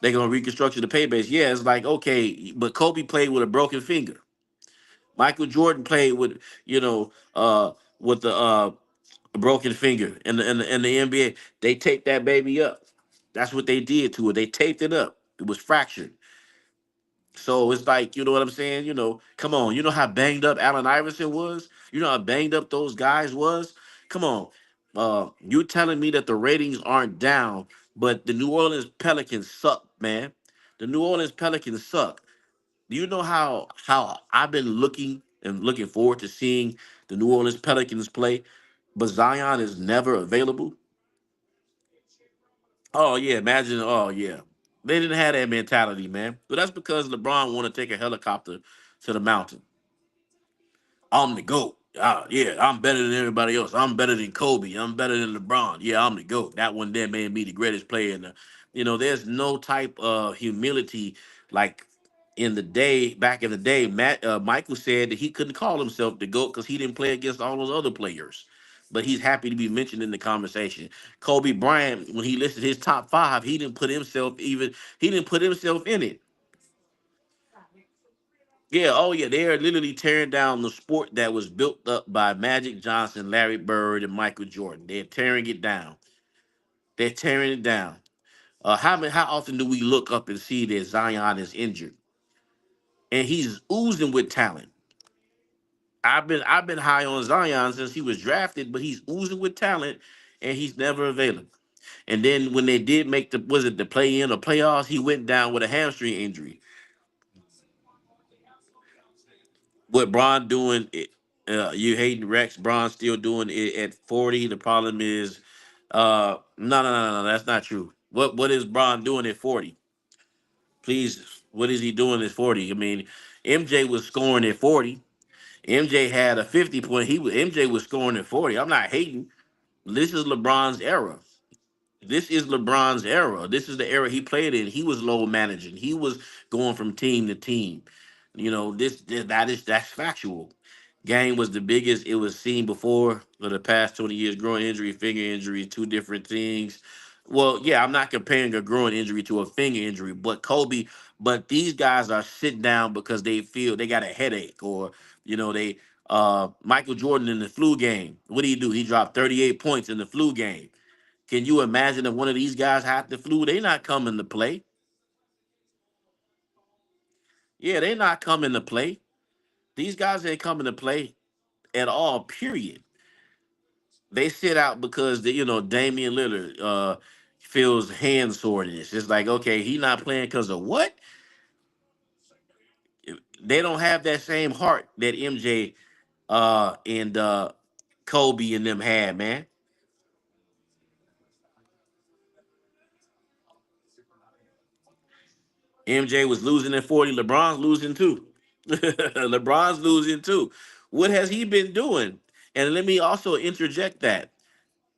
They're gonna reconstruct the pay base. Yeah, it's like okay, but Kobe played with a broken finger. Michael Jordan played with the broken finger in the NBA. They taped that baby up. That's what they did to it. They taped it up. It was fractured. So it's like, you know what I'm saying? Come on. You know how banged up Allen Iverson was? You know how banged up those guys was? Come on. You're telling me that the ratings aren't down, but the New Orleans Pelicans suck, man. The New Orleans Pelicans suck. Do you know how I've been looking and looking forward to seeing the New Orleans Pelicans play, but Zion is never available? Oh yeah, imagine. Oh yeah, they didn't have that mentality, man. But that's because LeBron want to take a helicopter to the mountain. I'm the GOAT. Yeah, I'm better than everybody else. I'm better than Kobe. I'm better than LeBron. Yeah, I'm the GOAT. That one there made me the greatest player. There's no type of humility like back in the day. Michael said that he couldn't call himself the GOAT because he didn't play against all those other players. But he's happy to be mentioned in the conversation. Kobe Bryant, when he listed his top five, he didn't put himself in it. Yeah, oh yeah, they are literally tearing down the sport that was built up by Magic Johnson, Larry Bird, and Michael Jordan. They're tearing it down. They're tearing it down. How often do we look up and see that Zion is injured and he's oozing with talent? I've been high on Zion since he was drafted, but he's oozing with talent and he's never available. And then when they did make the play in or playoffs, he went down with a hamstring injury. What Braun doing? You hating Rex? Braun still doing it at 40. The problem is, no, no, no, no, that's not true. What is Braun doing at 40? Please, what is he doing at 40? I mean, MJ was scoring at 40. MJ had a 50 point. MJ was scoring at 40. I'm not hating. This is LeBron's era. This is LeBron's era. This is the era he played in. He was low managing. He was going from team to team. That's factual. Game was the biggest it was seen before for the past 20 years. Growing injury, finger injury, two different things. Well, yeah, I'm not comparing a growing injury to a finger injury, but these guys are sitting down because they feel they got a headache, or they Michael Jordan in the flu game. What did he do? He dropped 38 points in the flu game. Can you imagine if one of these guys had the flu? They not coming to play. Yeah, they not coming to play. These guys ain't coming to play at all. Period. They sit out because Damian Lillard feels hand soreness. It's like, okay, he not playing because of what? They don't have that same heart that MJ and Kobe and them had, man. MJ was losing at 40. LeBron's losing too. LeBron's losing too. What has he been doing? And let me also interject that.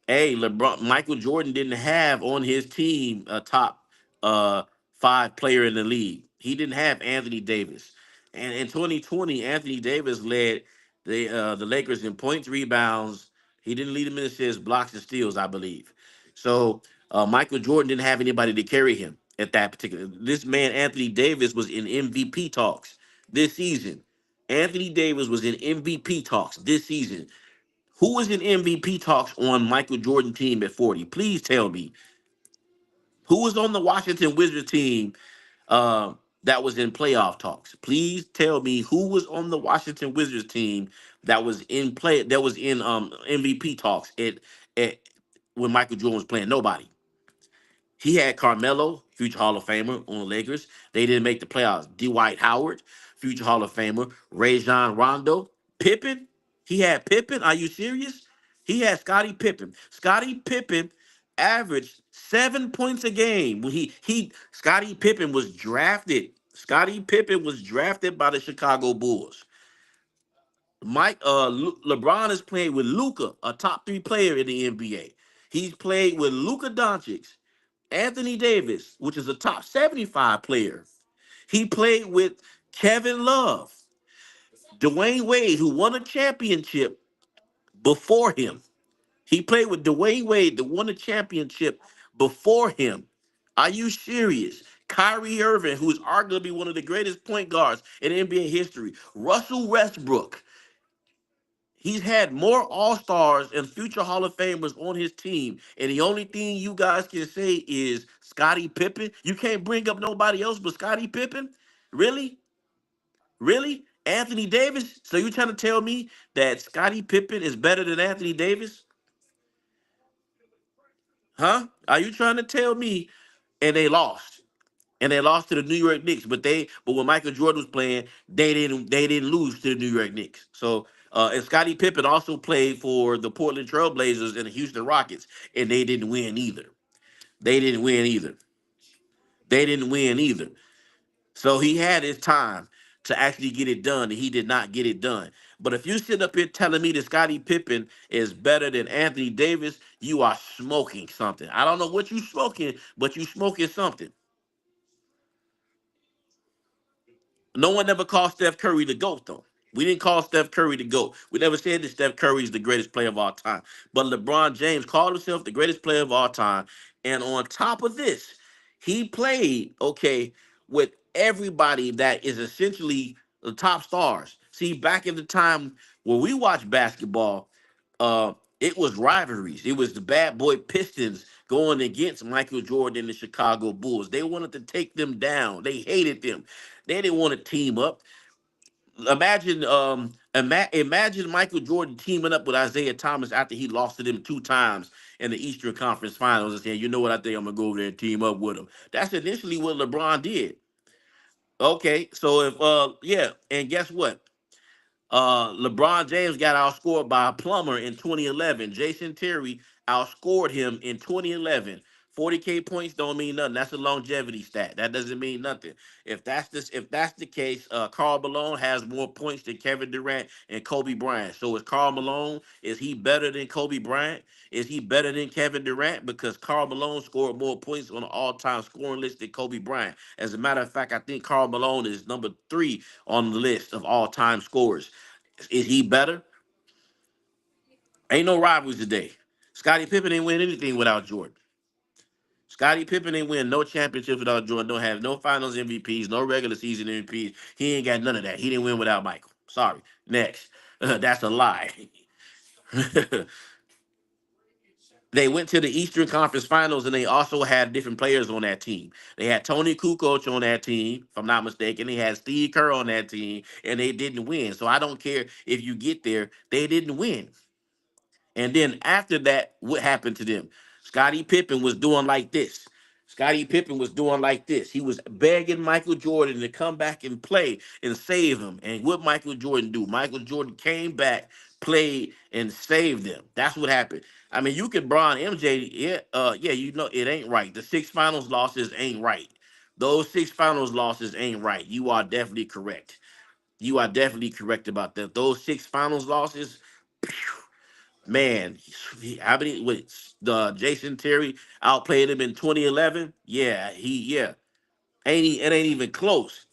Hey, LeBron, Michael Jordan didn't have on his team a top uh, five player in the league. He didn't have Anthony Davis. And in 2020, Anthony Davis led the Lakers in points, rebounds. He didn't lead them in assists, blocks, and steals, I believe. So Michael Jordan didn't have anybody to carry him at that particular. This man, Anthony Davis, was in MVP talks this season. Anthony Davis was in MVP talks this season. Who was in MVP talks on Michael Jordan team at 40? Please tell me. Who was on the Washington Wizards team that was in playoff talks? Please tell me who was on the Washington Wizards team that was in MVP talks at when Michael Jordan was playing. Nobody. He had Carmelo, future Hall of Famer on the Lakers. They didn't make the playoffs. Dwight Howard, future Hall of Famer. Rajon Rondo, Pippen. He had Pippen. Are you serious? He had Scottie Pippen. Scottie Pippen averaged 7 points a game when he Scottie Pippen was drafted. Scottie Pippen was drafted by the Chicago Bulls. LeBron has played with Luca, a top three player in the NBA. He's played with Luka Dončić, Anthony Davis, which is a top 75 player. He played with Kevin Love, Dwayne Wade, who won a championship before him. He played with Dwayne Wade, that won a championship before him. Are you serious? Kyrie Irving, who's arguably one of the greatest point guards in NBA history. Russell Westbrook. He's had more All Stars and future Hall of Famers on his team, and the only thing you guys can say is Scottie Pippen. You can't bring up nobody else but Scottie Pippen. Really, really, Anthony Davis. So you trying to tell me that Scottie Pippen is better than Anthony Davis? Huh? Are you trying to tell me? And they lost. And they lost to the New York Knicks. But when Michael Jordan was playing, they didn't lose to the New York Knicks. So and Scottie Pippen also played for the Portland Trailblazers and the Houston Rockets, and they didn't win either. They didn't win either. They didn't win either. So he had his time to actually get it done, and he did not get it done. But if you sit up here telling me that Scottie Pippen is better than Anthony Davis, you are smoking something. I don't know what you smoking, but you smoking something. No one ever called Steph Curry the GOAT, though. We didn't call Steph Curry the GOAT. We never said that Steph Curry is the greatest player of all time. But LeBron James called himself the greatest player of all time. And on top of this, he played, okay, with everybody that is essentially the top stars. See, back in the time when we watched basketball, it was rivalries. It was the bad boy Pistons going against Michael Jordan and the Chicago Bulls. They wanted to take them down. They hated them. They didn't want to team up. Imagine Michael Jordan teaming up with Isaiah Thomas after he lost to them two times in the Eastern Conference Finals and saying, you know what, I think I'm gonna go over there and team up with him. That's initially what LeBron did. Okay, so if yeah, and guess what? LeBron James got outscored by a plumber in 2011. Jason Terry outscored him in 2011 40K points don't mean nothing. That's a longevity stat. That doesn't mean nothing. If that's the case, Karl Malone has more points than Kevin Durant and Kobe Bryant. So is Karl Malone, is he better than Kobe Bryant? Is he better than Kevin Durant? Because Karl Malone scored more points on the all-time scoring list than Kobe Bryant. As a matter of fact, I think Karl Malone is number 3 on the list of all-time scorers. Is he better? Ain't no rivalries today. Scottie Pippen didn't win anything without Jordan. Scottie Pippen didn't win no championships without Jordan. Don't have no Finals MVPs, no regular season MVPs. He ain't got none of that. He didn't win without Michael. Sorry. Next. That's a lie. They went to the Eastern Conference Finals and they also had different players on that team. They had Tony Kukoc on that team, if I'm not mistaken. They had Steve Kerr on that team, and they didn't win. So I don't care if you get there, they didn't win. And then after that, what happened to them? Scottie Pippen was doing like this. Scottie Pippen was doing like this. He was begging Michael Jordan to come back and play and save him. And what Michael Jordan do? Michael Jordan came back, played, and saved them. That's what happened. I mean, you can Bron MJ, yeah, yeah, you know it ain't right. The 6 finals losses ain't right. Those 6 finals losses ain't right. You are definitely correct. You are definitely correct about that. Those 6 finals losses, man, how many? Wait, the Jason Terry outplayed him in 2011. Yeah, it ain't even close.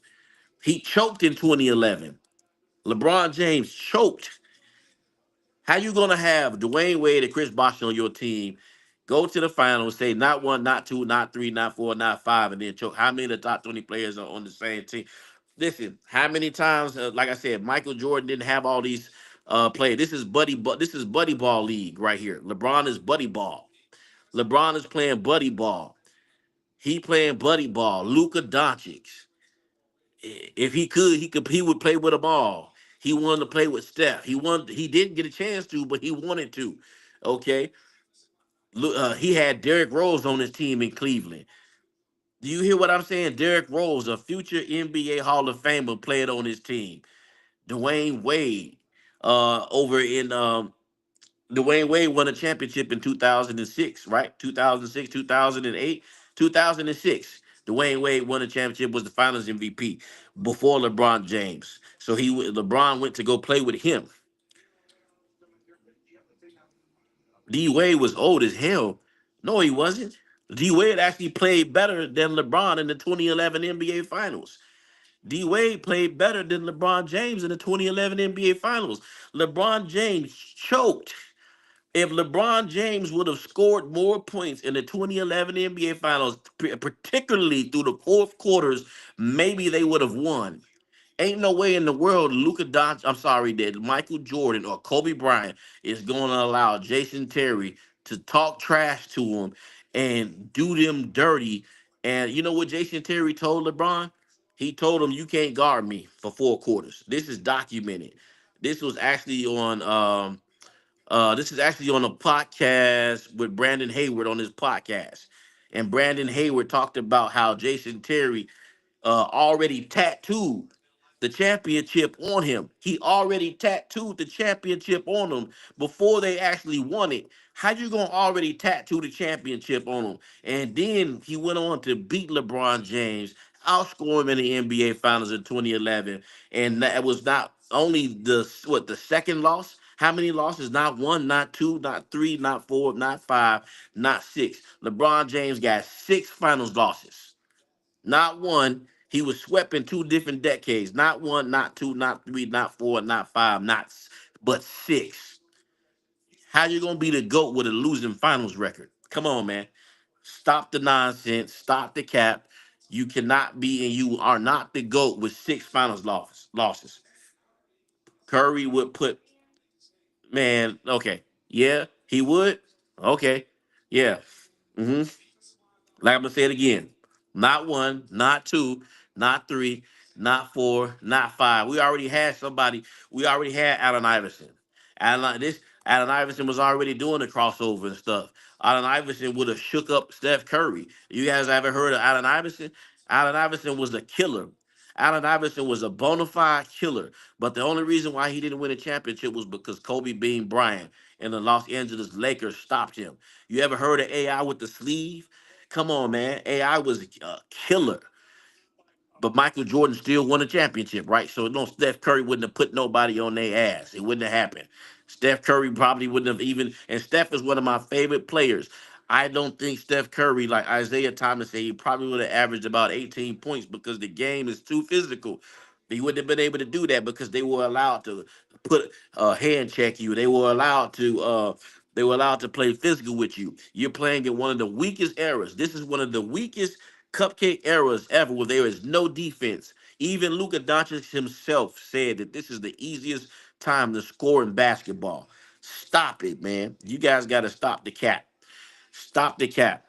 He choked in 2011. LeBron James choked. How you gonna have Dwayne Wade and Chris Bosh on your team go to the finals, say not one, not two, not three, not four, not five, and then choke? How many of the top 20 players are on the same team? Listen, how many times? Like I said, Michael Jordan didn't have all these play. This is buddy ball league right here. LeBron is buddy ball. LeBron is playing buddy ball. He playing buddy ball. Luka Dončić. If he would play with them all. He wanted to play with Steph. He didn't get a chance to, but he wanted to. Okay. He had Derrick Rose on his team in Cleveland. Do you hear what I'm saying? Derrick Rose, a future NBA Hall of Famer, played on his team. Dwayne Wade, over in Dwayne Wade won a championship in 2006, right? 2006, 2008, 2006. Dwayne Wade won a championship, was the Finals MVP before LeBron James. So LeBron went to go play with him. D Wade was old as hell. No, he wasn't. D Wade actually played better than LeBron in the 2011 NBA Finals. D Wade played better than LeBron James in the 2011 NBA Finals. LeBron James choked. If LeBron James would have scored more points in the 2011 NBA Finals, particularly through the fourth quarters, maybe they would have won. Ain't no way in the world Luka Doncic, I'm sorry, that Michael Jordan or Kobe Bryant is going to allow Jason Terry to talk trash to him and do them dirty. And you know what Jason Terry told LeBron? He told him, "You can't guard me for 4 quarters." This is documented. This was actually on this is actually on a podcast with Brandon Hayward on his podcast. And Brandon Hayward talked about how Jason Terry already tattooed the championship on him. He already tattooed the championship on him before they actually won it. How you gonna already tattoo the championship on him? And then he went on to beat LeBron James, outscore him in the NBA Finals in 2011. And that was not only the second loss. How many losses? Not one, not two, not three, not four, not five, not six. LeBron James got 6 finals losses. Not one. He was swept in 2 different decades. Not one, not two, not three, not four, not five, but 6. How you gonna be the GOAT with a losing finals record? Come on, man. Stop the nonsense. Stop the cap. You cannot be and you are not the GOAT with 6 finals losses. Curry would put, man, okay. Yeah, he would. Okay. Yeah. Mm-hmm. Like I'm gonna say it again. Not one, not two, not three, not four, not five. We already had somebody. We already had Allen Iverson. Allen Iverson was already doing the crossover and stuff. Allen Iverson would have shook up Steph Curry. You guys ever heard of Allen Iverson? Allen Iverson was a killer. Allen Iverson was a bona fide killer. But the only reason why he didn't win a championship was because Kobe Bean Bryant and the Los Angeles Lakers stopped him. You ever heard of AI with the sleeve? Come on, man. AI was a killer, but Michael Jordan still won a championship, right? So no, Steph Curry wouldn't have put nobody on their ass. It wouldn't have happened. Steph Curry probably wouldn't have even. And Steph is one of my favorite players. I don't think Steph Curry, like Isaiah Thomas said, he probably would have averaged about 18 points because the game is too physical. He wouldn't have been able to do that because they were allowed to put hand check you. They were allowed to play physical with you. You're playing in one of the weakest eras. This is one of the weakest cupcake eras ever where there is no defense. Even Luka Dončić himself said that this is the easiest time to score in basketball. Stop it, man. You guys got to stop the cap. Stop the cap.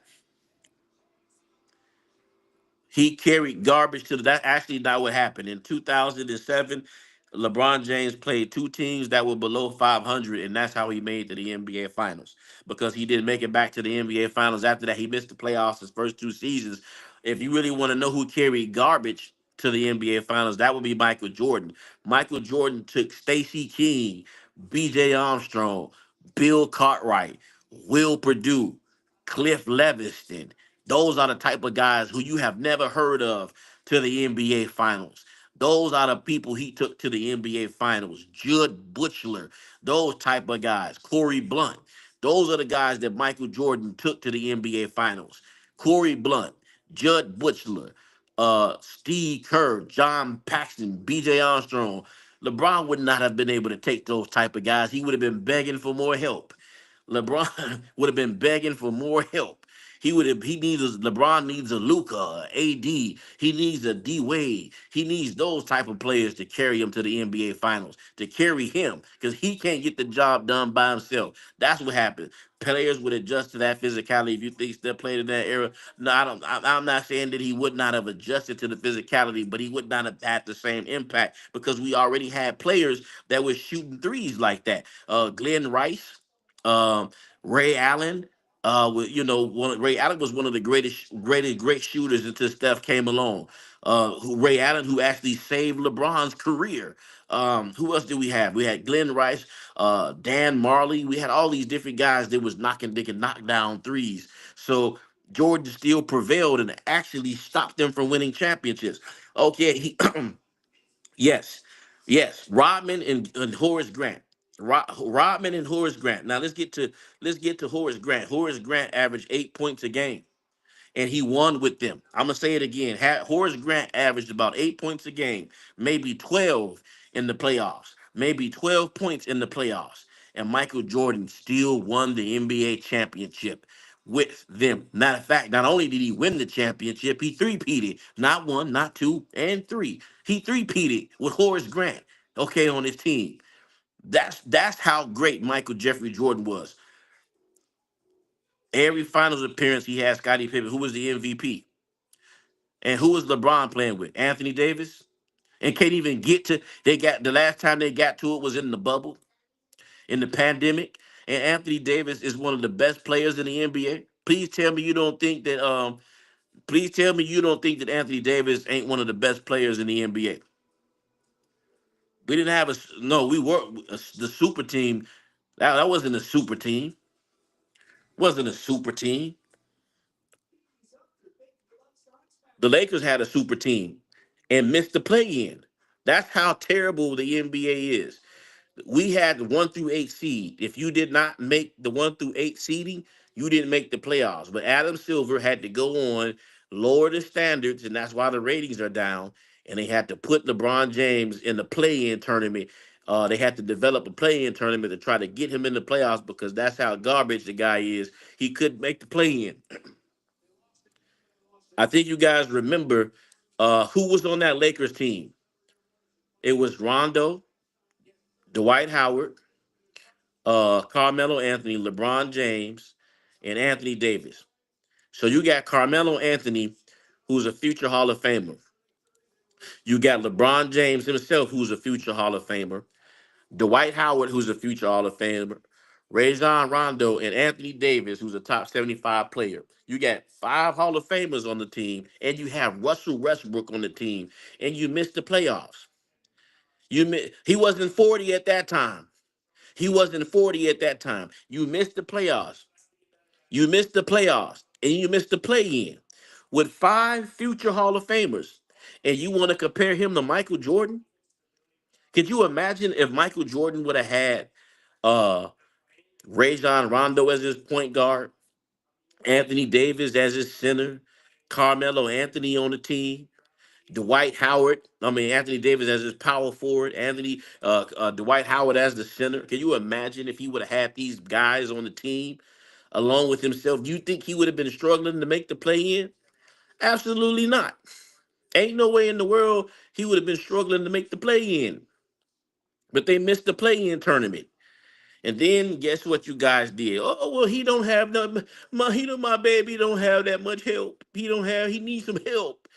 He carried garbage to the, that actually not what happened. In 2007, LeBron James played two teams that were below 500, and that's how he made to the NBA Finals because he didn't make it back to the NBA Finals. After that, he missed the playoffs his first two seasons. If you really want to know who carried garbage to the NBA Finals, that would be Michael Jordan. Michael Jordan took Stacey King, B.J. Armstrong, Bill Cartwright, Will Perdue, Cliff Leviston. Those are the type of guys who you have never heard of to the NBA Finals. Those are the people he took to the NBA Finals. Judd Butchler, those type of guys. Corey Blunt. Those are the guys that Michael Jordan took to the NBA Finals. Corey Blunt, Judd Butchler, Steve Kerr, John Paxson, B.J. Armstrong. LeBron would not have been able to take those type of guys. He would have been begging for more help. LeBron would have been begging for more help. He needs LeBron needs a Luca, AD. He needs a D Wade. He needs those type of players to carry him to the NBA Finals, to carry him because he can't get the job done by himself. That's what happened. Players would adjust to that physicality. If you think Steph played in that era, no, I don't. I'm not saying that he would not have adjusted to the physicality, but he would not have had the same impact because we already had players that were shooting threes like that. Glenn Rice, um, Ray Allen. Ray Allen was one of the great shooters until Steph came along. Ray Allen, who actually saved LeBron's career. Who else did we have? We had Glenn Rice, Dan Marley. We had all these different guys that was knocking, they could knock down threes. So Jordan still prevailed and actually stopped them from winning championships. Okay, yes, yes. Rodman and Horace Grant. Rodman and Horace Grant. Now let's get to Horace Grant. Horace Grant averaged 8 points a game, and he won with them. I'm gonna say it again. Horace Grant averaged about 8 points a game, maybe 12 in the playoffs, maybe 12 points in the playoffs, and Michael Jordan still won the NBA championship with them. Matter of fact, not only did he win the championship, he three-peated. Not one, not two, and three. He three-peated with Horace Grant, okay, on his team. That's how great Michael Jeffrey Jordan was. Every finals appearance he had Scottie Pippen, who was the MVP. And who was LeBron playing with? Anthony Davis? And can't even get to they got the last time they got to it was in the bubble, in the pandemic. And Anthony Davis is one of the best players in the NBA. Please tell me you don't think that Anthony Davis ain't one of the best players in the NBA. We didn't have a no, we were the super team. That wasn't a super team. Wasn't a super team. The Lakers had a super team and missed the play in. That's how terrible the NBA is. We had the 1 through 8 seed. If you did not make the 1 through 8 seeding, you didn't make the playoffs. But Adam Silver had to go on, lower the standards, and that's why the ratings are down. And they had to put LeBron James in the play-in tournament. They had to develop a play-in tournament to try to get him in the playoffs because that's how garbage the guy is. He couldn't make the play-in. I think you guys remember who was on that Lakers team. It was Rondo, Dwight Howard, Carmelo Anthony, LeBron James, and Anthony Davis. So you got Carmelo Anthony, who's a future Hall of Famer. You got LeBron James himself, who's a future Hall of Famer. Dwight Howard, who's a future Hall of Famer. Rajon Rondo and Anthony Davis, who's a top 75 player. You got five Hall of Famers on the team, and you have Russell Westbrook on the team, and you missed the playoffs. He wasn't 40 at that time. He wasn't 40 at that time. You missed the playoffs. You missed the playoffs. and you missed the play-in with five future Hall of Famers, and you want to compare him to Michael Jordan? Could you imagine if Michael Jordan would have had uh Rajon Rondo as his point guard, Anthony Davis as his center, Carmelo Anthony on the team, Anthony Davis as his power forward, Dwight Howard as the center? Can you imagine if he would have had these guys on the team along with himself? Do you think he would have been struggling to make the play in? Absolutely not. Ain't no way in the world he would have been struggling to make the play in. But they missed the play in tournament. And then guess what you guys did? Oh well, he don't have nothing. My baby don't have that much help. He needs some help.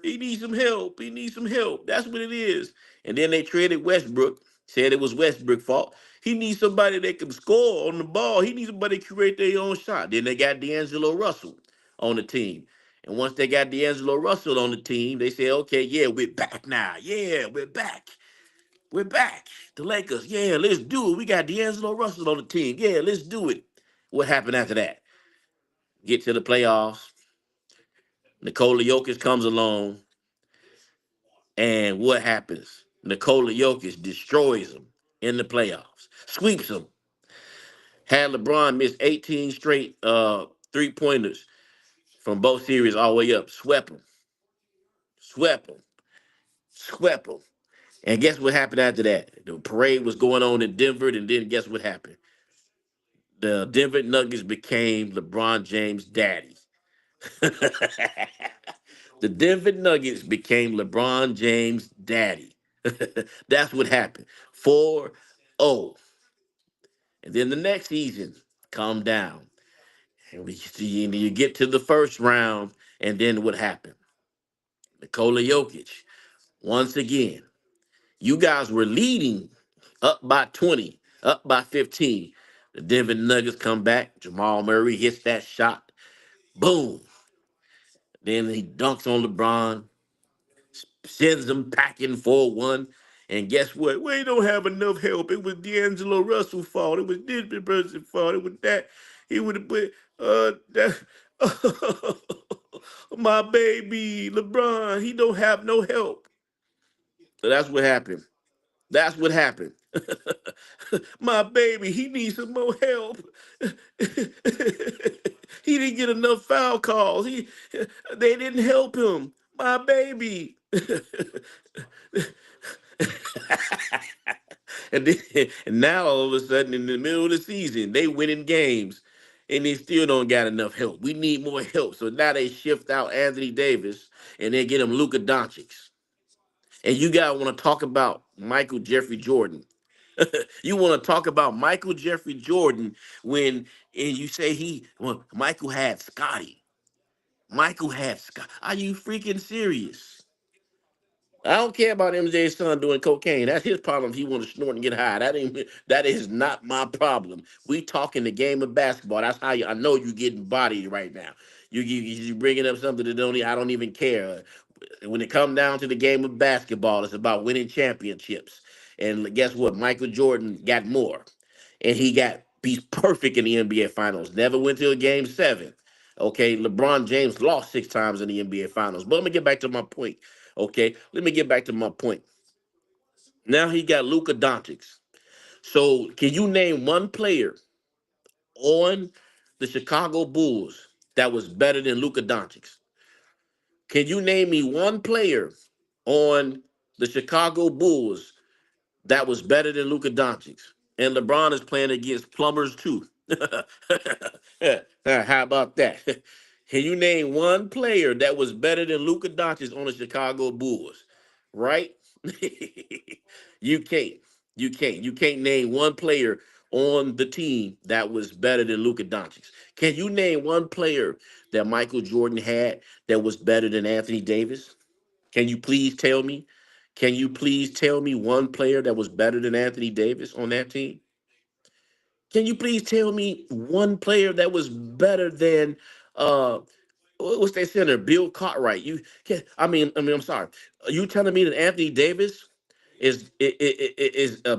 He needs some help. He needs some help. That's what it is. And then they traded Westbrook, said it was Westbrook's fault. He needs somebody that can score on the ball. He needs somebody to create their own shot. Then they got D'Angelo Russell on the team. And once they got D'Angelo Russell on the team, they said, okay, yeah, we're back now. Yeah, we're back. We're back. The Lakers, yeah, let's do it. We got D'Angelo Russell on the team. Yeah, let's do it. What happened after that? Get to the playoffs. Nikola Jokic comes along. And what happens? Nikola Jokic destroys them in the playoffs, sweeps them. Had LeBron miss 18 straight three-pointers from both series all the way up. Swept them, swept them, swept them. And guess what happened after that? The parade was going on in Denver, and then guess what happened? The Denver Nuggets became LeBron James' daddy. The Denver Nuggets became LeBron James' daddy. That's what happened. 4-0. And then the next season, calm down. And we see, and you get to the first round, and then what happened? Nikola Jokic, once again, you guys were leading up by 20, up by 15. The Denver Nuggets come back. Jamal Murray hits that shot. Boom. Then he dunks on LeBron, sends them packing 4-1. And guess what? We don't have enough help. It was D'Angelo Russell's fault. It was this person's fault. It was that. He would have put that my baby LeBron. He don't have no help. So that's what happened. That's what happened. My baby, he needs some more help. He didn't get enough foul calls. They didn't help him. My baby. And then, and now all of a sudden in the middle of the season, they winning games and they still don't got enough help. We need more help. So now they shift out Anthony Davis and they get him Luka Dončić. And you guys want to talk about Michael Jeffrey Jordan. You want to talk about Michael Jeffrey Jordan when and you say Michael had Scotty. Michael had Scott. Are you freaking serious? I don't care about MJ's son doing cocaine. That's his problem. If he want to snort and get high, that is not my problem. We talking the game of basketball. That's how I know you getting bodied right now. You bringing up something that I don't even care. When it come down to the game of basketball, it's about winning championships. And guess what? Michael Jordan got more, and he's perfect in the NBA Finals. Never went to a game seven. Okay, LeBron James lost 6 times in the NBA Finals. But let me get back to my point. Okay, let me get back to my point. Now he got Luka Dončić. So can you name one player on the Chicago Bulls that was better than Luka Dončić? Can you name me one player on the Chicago Bulls that was better than Luka Doncic? And LeBron is playing against plumbers too. How about that? Can you name one player that was better than Luka Doncic on the Chicago Bulls? Right? You can't. You can't. You can't name one player on the team that was better than Luka Doncic. Can you name one player that Michael Jordan had that was better than Anthony Davis? Can you please tell me? Can you please tell me one player that was better than Anthony Davis on that team? Can you please tell me one player that was better than uh what's that center? Bill Cartwright. You can I'm sorry. Are you telling me that Anthony Davis is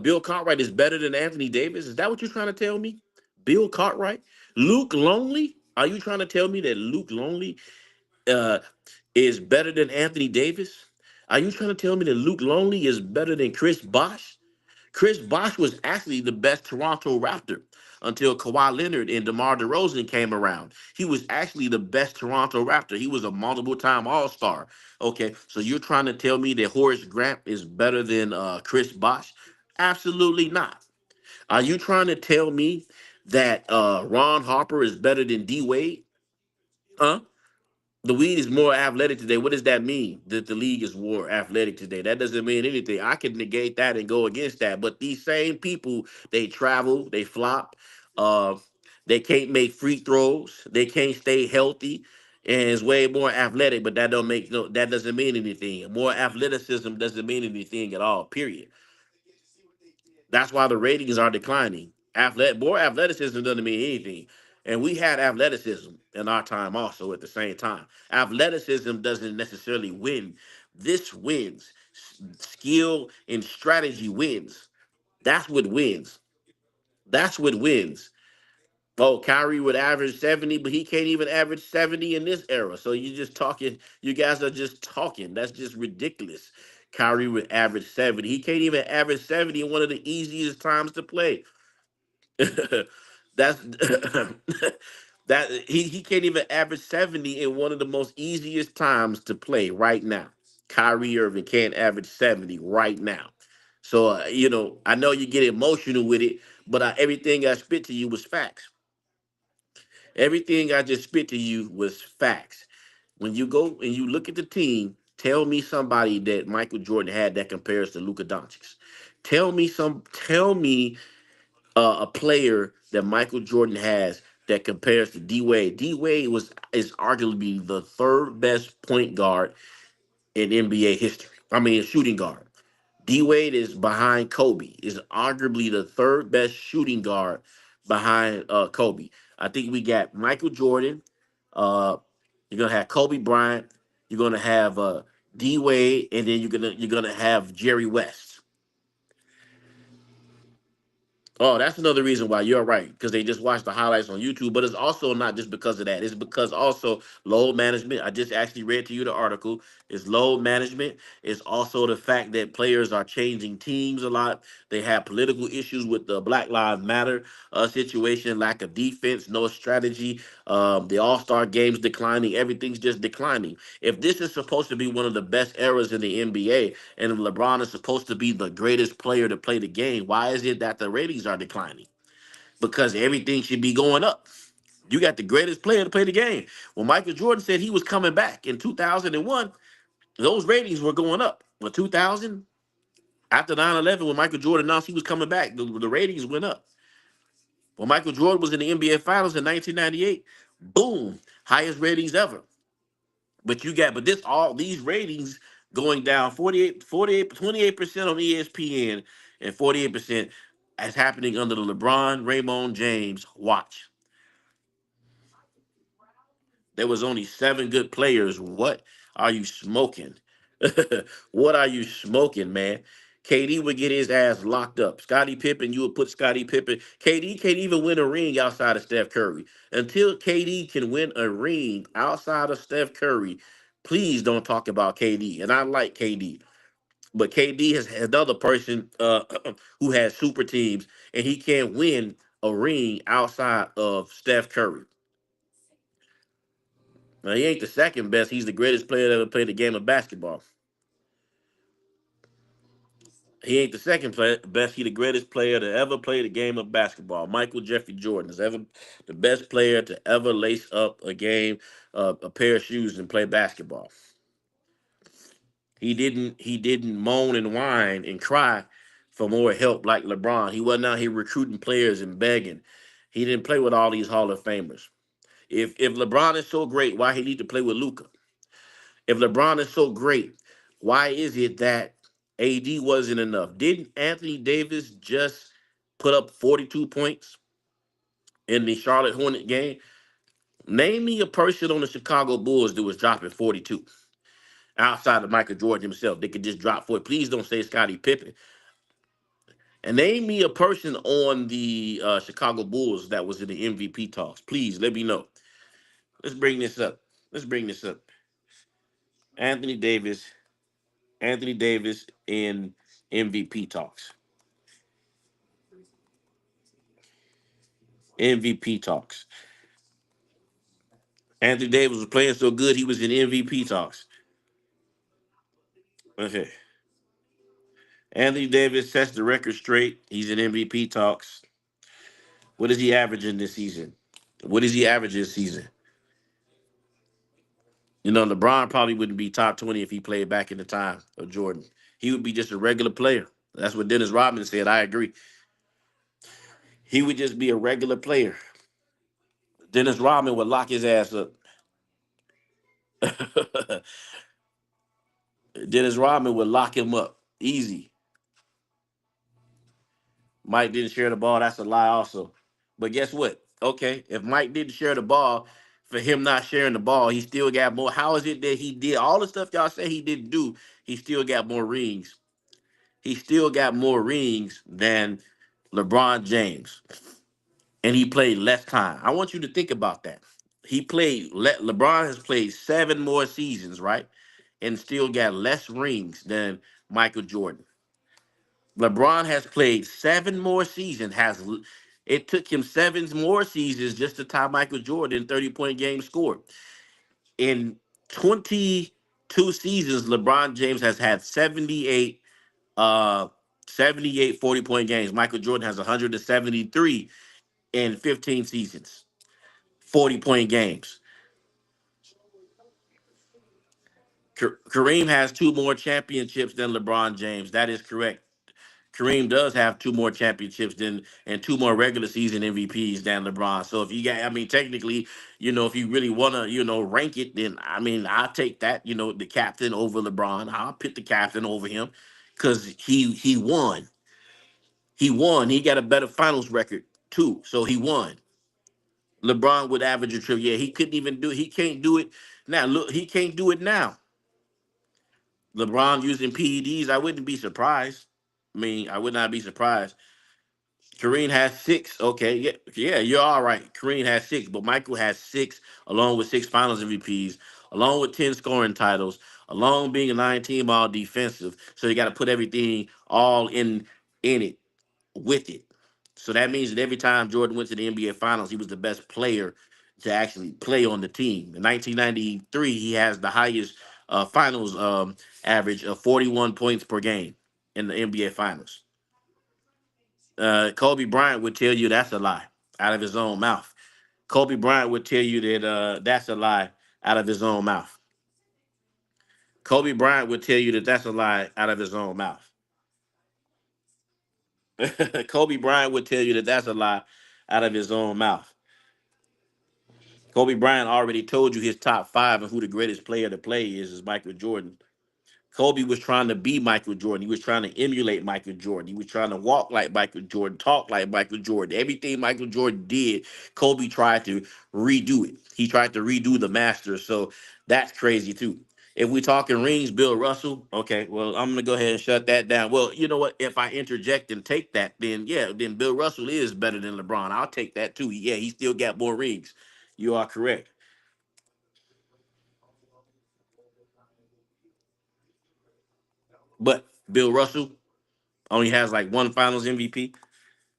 Bill Cartwright is better than Anthony Davis? Is that what you're trying to tell me? Bill Cartwright? Luke Longley? Are you trying to tell me that Luke Longley uh, is better than Anthony Davis? Are you trying to tell me that Luke Longley is better than Chris Bosh? Chris Bosh was actually the best Toronto Raptor until Kawhi Leonard and DeMar DeRozan came around. He was actually the best Toronto Raptor. He was a multiple-time All-Star. Okay, so you're trying to tell me that Horace Grant is better than Chris Bosh? Absolutely not. Are you trying to tell me that Ron Harper is better than D Wade? Huh? The league is more athletic today. What does that mean? That the league is more athletic today? That doesn't mean anything. I can negate that and go against that. But these same people, they travel, they flop, uh, they can't make free throws, they can't stay healthy, and it's way more athletic. But that don't make no. That doesn't mean anything. More athleticism doesn't mean anything at all. Period. That's why the ratings are declining. More athleticism doesn't mean anything. And we had athleticism in our time also at the same time. Athleticism doesn't necessarily win. This wins. Skill and strategy wins. That's what wins. That's what wins. Oh, Kyrie would average 70, but he can't even average 70 in this era. So you just talking, you guys are just talking. That's just ridiculous. Kyrie would average 70. He can't even average 70 in one of the easiest times to play. That's that he can't even average 70 in one of the most easiest times to play right now. Kyrie Irving can't average 70 right now. So I know you get emotional with it, but everything I spit to you was facts. Everything I just spit to you was facts. When you go and you look at the team, tell me somebody that Michael Jordan had that compares to Luka Doncic. Tell me a player that Michael Jordan has that compares to D Wade. D Wade is arguably the third best point guard in NBA history. I mean, shooting guard. D Wade is behind Kobe. Is arguably the third best shooting guard behind Kobe. I think we got Michael Jordan. Uh, you're gonna have Kobe Bryant. You're gonna have D Wade, and then you're gonna have Jerry West. Oh, that's another reason why you're right, because they just watch the highlights on YouTube. But it's also not just because of that. It's because also load management. I just actually read to you the article. It's load management. It's also the fact that players are changing teams a lot. They have political issues with the Black Lives Matter situation, lack of defense, no strategy. The All Star games declining. Everything's just declining. If this is supposed to be one of the best eras in the NBA, and if LeBron is supposed to be the greatest player to play the game, why is it that the ratings are declining? Because everything should be going up. You got the greatest player to play the game. When Michael Jordan said he was coming back in 2001, those ratings were going up. But 2000, after 9/11, when Michael Jordan announced he was coming back, the ratings went up. When Michael Jordan was in the NBA Finals in 1998, boom, highest ratings ever. But this all these ratings going down 28% on ESPN and 48% as happening under the LeBron Raymond James watch. There was only seven good players. What are you smoking? What are you smoking, man? KD would get his ass locked up. Scottie Pippen, you would put Scottie Pippen. KD can't even win a ring outside of Steph Curry. Until KD can win a ring outside of Steph Curry, please don't talk about KD. And I like KD. But KD has another person who has super teams, and he can't win a ring outside of Steph Curry. Now, he ain't the second best. He's the greatest player that ever played the game of basketball. He ain't the best. He the greatest player to ever play the game of basketball. Michael Jeffrey Jordan is ever the best player to ever lace up a pair of shoes and play basketball. He didn't moan and whine and cry for more help like LeBron. He wasn't out here recruiting players and begging. He didn't play with all these Hall of Famers. If LeBron is so great, why he need to play with Luca? If LeBron is so great, why is it that AD wasn't enough? Didn't Anthony Davis just put up 42 points in the Charlotte Hornet game? Name me a person on the Chicago Bulls that was dropping 42 outside of Michael Jordan himself. They could just drop 40. Please don't say Scottie Pippen. And name me a person on the Chicago Bulls that was in the MVP talks. Please let me know. Let's bring this up. Let's bring this up. Anthony Davis, Anthony Davis in MVP talks. MVP talks. Anthony Davis was playing so good he was in MVP talks. Okay. Anthony Davis sets the record straight. He's in MVP talks. What is he averaging this season? What is he averaging this season? You know, LeBron probably wouldn't be top 20 if he played back in the time of Jordan. He would be just a regular player. That's what Dennis Rodman said. I agree. He would just be a regular player. Dennis Rodman would lock his ass up. Dennis Rodman would lock him up. Easy. Mike didn't share the ball. That's a lie also. But guess what? Okay, if Mike didn't share the ball, for him not sharing the ball, he still got more. How is it that he did all the stuff y'all say he didn't do? He still got more rings. He still got more rings than LeBron James. And he played less time. I want you to think about that. LeBron has played 7 more seasons, right? And still got less rings than Michael Jordan. LeBron has played 7 more seasons. It took him 7 more seasons just to tie Michael Jordan in 30-point game scored. In 22 seasons, LeBron James has had 78 40-point games. Michael Jordan has 173 in 15 seasons, 40-point games. Kareem has 2 more championships than LeBron James. That is correct. Kareem does have 2 more championships than and 2 more regular season MVPs than LeBron. So if you got, I mean, technically, if you really wanna, rank it, then I mean, I'll take that, the captain over LeBron. I'll pick the captain over him because he won. He won. He got a better finals record too. So he won. LeBron would average a triple. Yeah, he couldn't even do it. He can't do it now. Look, he can't do it now. LeBron using PEDs, I wouldn't be surprised. I mean, I would not be surprised. Kareem has 6. Okay, yeah, you're all right. Kareem has 6, but Michael has 6, along with 6 Finals MVPs, along with 10 scoring titles, along being a 9 team all defensive. So you got to put everything all in it with it. So that means that every time Jordan went to the NBA Finals, he was the best player to actually play on the team. In 1993, he has the highest finals average of 41 points per game in the NBA Finals. Kobe Bryant would tell you that's a lie out of his own mouth. Kobe Bryant would tell you that that's a lie out of his own mouth. Kobe Bryant would tell you that that's a lie out of his own mouth. Kobe Bryant would tell you that that's a lie out of his own mouth. Kobe Bryant already told you his top 5 and who the greatest player to play is Michael Jordan. Kobe was trying to be Michael Jordan. He was trying to emulate Michael Jordan. He was trying to walk like Michael Jordan, talk like Michael Jordan. Everything Michael Jordan did, Kobe tried to redo it. He tried to redo the master. So that's crazy too. If we talking rings, Bill Russell, okay, well, I'm gonna go ahead and shut that down. Well, you know what? If I interject and take that, then yeah, then Bill Russell is better than LeBron. I'll take that too. Yeah, he still got more rings. You are correct. But Bill Russell only has like 1 Finals MVP.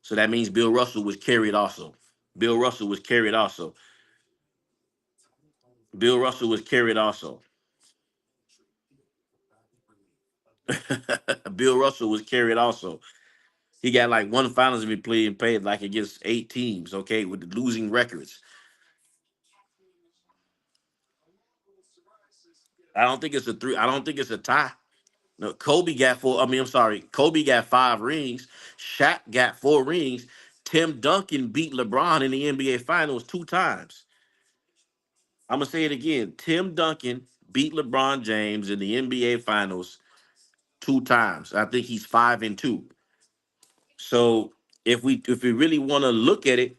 So that means Bill Russell was carried also. Bill Russell was carried also. Bill Russell was carried also. Bill Russell was carried also. He got like 1 Finals MVP and played like against 8 teams, okay, with losing records. I don't think it's a three. I don't think it's a tie. No, Kobe got 4. I mean, I'm sorry. Kobe got 5 rings. Shaq got 4 rings. Tim Duncan beat LeBron in the NBA Finals 2 times. I'm gonna say it again. Tim Duncan beat LeBron James in the NBA Finals 2 times. I think he's 5-2. So if we really want to look at it,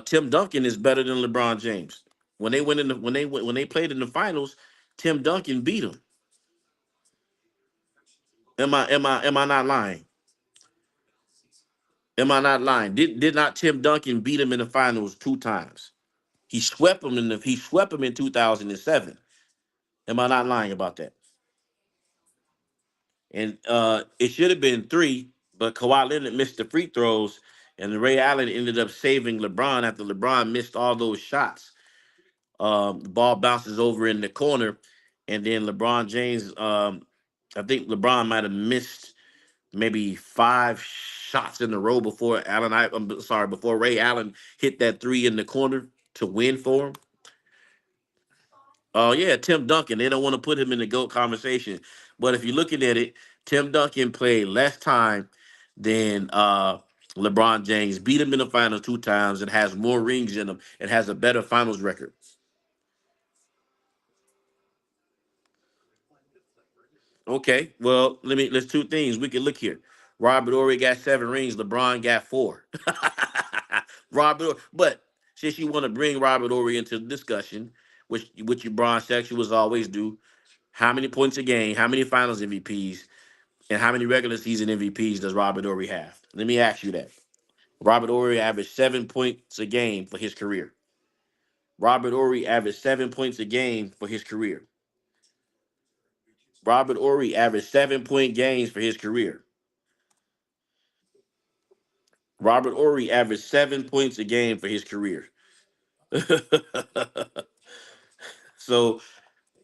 Tim Duncan is better than LeBron James. When they played in the finals, Tim Duncan beat him. Am I not lying? Am I not lying? Did not Tim Duncan beat him in the finals 2 times? He swept him in 2007. Am I not lying about that? And it should have been three, but Kawhi Leonard missed the free throws, and Ray Allen ended up saving LeBron after LeBron missed all those shots. The ball bounces over in the corner, and then LeBron James, I think LeBron might have missed maybe five shots in a row before I'm sorry, before Ray Allen hit that three in the corner to win for him. Oh yeah, Tim Duncan. They don't want to put him in the GOAT conversation. But if you're looking at it, Tim Duncan played less time than LeBron James, beat him in the finals two times, and has more rings in him and has a better finals record. Okay, well, let's two things. We can look here. Robert Ory got seven rings, LeBron got four. But since you want to bring Robert Ory into the discussion, which you Bron sexuals always do, how many points a game, how many finals MVPs, and how many regular season MVPs does Robert Ory have? Let me ask you that. Robert Ory averaged 7 points a game for his career. Robert Ory averaged 7 points a game for his career. Robert Ory averaged 7 point games for his career. Robert Ory averaged 7 points a game for his career. So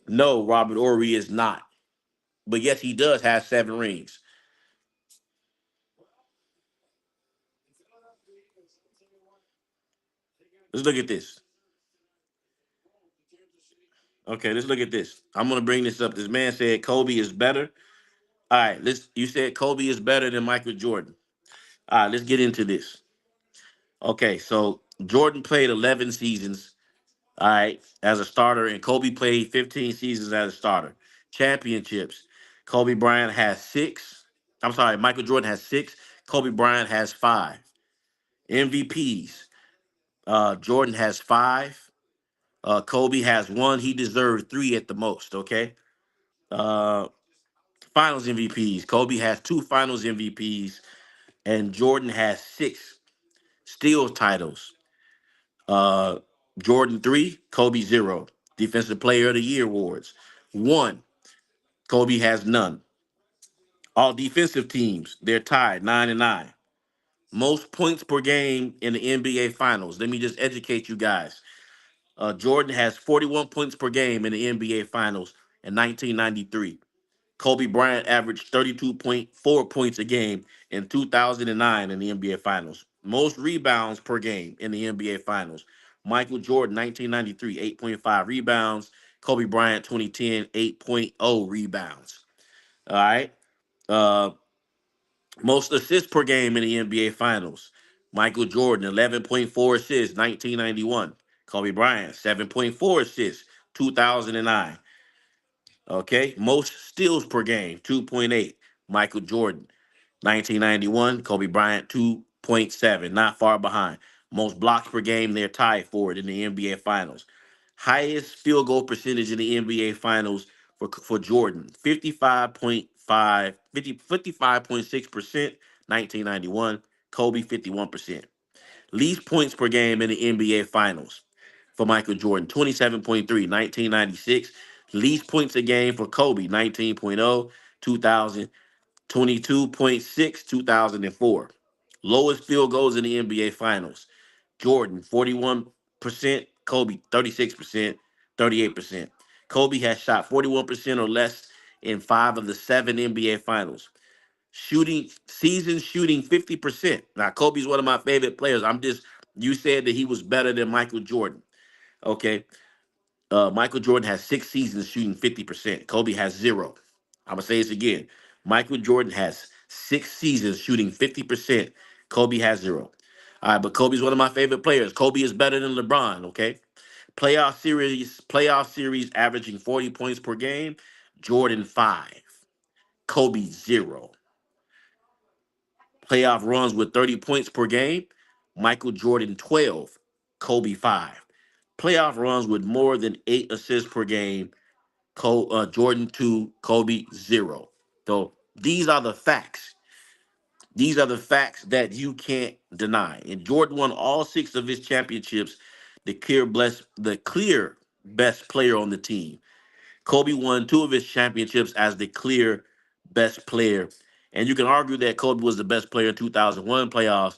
no, Robert Ory is not. But yes, he does have seven rings. Let's look at this. Okay, let's look at this. I'm gonna bring this up. This man said Kobe is better. All right, let's. You said Kobe is better than Michael Jordan. All right, let's get into this. Okay, so Jordan played 11 seasons, all right, as a starter, and Kobe played 15 seasons as a starter. Championships. Kobe Bryant has six. I'm sorry, Michael Jordan has six. Kobe Bryant has five. MVPs. Jordan has five. Kobe has one. He deserved three at the most. Okay. Uh, Finals MVPs. Kobe has two Finals MVPs, and Jordan has six steals titles. Uh, Jordan three, Kobe zero. Defensive Player of the Year awards one. Kobe has none. All defensive teams they're tied 9-9. Most points per game in the NBA Finals. Let me just educate you guys. Jordan has 41 points per game in the NBA Finals in 1993. Kobe Bryant averaged 32.4 points a game in 2009 in the NBA Finals. Most rebounds per game in the NBA Finals. Michael Jordan, 1993, 8.5 rebounds. Kobe Bryant, 2010, 8.0 rebounds. All right. Uh, Most assists per game in the NBA Finals. Michael Jordan, 11.4 assists, 1991. Kobe Bryant, 7.4 assists, 2009. Okay. Most steals per game, 2.8. Michael Jordan, 1991. Kobe Bryant, 2.7. Not far behind. Most blocks per game, they're tied for it in the NBA Finals. Highest field goal percentage in the NBA Finals for Jordan, 55.5, 55.6%, 1991. Kobe, 51%. Least points per game in the NBA Finals for Michael Jordan, 27.3, 1996. Least points a game for Kobe, 19.0, 2000. 22.6, 2004. Lowest field goals in the NBA Finals. Jordan, 41%. Kobe, 36%, 38%. Kobe has shot 41% or less in five of the seven NBA Finals. Shooting 50%. Now, Kobe's one of my favorite players. You said that he was better than Michael Jordan. Okay. Michael Jordan has six seasons shooting 50%. Kobe has zero. I'm gonna say this again. Michael Jordan has six seasons shooting 50%. Kobe has zero. All right, but Kobe's one of my favorite players. Kobe is better than LeBron. Okay. Playoff series averaging 40 points per game. Jordan five. Kobe zero. Playoff runs with 30 points per game. Michael Jordan 12. Kobe five. Playoff runs with more than eight assists per game. Jordan 2, Kobe 0. So these are the facts. These are the facts that you can't deny. And Jordan won all six of his championships the clear best player on the team. Kobe won two of his championships as the clear best player. And you can argue that Kobe was the best player in 2001 playoffs,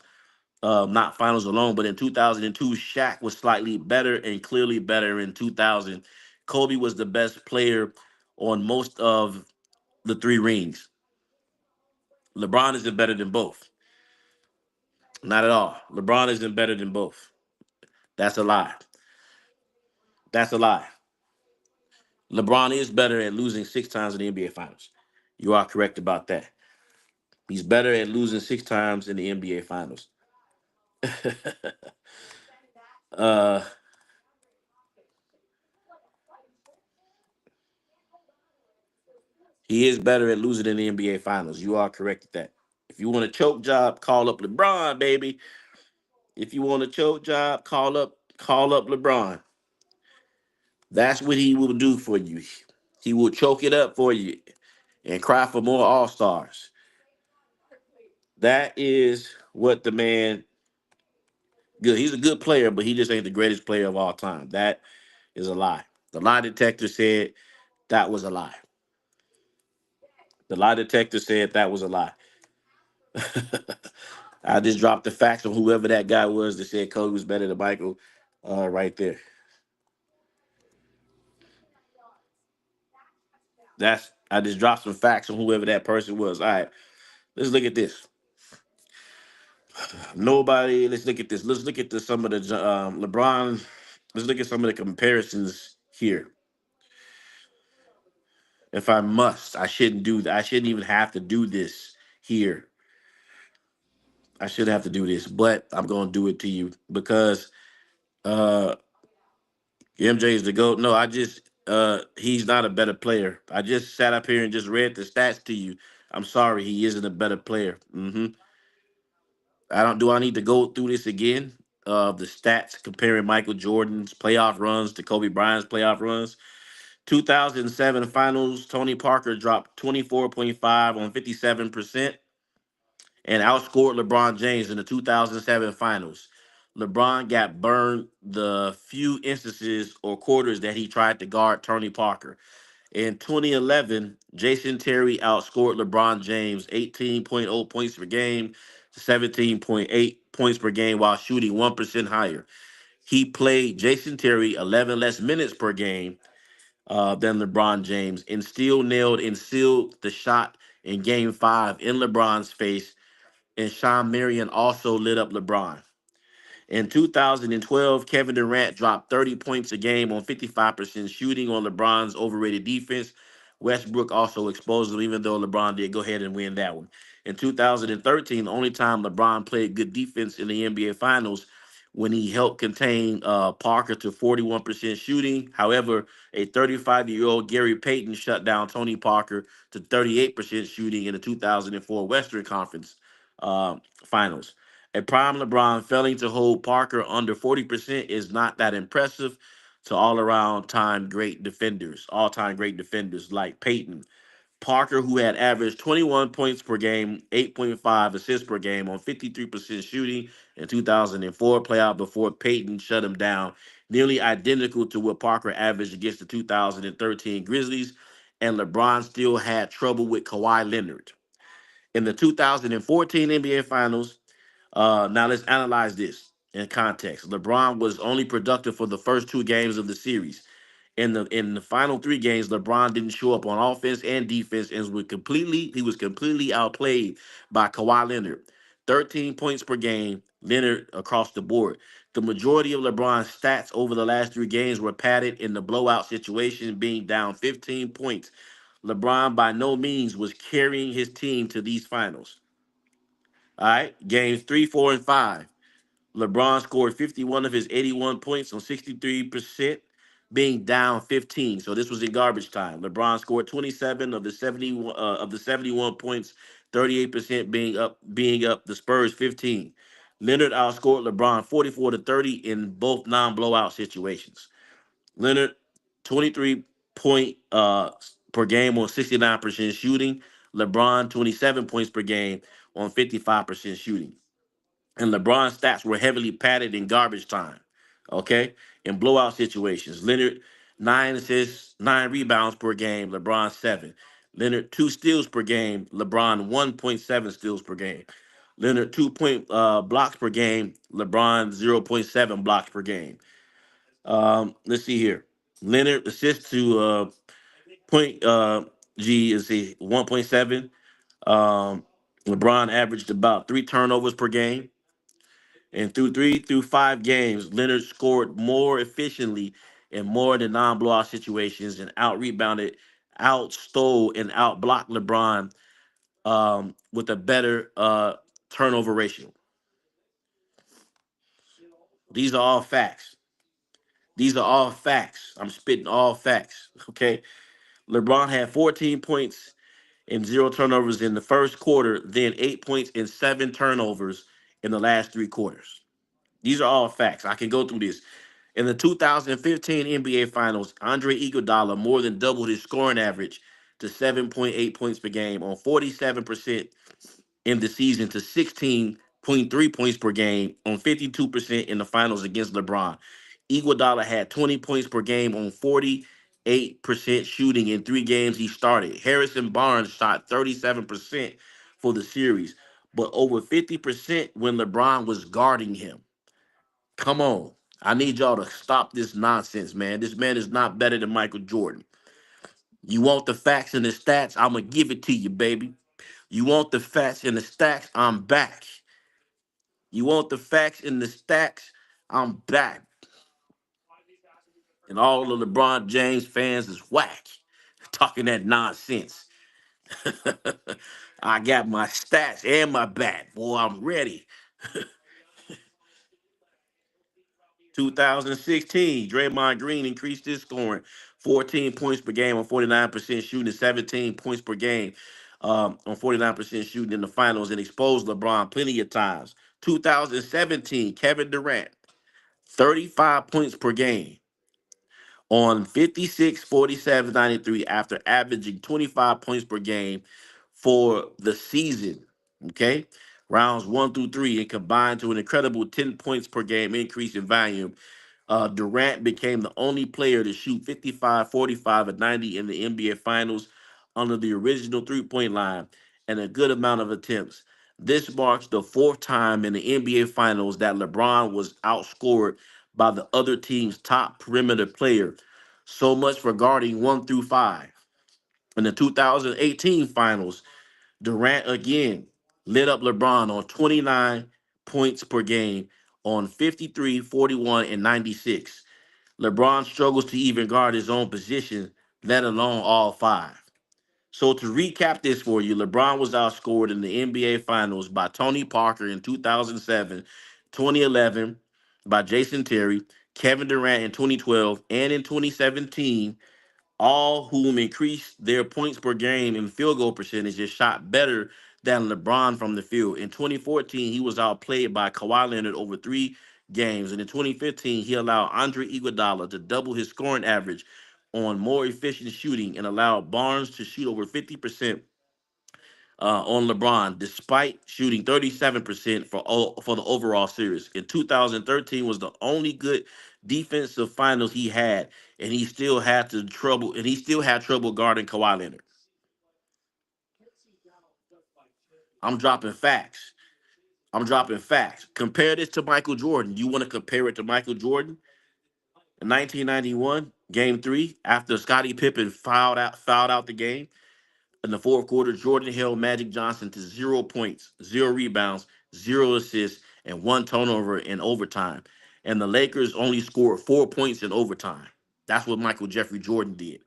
not finals alone, but in 2002, Shaq was slightly better and clearly better in 2000. Kobe was the best player on most of the three rings. LeBron isn't better than both. Not at all. LeBron isn't better than both. That's a lie. That's a lie. LeBron is better at losing six times in the NBA Finals. You are correct about that. He's better at losing six times in the NBA Finals. uh, he is better at losing in the NBA Finals. You are correct at that. If you want a choke job, call up LeBron, baby. If you want a choke job, call up LeBron. That's what he will do for you. He will choke it up for you and cry for more All Stars. That is what the man good. He's a good player, but he just ain't the greatest player of all time. That is a lie. The lie detector said that was a lie. The lie detector said that was a lie. I just dropped the facts on whoever that guy was that said Kobe was better than Michael. Right there. I just dropped some facts on whoever that person was. All right, let's look at this. Nobody. Let's look at this. Let's look at some of the LeBron. Let's look at some of the comparisons here. If I must, I shouldn't do that. I shouldn't even have to do this here. I should have to do this, but I'm going to do it to you because uh MJ is the GOAT. No, he's not a better player. I just sat up here and just read the stats to you. I'm sorry, he isn't a better player. I need to go through this again? The stats comparing Michael Jordan's playoff runs to Kobe Bryant's playoff runs. 2007 finals, Tony Parker dropped 24.5 on 57% and outscored LeBron James in the 2007 finals. LeBron got burned the few instances or quarters that he tried to guard Tony Parker. In 2011, Jason Terry outscored LeBron James 18.0 points per game to 17.8 points per game while shooting 1% higher. He played Jason Terry 11 less minutes per game than LeBron James and still nailed and sealed the shot in game five in LeBron's face. And Sean Marion also lit up LeBron. In 2012, Kevin Durant dropped 30 points a game on 55% shooting on LeBron's overrated defense. Westbrook also exposed him, even though LeBron did go ahead and win that one. In 2013, the only time LeBron played good defense in the NBA Finals when he helped contain Parker to 41% shooting. However, a 35-year-old Gary Payton shut down Tony Parker to 38% shooting in the 2004 Western Conference Finals. A prime LeBron failing to hold Parker under 40% is not that impressive to all time great defenders like Peyton. Parker, who had averaged 21 points per game, 8.5 assists per game on 53% shooting in 2004 playoff before Peyton shut him down, nearly identical to what Parker averaged against the 2013 Grizzlies, and LeBron still had trouble with Kawhi Leonard. In the 2014 NBA Finals, now let's analyze this in context. LeBron was only productive for the first two games of the series. In the final three games, LeBron didn't show up on offense and defense and he was completely outplayed by Kawhi Leonard. 13 points per game, Leonard across the board. The majority of LeBron's stats over the last three games were padded in the blowout situation, being down 15 points. LeBron by no means was carrying his team to these finals. All right, games three, four, and five. LeBron scored 51 of his 81 points on 63%, being down 15. So this was in garbage time. LeBron scored 27 of the 71 points, 38% being up the Spurs 15. Leonard outscored LeBron 44 to 30 in both non-blowout situations. Leonard 23 point per game on 69% shooting. LeBron 27 points per game on 55% shooting. And LeBron's stats were heavily padded in garbage time. Okay, in blowout situations, Leonard 9 assists, 9 rebounds per game. LeBron 7. Leonard 2 steals per game. LeBron 1.7 steals per game. Leonard 2 point blocks per game. LeBron 0.7 blocks per game. Let's see here. Leonard assists to point G is a 1.7. Um, LeBron averaged about 3 turnovers per game. And through 3 through 5 games, Leonard scored more efficiently in more than non-blowout situations and out-rebounded, outstole, and out-blocked LeBron with a better turnover ratio. These are all facts. These are all facts. I'm spitting all facts. Okay. LeBron had 14 points and 0 turnovers in the first quarter, then 8 points and 7 turnovers in the last 3 quarters. These are all facts. I can go through this. In the 2015 NBA Finals, Andre Iguodala more than doubled his scoring average to 7.8 points per game on 47% in the season to 16.3 points per game on 52% in the finals against LeBron. Iguodala had 20 points per game on 48% shooting in 3 games he started. Harrison Barnes shot 37% for the series, but over 50% when LeBron was guarding him. Come on. I need y'all to stop this nonsense, man. This man is not better than Michael Jordan. You want the facts and the stats? I'm going to give it to you, baby. You want the facts and the stacks? I'm back. You want the facts and the stacks? I'm back. And all the LeBron James fans is whack. Talking that nonsense. I got my stats and my bat. Boy, I'm ready. 2016, Draymond Green increased his scoring 14 points per game on 49% shooting, 17 points per game on 49% shooting in the finals, and exposed LeBron plenty of times. 2017, Kevin Durant, 35 points per game on 56, 47, 93 after averaging 25 points per game for the season. Okay. Rounds 1 through 3 and combined to an incredible 10 points per game increase in volume. Durant became the only player to shoot 55, 45, and 90 in the NBA Finals under the original 3 point line and a good amount of attempts. This marks the 4th time in the NBA Finals that LeBron was outscored by the other team's top perimeter player. So much for guarding 1 through 5. In the 2018 Finals, Durant again lit up LeBron on 29 points per game on 53, 41, and 96. LeBron struggles to even guard his own position, let alone all 5. So to recap this for you, LeBron was outscored in the NBA Finals by Tony Parker in 2007, 2011 by Jason Terry, Kevin Durant in 2012, and in 2017, all whom increased their points per game and field goal percentages shot better than LeBron from the field. In 2014, he was outplayed by Kawhi Leonard over 3 games. And in 2015, he allowed Andre Iguodala to double his scoring average on more efficient shooting and allowed Barnes to shoot over 50% on LeBron, despite shooting 37% for the overall series. In 2013 was the only good defensive finals he had, and he still had trouble guarding Kawhi Leonard. I'm dropping facts. I'm dropping facts. Compare this to Michael Jordan. You want to compare it to Michael Jordan? In 1991, Game 3, after Scottie Pippen fouled out the game, in the fourth quarter, Jordan held Magic Johnson to 0 points, 0 rebounds, 0 assists, and 1 turnover in overtime. And the Lakers only scored 4 points in overtime. That's what Michael Jeffrey Jordan did.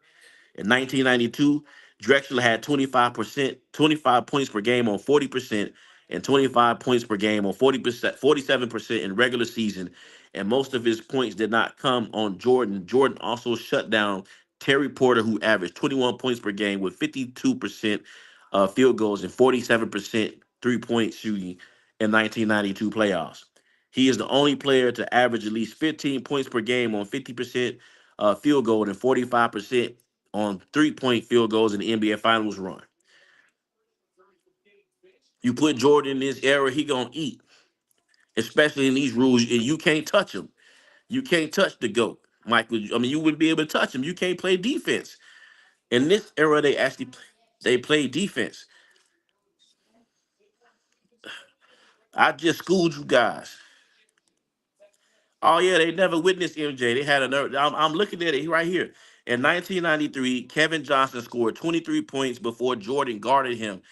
In 1992, Drexler had 25 points per game on 40%, and 25 points per game on 40%, 47% in regular season. And most of his points did not come on Jordan. Jordan also shut down Terry Porter, who averaged 21 points per game with 52% field goals and 47% 3 point shooting in 1992 playoffs. He is the only player to average at least 15 points per game on 50% field goal and 45% on 3 point field goals in the NBA Finals run. You put Jordan in this era, he gonna eat, especially in these rules, and you can't touch him. You can't touch the GOAT. Michael, I mean, you wouldn't be able to touch him. You can't play defense. In this era, they play defense. I just schooled you guys. Oh yeah, they never witnessed MJ. They had another. I'm looking at it right here. In 1993, Kevin Johnson scored 23 points before Jordan guarded him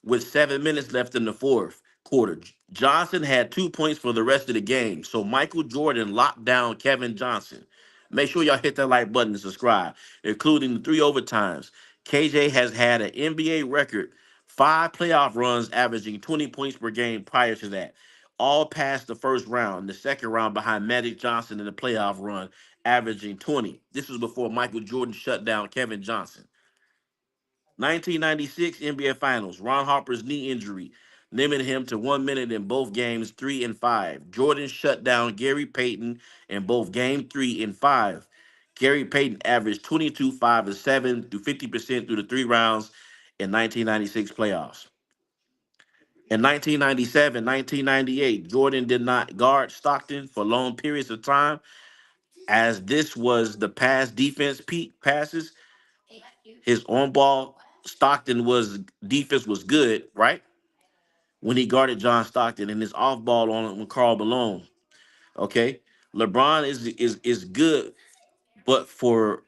with 7 minutes left in the fourth quarter. Johnson had 2 points for the rest of the game. So Michael Jordan locked down Kevin Johnson. Make sure y'all hit that like button and subscribe, including the 3 overtimes. KJ has had an NBA record 5 playoff runs, averaging 20 points per game prior to that. All past the first round, the second round behind Magic Johnson in the playoff run, averaging 20. This was before Michael Jordan shut down Kevin Johnson. 1996 NBA Finals. Ron Harper's knee injury limited him to 1 minute in both games 3 and 5. Jordan shut down Gary Payton in both game 3 and 5. Gary Payton averaged 22, 5, and 7 through 50% through the 3 rounds in 1996 playoffs. In 1997, 1998, Jordan did not guard Stockton for long periods of time, as this was the pass defense peak passes. His on ball Stockton was defense was good, right? When he guarded John Stockton, and his off ball on Karl Malone. Okay, LeBron is good, but for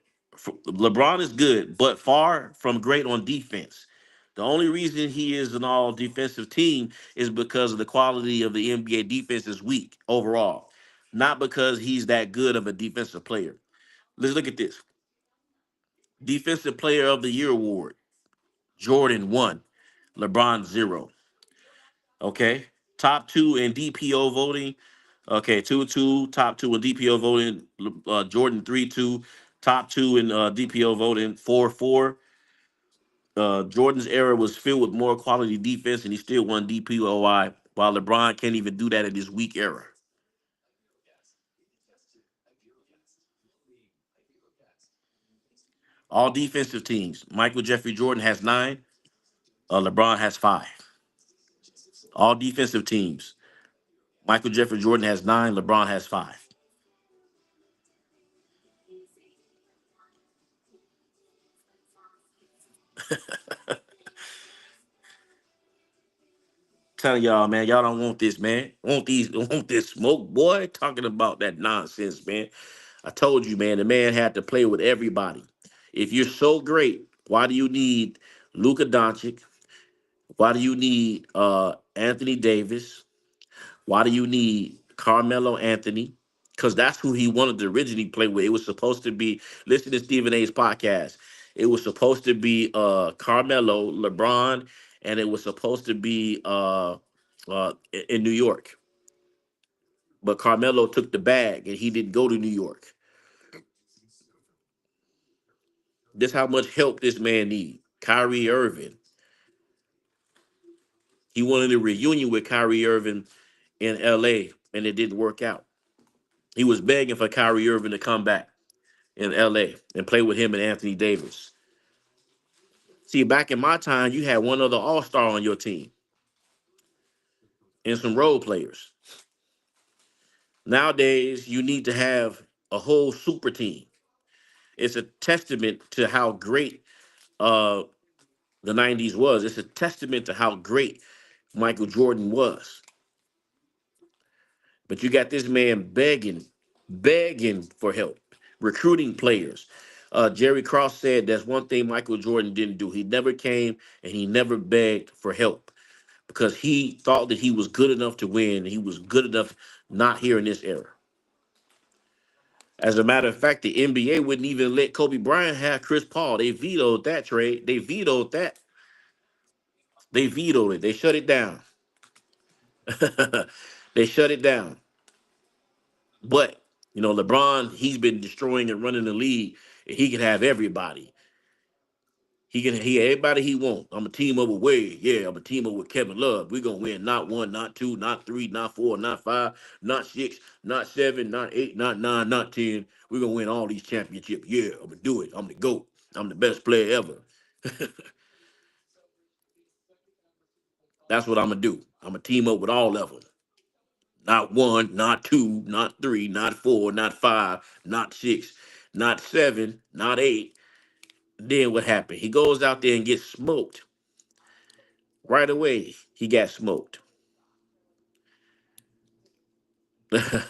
LeBron is good, but far from great on defense. The only reason he is an all defensive team is because of the quality of the NBA defense is weak overall, not because he's that good of a defensive player. Let's look at this. Defensive Player of the Year award. Jordan 1, LeBron 0. Okay. Top two in DPO voting. Okay, 2-2, top two in DPO voting. Jordan 3-2, top two in DPO voting 4-4. Jordan's era was filled with more quality defense, and he still won DPOI, while LeBron can't even do that in his weak era. All defensive teams. Michael Jeffrey Jordan has 9. LeBron has 5. All defensive teams. Michael Jeffrey Jordan has 9. LeBron has 5. Telling y'all, man, y'all don't want this, man. Want this smoke, boy. Talking about that nonsense, man. I told you, man, the man had to play with everybody. If you're so great, why do you need Luka Dončić? Why do you need Anthony Davis? Why do you need Carmelo Anthony? Because that's who he wanted to originally play with. It was supposed to be, listen to Stephen A's podcast. It was supposed to be Carmelo, LeBron, and it was supposed to be in New York. But Carmelo took the bag and he didn't go to New York. This how much help this man need. Kyrie Irving. He wanted a reunion with Kyrie Irving in LA, and it didn't work out. He was begging for Kyrie Irving to come back in LA and play with him and Anthony Davis. See, back in my time, you had one other all-star on your team and some role players. Nowadays, you need to have a whole super team. It's a testament to how great uh, the 90s was. It's a testament to how great Michael Jordan was. But you got this man begging for help, recruiting players. Jerry Cross said that's one thing Michael Jordan didn't do. He never came and he never begged for help because he thought that he was good enough to win. He was good enough not here in this era. As a matter of fact, the NBA wouldn't even let Kobe Bryant have Chris Paul. They vetoed that trade. They vetoed that. They vetoed it. They shut it down. They shut it down. But LeBron, he's been destroying and running the league, and he can have everybody. He everybody he want. I'm a team up with Wade. Yeah, I'm a team up with Kevin Love. We're gonna win not one, not two, not three, not four, not five, not six, not seven, not eight, not nine, not 10. We're gonna win all these championships. Yeah, I'm gonna do it. I'm the GOAT. I'm the best player ever. That's what I'm gonna do. I'm gonna team up with all of them. Not one, not two, not three, not four, not five, not six, not seven, not eight. Then what happened? He goes out there and gets smoked. Right away, he got smoked.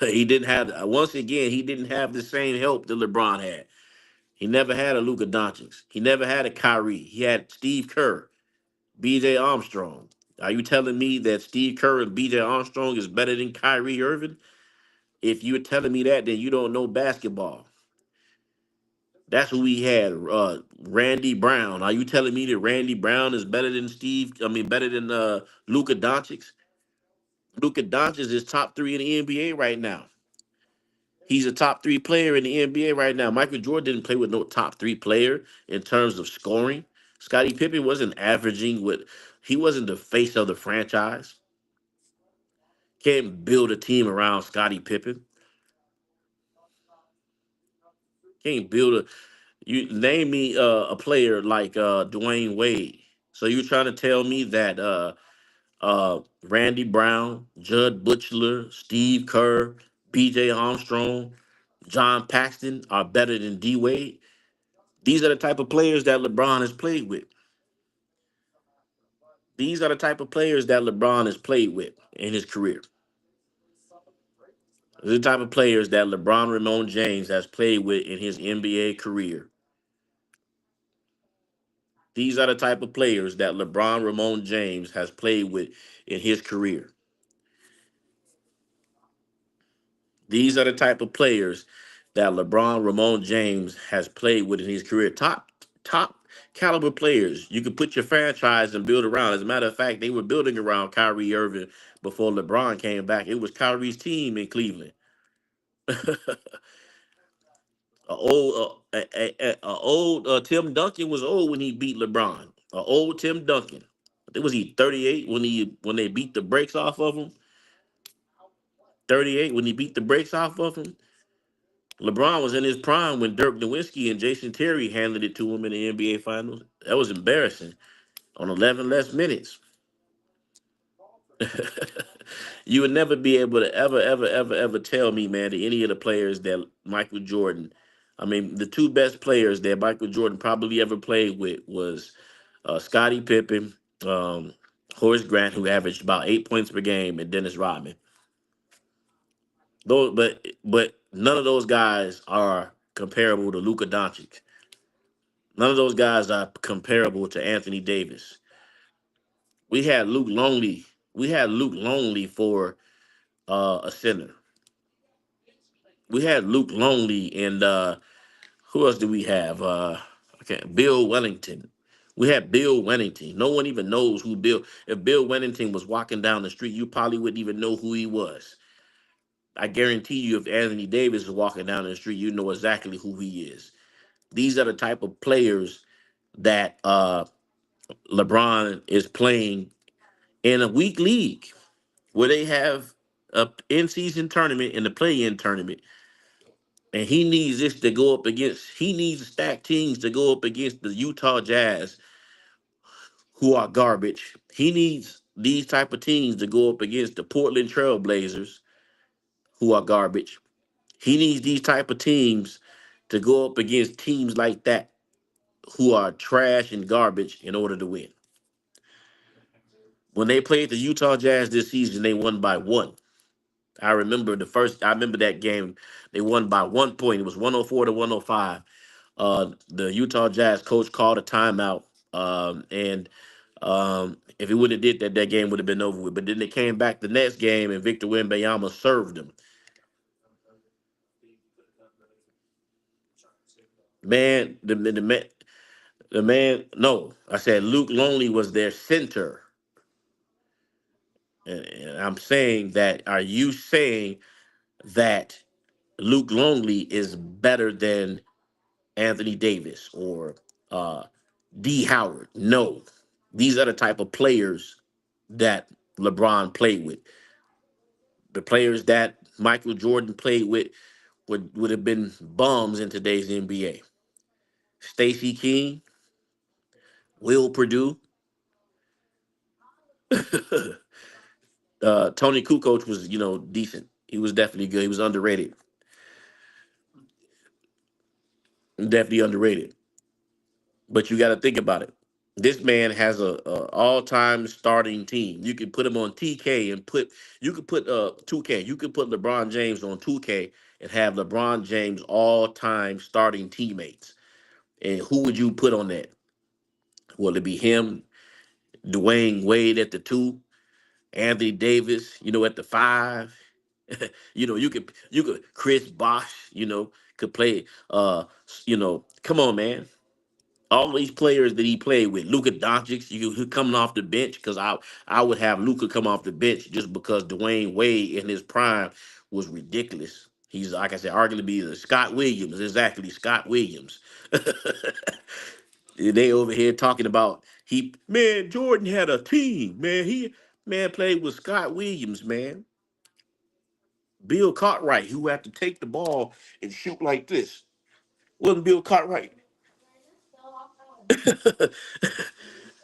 He didn't have, once again, he didn't have the same help that LeBron had. He never had a Luka Dončić. He never had a Kyrie. He had Steve Kerr, BJ Armstrong. Are you telling me that Steve Kerr and BJ Armstrong is better than Kyrie Irving? If you're telling me that, then you don't know basketball. That's who we had. Randy Brown. Are you telling me that Randy Brown is better than Steve? I mean, better than Luka Doncic? Luka Doncic is top three in the NBA right now. He's a top three player in the NBA right now. Michael Jordan didn't play with no top three player in terms of scoring. Scottie Pippen wasn't averaging with. He wasn't the face of the franchise. Can't build a team around Scottie Pippen. Can't build a. You name me a player like Dwayne Wade. So you're trying to tell me that Randy Brown, Judd Butchler, Steve Kerr, B.J. Armstrong, John Paxton are better than D Wade? These are the type of players that LeBron has played with. These are the type of players that LeBron has played with in his career. These are the type of players that LeBron Ramon James has played with in his NBA career. These are the type of players that LeBron Ramon James has played with in his career. These are the type of players that LeBron Ramon James has played with in his career. Top caliber players. You could put your franchise and build around. As a matter of fact, they were building around Kyrie Irving before LeBron came back. It was Kyrie's team in Cleveland. A old Tim Duncan was old when he beat LeBron. A old Tim Duncan. I think was he 38 when they beat the brakes off of him. 38 when he beat the brakes off of him. LeBron was in his prime when Dirk Nowitzki and Jason Terry handed it to him in the NBA Finals. That was embarrassing on 11 less minutes. You would never be able to ever tell me, man, that any of the players that Michael Jordan, I mean, the two best players that Michael Jordan probably ever played with was Scottie Pippen, um, Horace Grant, who averaged about 8 points per game, and Dennis Rodman. Those, but none of those guys are comparable to Luka Doncic. None of those guys are comparable to Anthony Davis. We had Luke Longley. We had Luke Longley for a center. We had Luke Longley and who else do we have? Okay, Bill Wellington. We had Bill Wellington. No one even knows who Bill. If Bill Wellington was walking down the street, you probably wouldn't even know who he was. I guarantee you, if Anthony Davis is walking down the street, you know exactly who he is. These are the type of players that LeBron is playing in a weak league where they have a in-season tournament and the play-in tournament, and he needs this to go up against. He needs stacked teams to go up against the Utah Jazz, who are garbage. He needs these type of teams to go up against the Portland Trail Blazers, who are garbage. He needs these type of teams to go up against teams like that, who are trash and garbage, in order to win. When they played the Utah Jazz this season, they won by one. I remember that game. They won by 1 point. It was 104 to 105. The Utah Jazz coach called a timeout. And if he wouldn't have did that, that game would have been over with. But then they came back the next game and Victor Wembanyama served them. Man, the man, no, I said Luke Longley was their center. And I'm saying that, are you saying that Luke Longley is better than Anthony Davis or uh, D. Howard? No. These are the type of players that LeBron played with. The players that Michael Jordan played with would have been bums in today's NBA. Stacey King, Will Purdue, Tony Kukoc was, decent. He was definitely good. He was underrated, definitely underrated. But you got to think about it. This man has a all-time starting team. You could put him on TK and you could put 2K. You could put LeBron James on 2K and have LeBron James all-time starting teammates. And who would you put on that? Will it be him, Dwayne Wade at the two, Anthony Davis, at the five? You could Chris Bosh, could play come on, man. All these players that he played with, Luka Dončić, you coming off the bench, because I would have Luka come off the bench just because Dwayne Wade in his prime was ridiculous. He's, like I said, arguably the Scott Williams, exactly, Scott Williams. They over here talking about Jordan had a team, man. He played with Scott Williams, man. Bill Cartwright, who had to take the ball and shoot like this. Wasn't Bill Cartwright?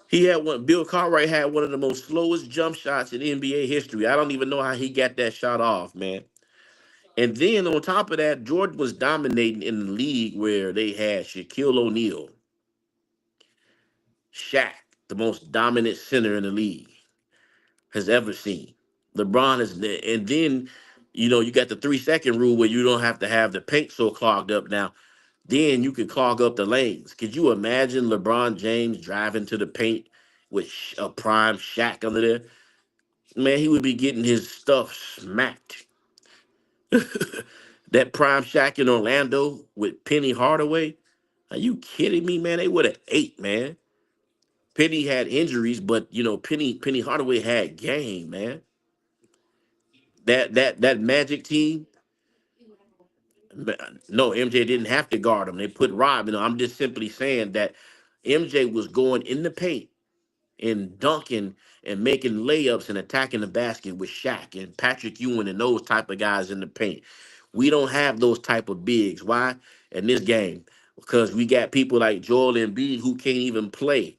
He had one. Bill Cartwright had one of the most slowest jump shots in NBA history. I don't even know how he got that shot off, man. And then on top of that, Jordan was dominating in the league where they had Shaquille O'Neal, Shaq, the most dominant center in the league has ever seen. LeBron is there. And then, you got the 3-second rule where you don't have to have the paint so clogged up now. Then you could clog up the lanes. Could you imagine LeBron James driving to the paint with a prime Shaq under there? Man, he would be getting his stuff smacked. That prime Shaq in Orlando with Penny Hardaway. Are you kidding me, man? They would have ate, man. Penny had injuries, but Penny Hardaway had game, man. That Magic team. No, MJ didn't have to guard him. They put Rob. I'm just simply saying that MJ was going in the paint and dunking and making layups and attacking the basket with Shaq and Patrick Ewing and those type of guys in the paint. We don't have those type of bigs. Why? In this game, because we got people like Joel Embiid who can't even play.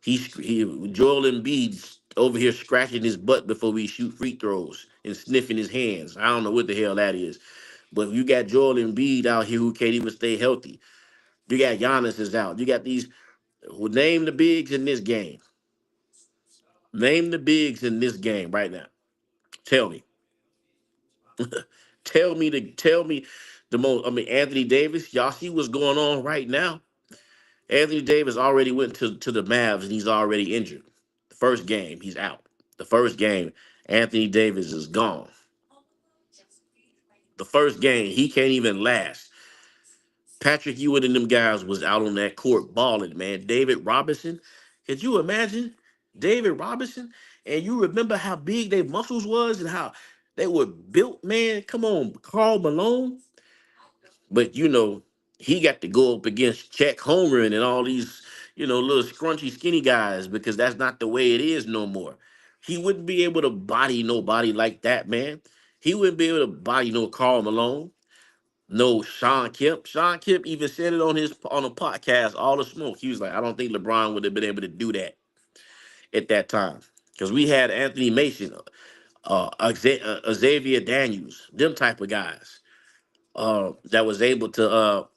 Joel Embiid over here scratching his butt before we shoot free throws and sniffing his hands. I don't know what the hell that is. But you got Joel Embiid out here who can't even stay healthy. You got Giannis is out. You got these. Well, name the bigs in this game. Name the bigs in this game right now. Tell me. Tell me the most. I mean, Anthony Davis. Y'all see what's going on right now? Anthony Davis already went to the Mavs and he's already injured. The first game, he's out. The first game, Anthony Davis is gone. The first game, he can't even last. Patrick Ewing and them guys was out on that court balling, man. David Robinson. Could you imagine David Robinson? And you remember how big their muscles was and how they were built, man. Come on, Carl Malone. But he got to go up against Chet Holmgren and all these, little scrunchy skinny guys because that's not the way it is no more. He wouldn't be able to body nobody like that, man. He wouldn't be able to body no Carl Malone. No, Sean Kemp. Sean Kemp even said it on a podcast, All the Smoke. He was like, I don't think LeBron would have been able to do that at that time. Because we had Anthony Mason, Xavier Daniels, them type of guys that was able to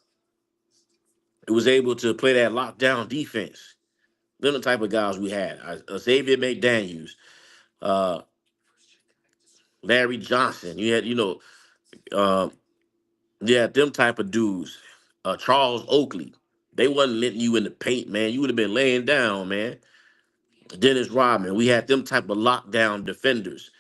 play that lockdown defense. Them the type of guys we had. Xavier McDaniels, uh, Larry Johnson. You had, uh, yeah, them type of dudes. Charles Oakley. They wasn't letting you in the paint, man. You would have been laying down, man. Dennis Rodman. We had them type of lockdown defenders.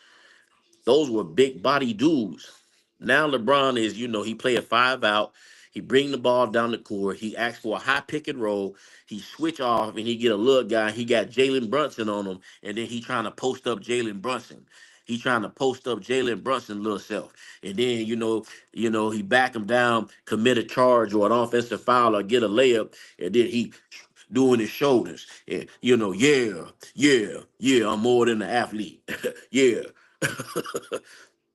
Those were big body dudes. Now LeBron is, he play a 5 out. He bring the ball down the court. He asks for a high pick and roll. He switch off and he get a little guy. He got Jalen Brunson on him, and then he trying to post up Jalen Brunson. He trying to post up Jalen Brunson little self, and then he back him down, commit a charge or an offensive foul or get a layup, and then he doing his shoulders. And, yeah, I'm more than an athlete. Yeah.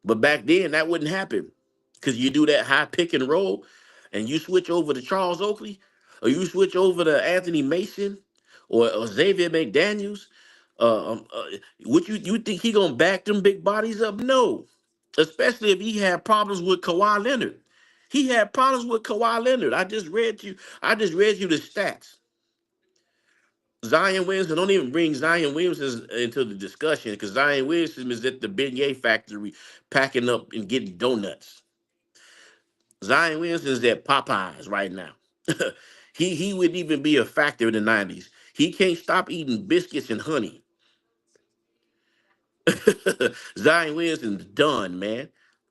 But back then, that wouldn't happen because you do that high pick and roll and you switch over to Charles Oakley or you switch over to Anthony Mason or Xavier McDaniels. Would you think he gonna back them big bodies up? No, especially if he had problems with Kawhi Leonard. He had problems with Kawhi Leonard. I just read you. I just read you the stats. Zion Williamson, don't even bring Zion Williamson into the discussion because Zion Williamson is at the beignet factory packing up and getting donuts. Zion Williamson is at Popeyes right now. He wouldn't even be a factor in the 90s. He can't stop eating biscuits and honey. Zion Williamson's done, man.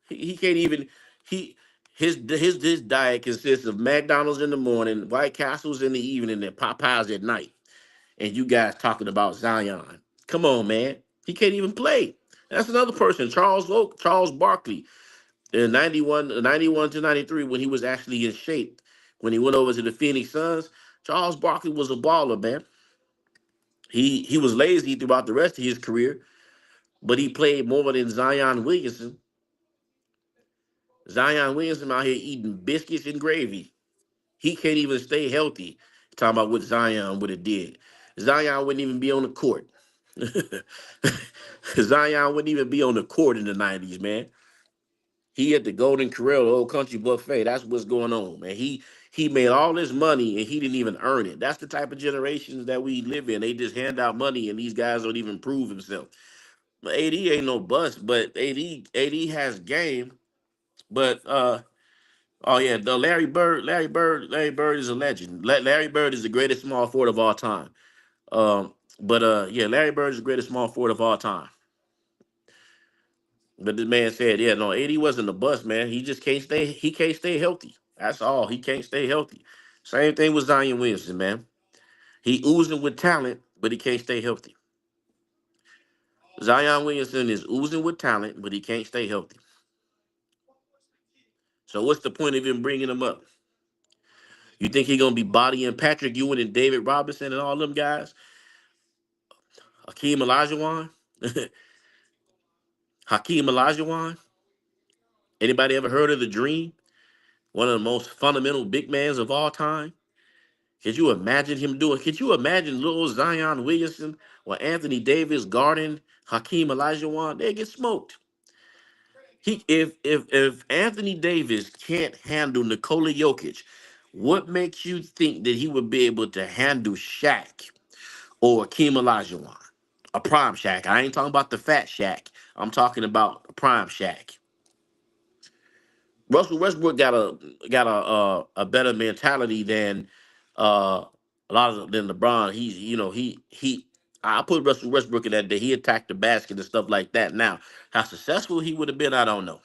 He can't even he his diet consists of McDonald's in the morning, White Castles in the evening, and Popeyes at night. And you guys talking about Zion. Come on, man. He can't even play. That's another person, Charles Barkley, in 91 to 93, when he was actually in shape. When he went over to the Phoenix Suns, Charles Barkley was a baller, man. He was lazy throughout the rest of his career, but he played more than Zion Williamson. Zion Williamson out here eating biscuits and gravy. He can't even stay healthy. Talking about what Zion would have did. Zion wouldn't even be on the court. Zion wouldn't even be on the court in the 90s, man. He at the Golden Corral, the old country buffet. That's what's going on, man. He made all this money and he didn't even earn it. That's the type of generations that we live in. They just hand out money and these guys don't even prove himself. AD ain't no bust, but AD has game. But oh yeah, the Larry Bird is a legend. Larry Bird is the greatest small forward of all time. But yeah, Larry Bird is the greatest small forward of all time. But this man said, yeah, no, AD wasn't a bust, man. He just can't stay. He can't stay healthy. That's all. He can't stay healthy. Same thing with Zion Williamson, man. He oozing with talent, but he can't stay healthy. Zion Williamson is oozing with talent, but he can't stay healthy. So what's the point of him bringing him up? You think he gonna be bodying Patrick Ewing and David Robinson and all them guys? Hakeem Olajuwon? Hakeem Olajuwon? Anybody ever heard of the Dream? One of the most fundamental big mans of all time. Could you imagine him doing? Could you imagine little Zion Williamson or Anthony Davis guarding Hakeem Olajuwon? They get smoked. If Anthony Davis can't handle Nikola Jokic, what makes you think that he would be able to handle Shaq or Hakeem Olajuwon? A prime Shaq. I ain't talking about the fat Shaq. I'm talking about a prime Shaq. Russell Westbrook got a better mentality than a lot of than LeBron. He's he I put Russell Westbrook in that day. He attacked the basket and stuff like that. Now, how successful he would have been, I don't know.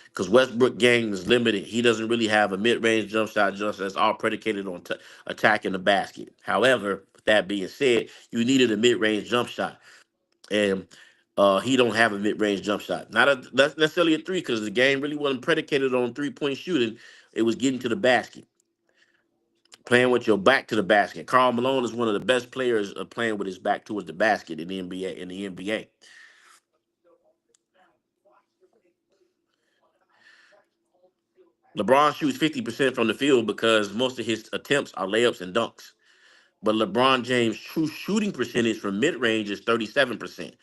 Because Westbrook game is limited. He doesn't really have a mid-range jump shot just that's all predicated on attacking the basket. However, with that being said, you needed a mid-range jump shot. And he don't have a mid-range jump shot. Not necessarily a three, because the game really wasn't predicated on three-point shooting. It was getting to the basket, playing with your back to the basket. Karl Malone is one of the best players playing with his back towards the basket in the NBA. LeBron shoots 50% from the field because most of his attempts are layups and dunks. But LeBron James' true shooting percentage from mid-range is 37%.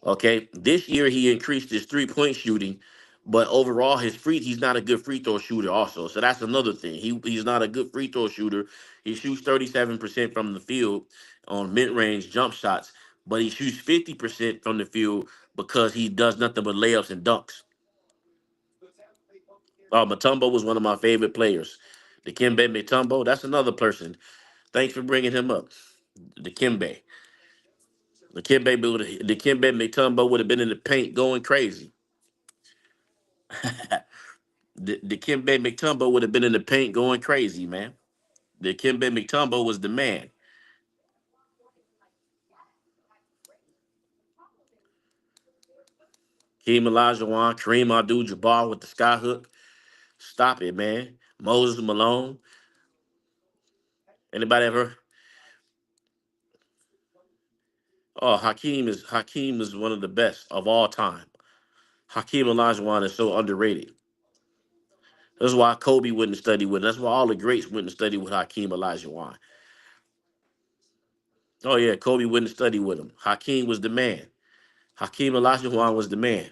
Okay, this year he increased his 3-point shooting, but overall he's not a good free throw shooter also. So that's another thing. He's not a good free throw shooter. He shoots 37% from the field on mid-range jump shots, but he shoots 50% from the field because he does nothing but layups and dunks. Matumbo was one of my favorite players. Dikembe Mutombo, that's another person. Thanks for bringing him up. Dikembe. Dikembe Mutombo would have been in the paint going crazy. The Kimbe McTumbo would have been in the paint going crazy, man. The Kimbe McTumbo was the man. Keem Olajuwon, Kareem Abdul-Jabbar with the skyhook. Stop it, man. Moses Malone. Anybody ever? Oh, Hakeem is one of the best of all time. Hakeem Olajuwon is so underrated. That's why Kobe wouldn't study with him. That's why all the greats wouldn't study with Hakeem Olajuwon. Oh yeah, Kobe wouldn't study with him. Hakeem was the man. Hakeem Olajuwon was the man.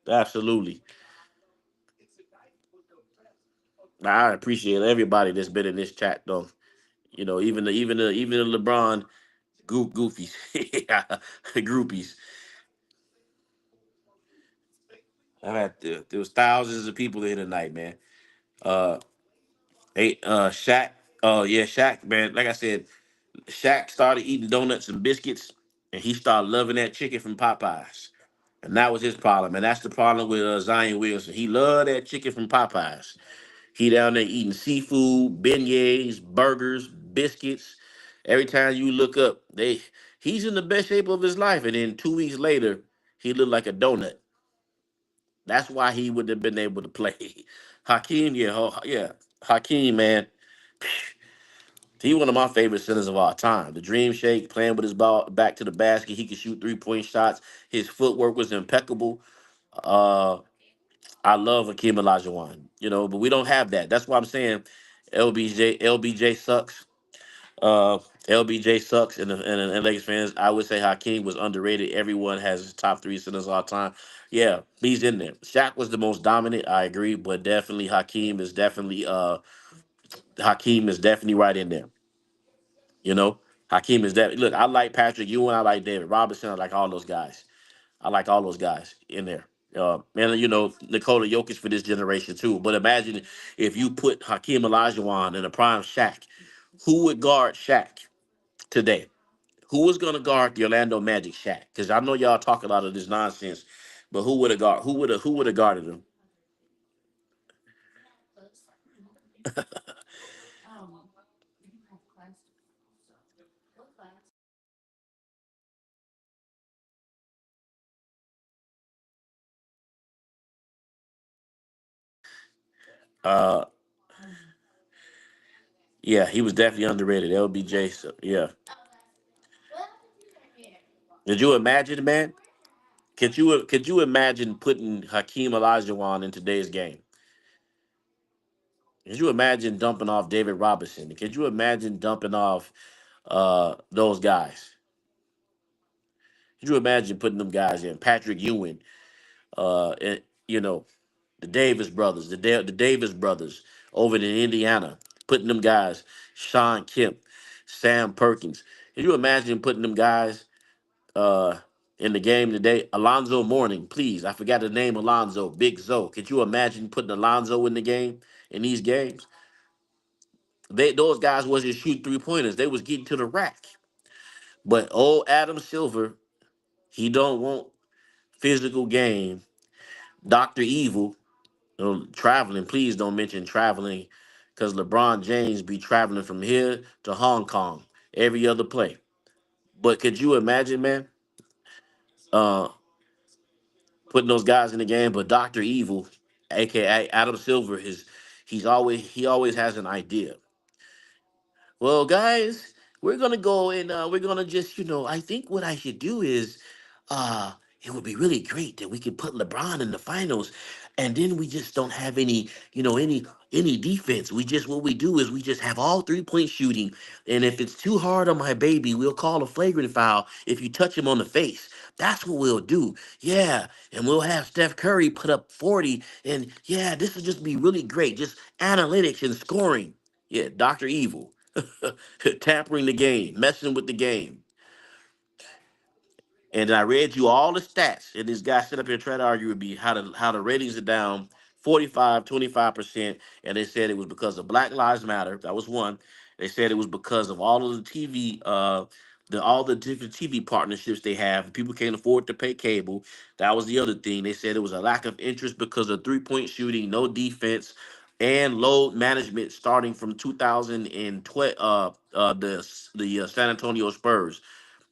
Absolutely. I appreciate everybody that's been in this chat though. You know, even the LeBron goofies, groupies. There was thousands of people here tonight, man. Uh, Shaq. Oh yeah, Shaq, man. Like I said, Shaq started eating donuts and biscuits, and he started loving that chicken from Popeyes. And that was his problem. And that's the problem with Zion Williamson. He loved that chicken from Popeyes. He down there eating seafood, beignets, burgers, biscuits. Every time you look up, he's in the best shape of his life. And then 2 weeks later, he looked like a donut. That's why he would have been able to play. Hakeem, yeah, yeah. Hakeem, man. He one of my favorite centers of all time. The dream shake, playing with his ball back to the basket. He could shoot 3-point shots. His footwork was impeccable. Uh, I love Akeem Olajuwon, but we don't have that. That's why I'm saying LBJ sucks. Uh, LBJ sucks, and Lakers fans, I would say Hakeem was underrated. Everyone has his top three centers all time. Yeah, he's in there. Shaq was the most dominant, I agree, but definitely Hakeem is definitely right in there. You know, Hakeem is that. Look, I like Patrick Ewing, I like David Robinson, I like all those guys. I like all those guys in there. And Nikola Jokic for this generation too. But imagine if you put Hakeem Olajuwon in a prime Shaq, who would guard Shaq today? Who was gonna guard the Orlando Magic Shaq? Because I know y'all talk a lot of this nonsense, but who would have guard? Who would have guarded him? Uh, yeah, he was definitely underrated. LBJ. So, yeah. Did you imagine, man? Could you imagine putting Hakeem Olajuwon in today's game? Could you imagine dumping off David Robinson? Could you imagine dumping off those guys? Could you imagine putting them guys in? Patrick Ewing, and, the Davis brothers, the Davis brothers over in Indiana, putting them guys, Sean Kemp, Sam Perkins. Can you imagine putting them guys uh, in the game today? Alonzo Mourning, please. I forgot the name Alonzo, Big Zo. Could you imagine putting Alonzo in the game in these games? Those guys wasn't shooting 3 pointers. They was getting to the rack. But old Adam Silver, he don't want physical game. Dr. Evil, traveling, please don't mention traveling because LeBron James be traveling from here to Hong Kong every other play. But could you imagine, man, uh, putting those guys in the game? But Dr. Evil, aka Adam Silver, he always has an idea. Well, guys, we're gonna go and we're gonna just, I think what I should do is, uh, it would be really great that we could put LeBron in the finals, and then we just don't have any defense. What we do is we just have all 3-point shooting, and if it's too hard on my baby, we'll call a flagrant foul if you touch him on the face. That's what we'll do. Yeah, and we'll have Steph Curry put up 40, and yeah, this will just be really great. Just analytics and scoring. Yeah, Dr. Evil. Tampering the game, messing with the game. And I read you all the stats, and this guy sit up here trying to argue with me how the ratings are down 25% and they said it was because of Black Lives Matter. That was one. They said it was because of all of the TV, all the different TV partnerships they have. People can't afford to pay cable. That was the other thing. They said it was a lack of interest because of 3-point shooting, no defense, and load management starting from 2012. The San Antonio Spurs.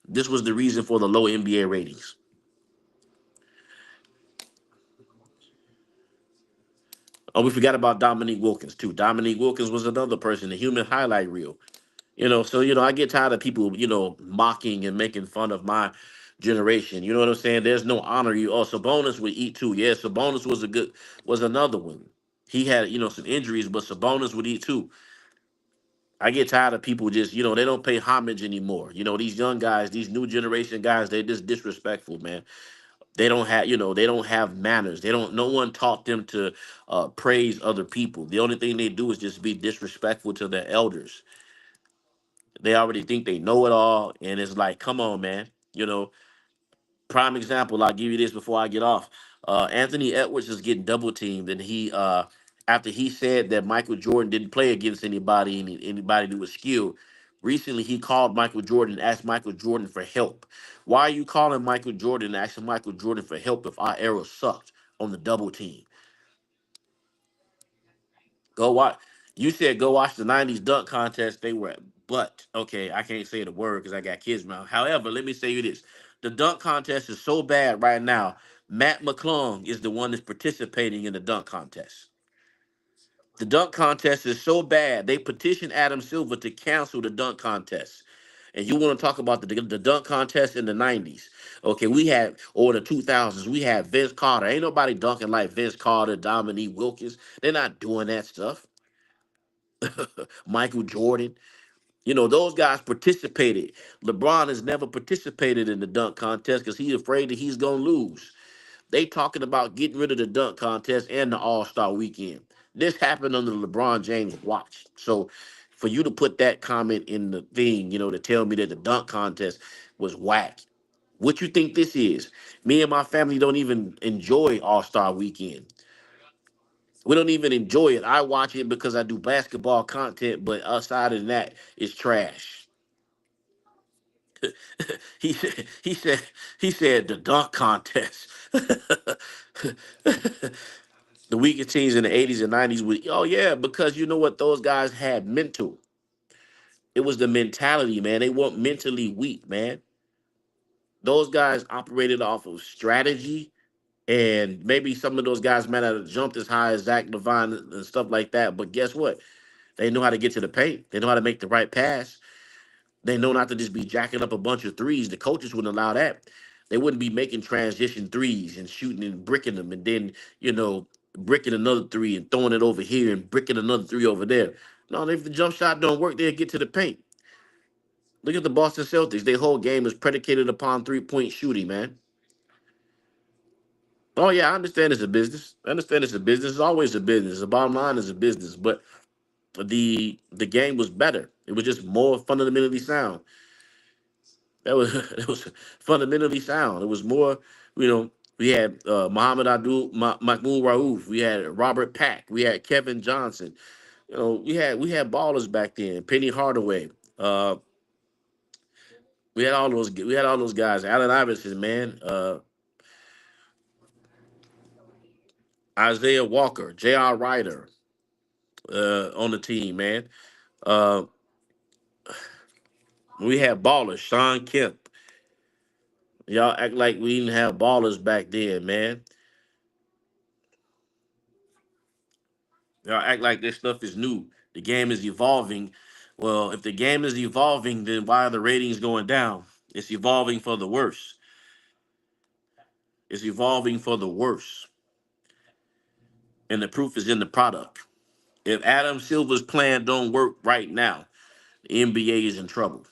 This was the reason for the low NBA ratings. Oh, we forgot about Dominique Wilkins too. Dominique Wilkins was another person, the human highlight reel. I get tired of people, mocking and making fun of my generation. You know what I'm saying? There's no honor. Sabonis would eat too. Yeah, Sabonis was another one. He had, some injuries, but Sabonis would eat too. I get tired of people just, they don't pay homage anymore. These young guys, these new generation guys, they're just disrespectful, man. They don't have manners. No one taught them to praise other people. The only thing they do is just be disrespectful to their elders. They already think they know it all, and it's like, come on, man. Prime example. I'll give you this before I get off. Anthony Edwards is getting double teamed, and he after he said that Michael Jordan didn't play against anybody who was skilled. Recently, he called Michael Jordan and asked Michael Jordan for help. Why are you calling Michael Jordan and asking Michael Jordan for help if our era sucked on the double team? Go watch. You said go watch the '90s dunk contest. They were, but okay, I can't say the word because I got kids around. However, let me say you this: the dunk contest is so bad right now. Matt McClung is the one that's participating in the dunk contest. The dunk contest is so bad they petitioned Adam Silver to cancel the dunk contest. And you want to talk about the dunk contest in the '90s? Okay, we had or the 2000s. We had Vince Carter. Ain't nobody dunking like Vince Carter, Dominique Wilkins. They're not doing that stuff. Michael Jordan. Those guys participated. LeBron has never participated in the dunk contest because he's afraid that he's gonna lose. They talking about getting rid of the dunk contest and the All-Star weekend. This happened under LeBron James' watch. So for you to put that comment in the thing, to tell me that the dunk contest was whack. What you think this is? Me and my family don't even enjoy All-Star weekend. We don't even enjoy it. I watch it because I do basketball content, but outside of that, it's trash. He said the dunk contest. The weakest teams in the '80s and '90s would, oh yeah, because you know what, those guys had mental. It was the mentality, man. They weren't mentally weak, man. Those guys operated off of strategy, and maybe some of those guys might not have jumped as high as Zach Levine and stuff like that. But guess what? They know how to get to the paint. They know how to make the right pass. They know not to just be jacking up a bunch of threes. The coaches wouldn't allow that. They wouldn't be making transition threes and shooting and bricking them, and then bricking another three and throwing it over here and bricking another three over there. No, if the jump shot don't work, they'll get to the paint. Look at the Boston Celtics. Their whole game is predicated upon 3-point shooting, man. Oh yeah, I understand it's a business. I understand it's a business. It's always a business. The bottom line is a business, but the game was better. It was just more fundamentally sound. That was it was fundamentally sound. It was more, we had Muhammad Mahmoud Rauf, we had Robert Pack, we had Kevin Johnson. We had ballers back then. Penny Hardaway. Uh, we had all those guys. Allen Iverson, man. Isaiah Walker, J.R. Ryder on the team, man. Uh, we had ballers. Sean Kemp. Y'all act like we didn't have ballers back then, man. Y'all act like this stuff is new. The game is evolving. Well, if the game is evolving, then why are the ratings going down? It's evolving for the worse. It's evolving for the worse. And the proof is in the product. If Adam Silver's plan don't work right now, the NBA is in trouble.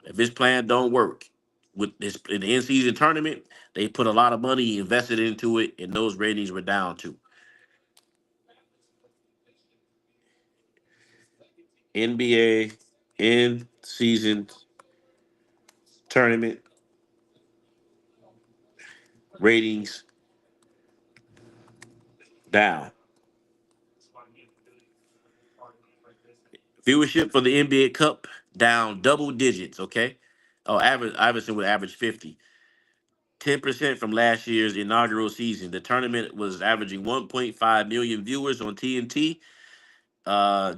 If his plan don't work with this in the in-season tournament, they put a lot of money invested into it, and those ratings were down too. NBA in-season tournament ratings down. Viewership for the NBA Cup down double digits. Okay. Oh, Iverson would average 50. 10% from last year's inaugural season. The tournament was averaging 1.5 million viewers on TNT,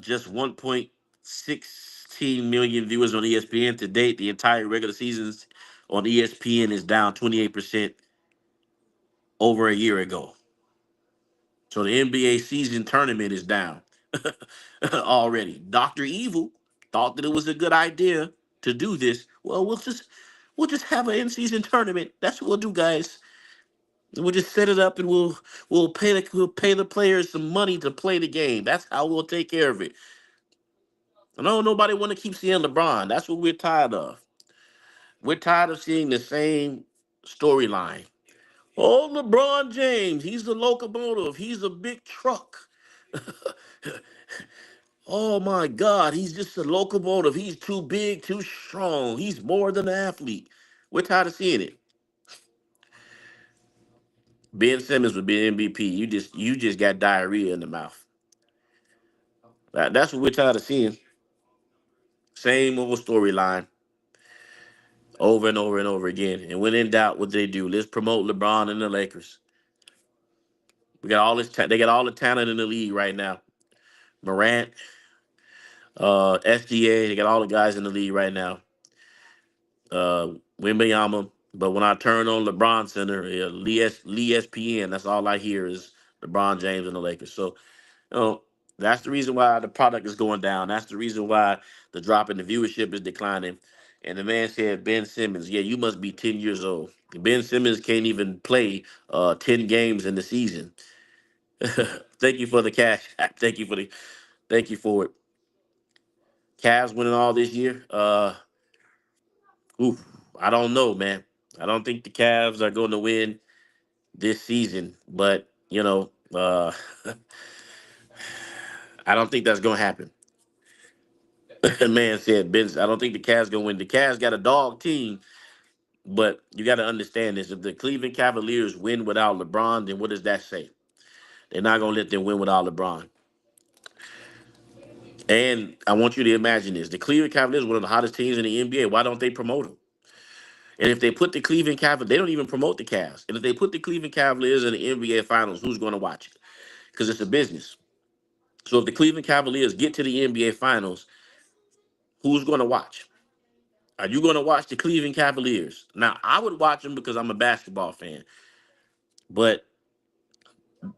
just 1.16 million viewers on ESPN to date. The entire regular seasons on ESPN is down 28% over a year ago. So the NBA season tournament is down already. Dr. Evil thought that it was a good idea to do this. Well, we'll just have an in-season tournament. That's what we'll do, guys. We'll just set it up and we'll pay the players some money to play the game. That's how we'll take care of it. No, nobody want to keep seeing LeBron. That's what we're tired of. We're tired of seeing the same storyline. Oh, LeBron James, he's the locomotive. He's a big truck. Oh my God, he's just a locomotive. He's too big, too strong. He's more than an athlete. We're tired of seeing it. Ben Simmons would be MVP. You just got diarrhea in the mouth. That's what we're tired of seeing. Same old storyline over and over and over again. And when in doubt, what they do? Let's promote LeBron and the Lakers. We got all this. They got all the talent in the league right now. Morant, SGA. They got all the guys in the league right now. Uh, Wembanyama. But when I turn on LeBron Center, yeah, Lee ESPN, that's all I hear is LeBron James and the Lakers. So, you know, that's the reason why the product is going down. That's the reason why the drop in the viewership is declining. And the man said, Ben Simmons, yeah, you must be 10 years old. Ben Simmons can't even play 10 games in the season. Thank you for the cash. Thank you for it. Cavs winning all this year. Oof, I don't know, man. I don't think the Cavs are going to win this season, but I don't think that's going to happen. The man said, "Ben, I don't think the Cavs going to win. The Cavs got a dog team, but you got to understand this: if the Cleveland Cavaliers win without LeBron, then what does that say? They're not going to let them win without LeBron. And I want you to imagine this: the Cleveland Cavaliers, one of the hottest teams in the NBA. Why don't they promote them? And if they put the Cleveland Cavaliers, they don't even promote the Cavs. And if they put the Cleveland Cavaliers in the NBA Finals, who's going to watch it? Because it's a business. So if the Cleveland Cavaliers get to the NBA Finals, who's going to watch? Are you going to watch the Cleveland Cavaliers? Now, I would watch them because I'm a basketball fan, but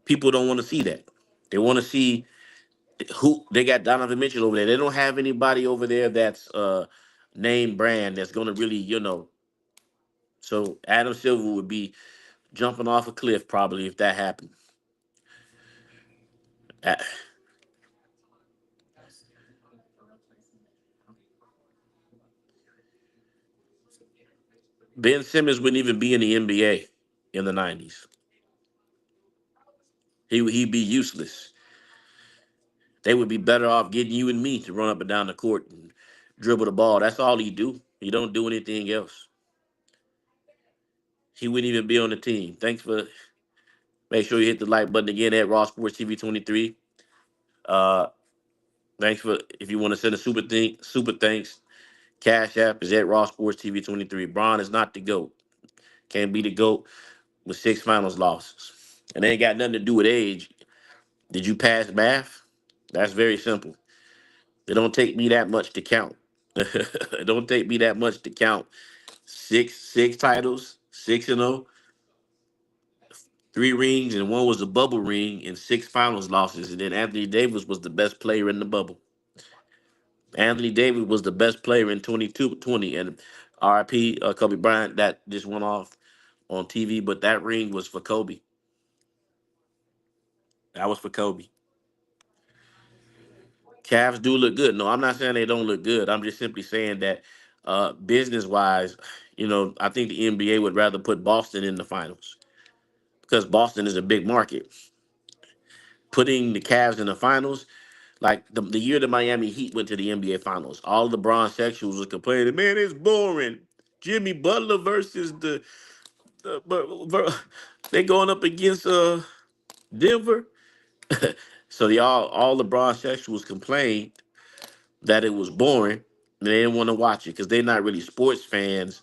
people don't want to see that. They want to see who they got. Donovan Mitchell over there. They don't have anybody over there that's name brand that's going to really. So Adam Silver would be jumping off a cliff probably if that happened. Uh, Ben Simmons wouldn't even be in the NBA in the '90s. He'd be useless. They would be better off getting you and me to run up and down the court and dribble the ball. That's all he do. He don't do anything else. He wouldn't even be on the team. Thanks for make sure you hit the like button again at Raw Sports TV 23. Uh thanks for if you want to send a super thanks. Cash App is at Raw Sports TV 23. Braun is not the GOAT. Can't be the GOAT with 6 finals losses. And they ain't got nothing to do with age. Did you pass math? That's very simple. It don't take me that much to count. It don't take me that much to count. Six titles, 6-0, 3 rings, and one was a bubble ring, and 6 finals losses. And then Anthony Davis was the best player in the bubble. Anthony Davis was the best player in 22-20. And RIP Kobe Bryant, that just went off on TV, but that ring was for Kobe. That was for Kobe. Cavs do look good. No, I'm not saying they don't look good. I'm just simply saying that business wise, I think the NBA would rather put Boston in the finals because Boston is a big market. Putting the Cavs in the finals, like the year the Miami Heat went to the NBA finals, all the Bron sexuals was complaining, man, it's boring. Jimmy Butler versus but they going up against Denver. So all the Bron sexuals complained that it was boring. They didn't want to watch it because they're not really sports fans.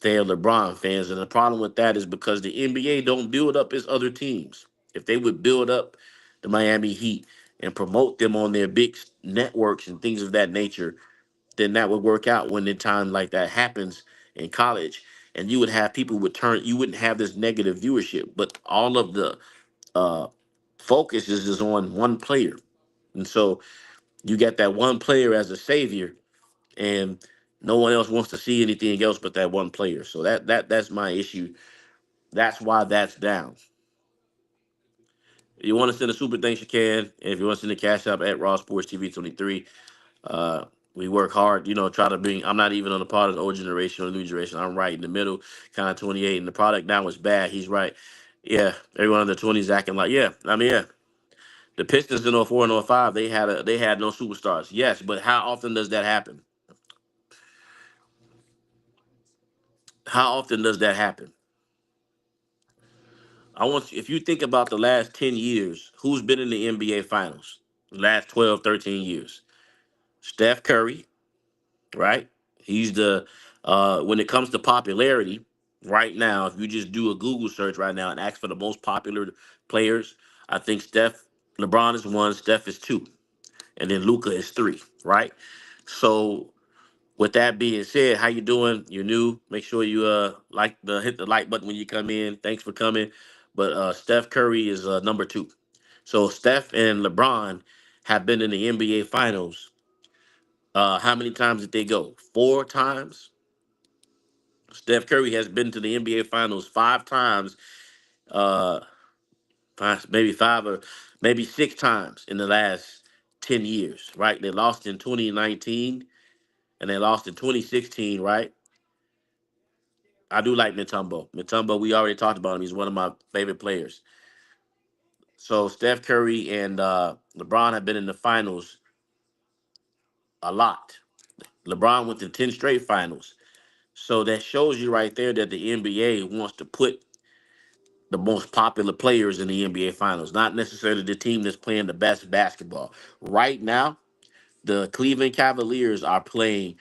They're LeBron fans, and the problem with that is because the NBA don't build up its other teams. If they would build up the Miami Heat and promote them on their big networks and things of that nature, then that would work out when the time like that happens in college, and you would have people would turn. You wouldn't have this negative viewership, but all of the uh, focus is on one player, and so you get that one player as a savior, and no one else wants to see anything else but that one player. So that's my issue. That's why that's down. If you want to send a super thanks, you can. And if you want to send a cash up at Raw Sports TV 23, Uh, we work hard, try to bring. I'm not even on the part of the old generation or the new generation. I'm right in the middle, kind of 28, and the product now is bad. He's right. Yeah, everyone in the 20s acting like, yeah. I mean, yeah. The Pistons in '04 and '05, they had no superstars. Yes, but how often does that happen? How often does that happen? I want you, if you think about the last 10 years, who's been in the NBA Finals? The last 12, 13 years. Steph Curry, right? He's the when it comes to popularity right now, if you just do a Google search right now and ask for the most popular players, I think LeBron is one, Steph is two, and then Luca is three, right? So with that being said, how you doing? You're new. Make sure you hit the like button when you come in. Thanks for coming. But Steph Curry is number two. So Steph and LeBron have been in the NBA Finals. How many times did they go? Four times. Steph Curry has been to the NBA Finals five times. Uh, maybe five or maybe six times in the last 10 years. Right? They lost in 2019 and they lost in 2016. Right? I do like Mutombo. Mutombo, we already talked about him. He's one of my favorite players. So Steph Curry and LeBron have been in the finals a lot. LeBron went to 10 straight finals. So that shows you right there that the NBA wants to put the most popular players in the NBA finals, not necessarily the team that's playing the best basketball. Right now, the Cleveland Cavaliers are playing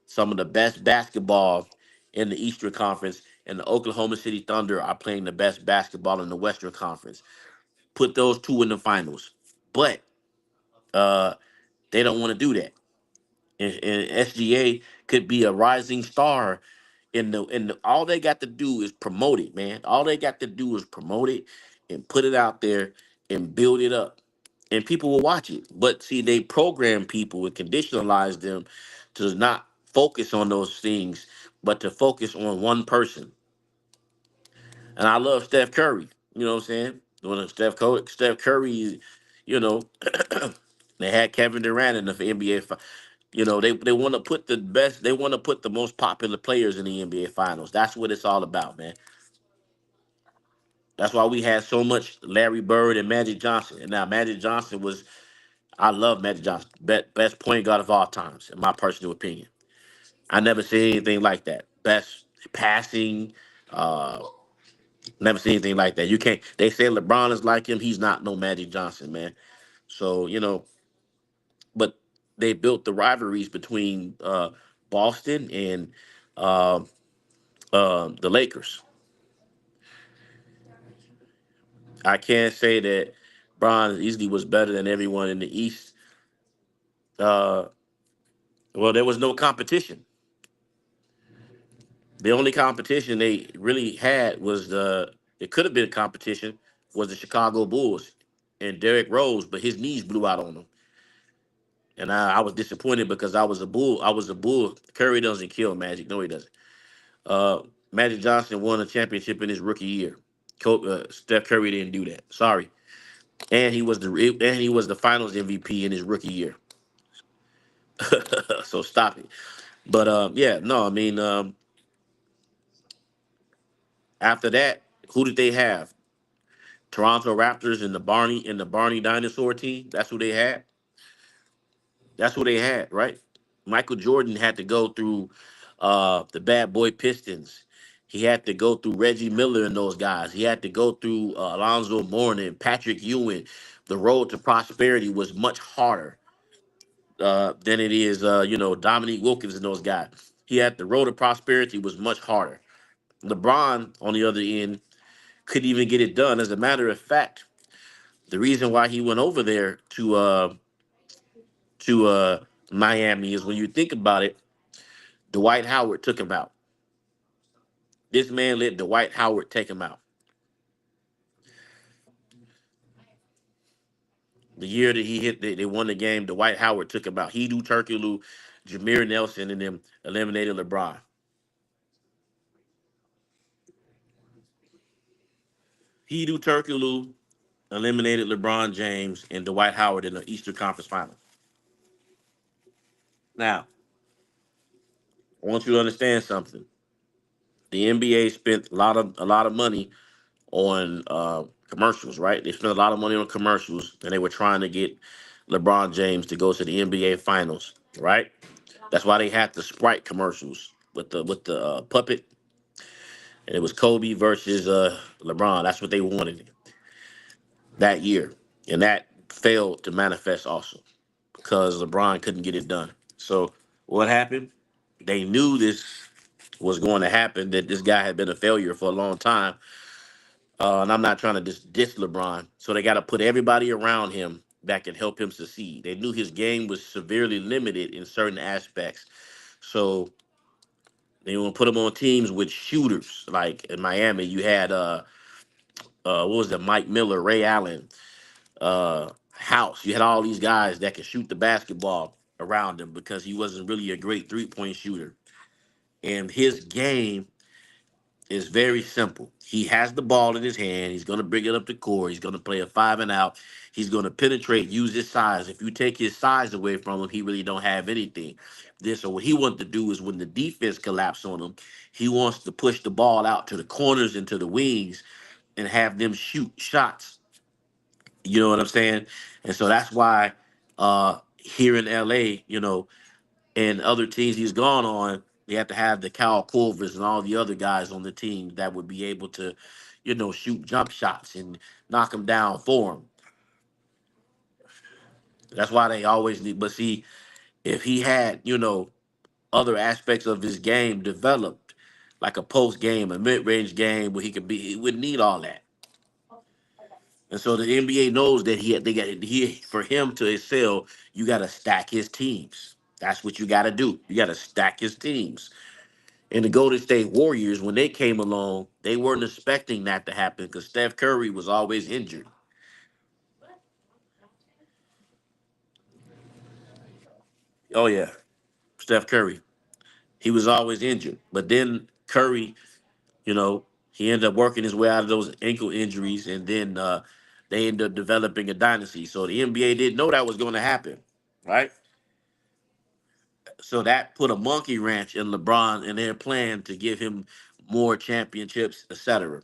some of the best basketball in the Eastern Conference, and the Oklahoma City Thunder are playing the best basketball in the Western Conference. Put those two in the finals, but uh, they don't want to do that. And SGA could be a rising star all they got to do is promote it, man. All they got to do is promote it and put it out there and build it up. And people will watch it. But see, they program people and conditionalize them to not focus on those things, but to focus on one person. And I love Steph Curry. You know what I'm saying? When Steph Curry, you know, they had Kevin Durant in the NBA. They want to put the best. They want to put the most popular players in the NBA Finals. That's what it's all about, man. That's why we had so much Larry Bird and Magic Johnson. And now Magic Johnson was, I love Magic Johnson, best point guard of all times, in my personal opinion. I never seen anything like that. Best passing, uh, never seen anything like that. You can't. They say LeBron is like him. He's not no Magic Johnson, man. So but they built the rivalries between Boston and uh, the Lakers. I can't say that Bron easily was better than everyone in the East. Uh, well, there was no competition. The only competition they really had was it could have been competition was the Chicago Bulls and Derrick Rose, but his knees blew out on him, and I was disappointed because I was a bull. I was a bull. Curry doesn't kill Magic. No, he doesn't. Uh, Magic Johnson won a championship in his rookie year. Steph Curry didn't do that. Sorry, and he was the Finals MVP in his rookie year. So stop it. But yeah, no, I mean, after that, who did they have? Toronto Raptors and the Barney dinosaur team. That's who they had. That's who they had, right? Michael Jordan had to go through the bad boy Pistons. He had to go through Reggie Miller and those guys. He had to go through Alonzo Mourning, Patrick Ewing. The road to prosperity was much harder than it is, Dominique Wilkins and those guys. He had the road to prosperity was much harder. LeBron, on the other end, couldn't even get it done. As a matter of fact, the reason why he went over there to Miami is when you think about it, Dwight Howard took him out. This man let Dwight Howard take him out. The year that they won the game, Dwight Howard took him out. He do Turkoglu, Jameer Nelson, and them eliminated LeBron. He do Turkoglu, eliminated LeBron James and Dwight Howard in the Eastern Conference Final. Now, I want you to understand something. The NBA spent a lot of money on commercials, right? They spent a lot of money on commercials, and they were trying to get LeBron James to go to the NBA Finals, right? That's why they had the Sprite commercials with the puppet, and it was Kobe versus LeBron. That's what they wanted that year, and that failed to manifest also because LeBron couldn't get it done. So what happened? They knew this was going to happen. That this guy had been a failure for a long time. And I'm not trying to diss LeBron. So they got to put everybody around him that can help him succeed. They knew his game was severely limited in certain aspects. So they want to put him on teams with shooters. Like in Miami, you had what was it, Mike Miller, Ray Allen, House. You had all these guys that could shoot the basketball around him because he wasn't really a great 3-point shooter. And his game is very simple. He has the ball in his hand. He's going to bring it up the court. He's going to play a 5 and out. He's going to penetrate, use his size. If you take his size away from him, he really don't have anything. This, so what he wants to do is when the defense collapse on him, he wants to push the ball out to the corners and to the wings and have them shoot shots. You know what I'm saying? And so that's why here in LA, and other teams he's gone on, they have to have the Cal Culvers and all the other guys on the team that would be able to, shoot jump shots and knock them down for him. That's why they always need. But see, if he had, other aspects of his game developed, like a post game, a mid range game where he could be, he wouldn't need all that. And so the NBA knows that for him to excel, you got to stack his teams. That's what you got to do. You got to stack his teams. And the Golden State Warriors, when they came along, they weren't expecting that to happen because Steph Curry was always injured. Oh yeah, Steph Curry, he was always injured. But then Curry, you know, he ended up working his way out of those ankle injuries, and then they ended up developing a dynasty. So the NBA didn't know that was going to happen, right? So that put a monkey wrench in LeBron and their plan to give him more championships, etc.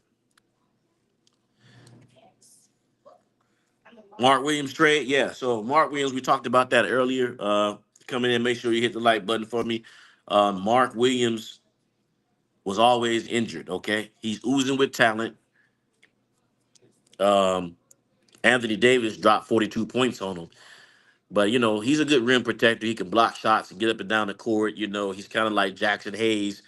Mark Williams trade, yeah. So Mark Williams, we talked about that earlier. Come in and make sure you hit the like button for me. Mark Williams was always injured. Okay, he's oozing with talent. Um, Anthony Davis dropped 42 points on him, but he's a good rim protector. He can block shots and get up and down the court. He's kind of like Jackson Hayes.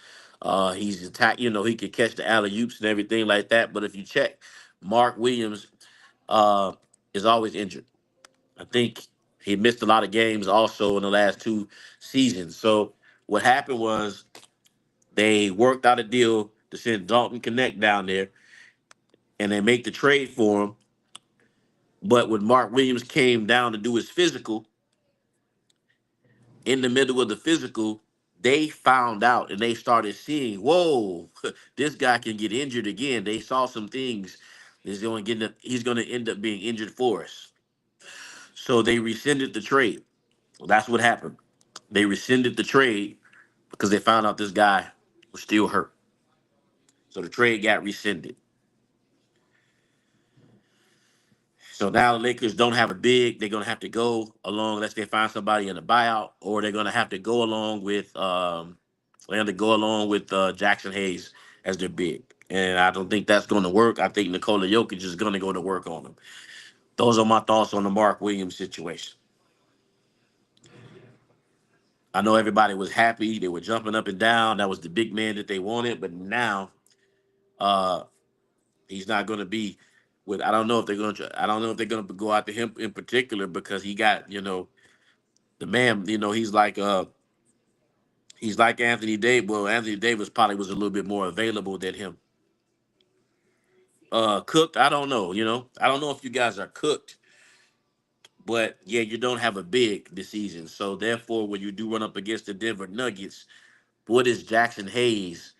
He's attack. He could catch the alley oops and everything like that. But if you check, Mark Williams uh, is always injured. I think he missed a lot of games also in the last 2 seasons. So what happened was they worked out a deal to send Dalton Connect down there, and they make the trade for him. But when Mark Williams came down to do his physical, in the middle of the physical, they found out and they started seeing, whoa, this guy can get injured again. They saw some things. He's going to end up being injured for us. So they rescinded the trade. Well, that's what happened. They rescinded the trade because they found out this guy was still hurt. So the trade got rescinded. So now the Lakers don't have a big. They're gonna have to go along unless they find somebody in a buyout, or they're gonna have to go along with Jackson Hayes as their big. And I don't think that's going to work. I think Nikola Jokic is going to go to work on them. Those are my thoughts on the Mark Williams situation. I know everybody was happy. They were jumping up and down. That was the big man that they wanted. But now uh, he's not going to be with. I don't know if they're going to. I don't know if they're going to go after him in particular because he got the man. He's like Anthony Davis. Well, Anthony Davis probably was a little bit more available than him. Cooked. I don't know. I don't know if you guys are cooked, but yeah, you don't have a big this season. So therefore, when you do run up against the Denver Nuggets, what is Jackson Hayes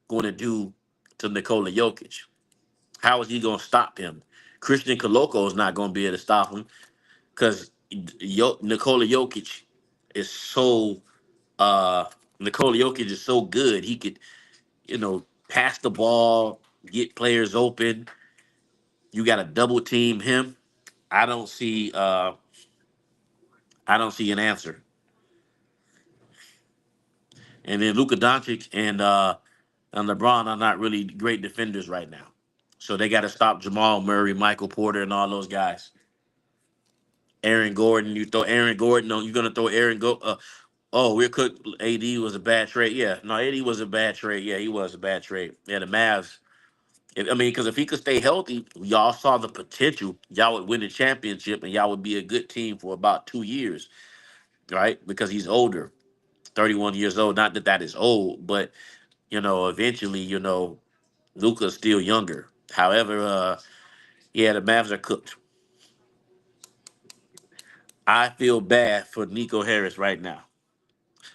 going to do to Nikola Jokic? How is he going to stop him? Christian Koloko is not going to be able to stop him because Nikola Jokic is so. Uh, Nikola Jokic is so good. He could, pass the ball, get players open. You got to double team him. I don't see. I don't see an answer. And then Luka Doncic and LeBron are not really great defenders right now. So they got to stop Jamal Murray, Michael Porter, and all those guys. Aaron Gordon, you throw Aaron Gordon on. You're gonna throw Aaron Go. Oh, we're cooked. AD was a bad trade. Yeah, no, AD was a bad trade. Yeah, he was a bad trade. Yeah, the Mavs. I mean, because if he could stay healthy, y'all saw the potential. Y'all would win the championship, and y'all would be a good team for about 2 years, right? Because he's older, 31 years old. Not that that is old, but eventually, Luca's still younger. However, yeah, the Mavs are cooked. I feel bad for Nico Harris right now.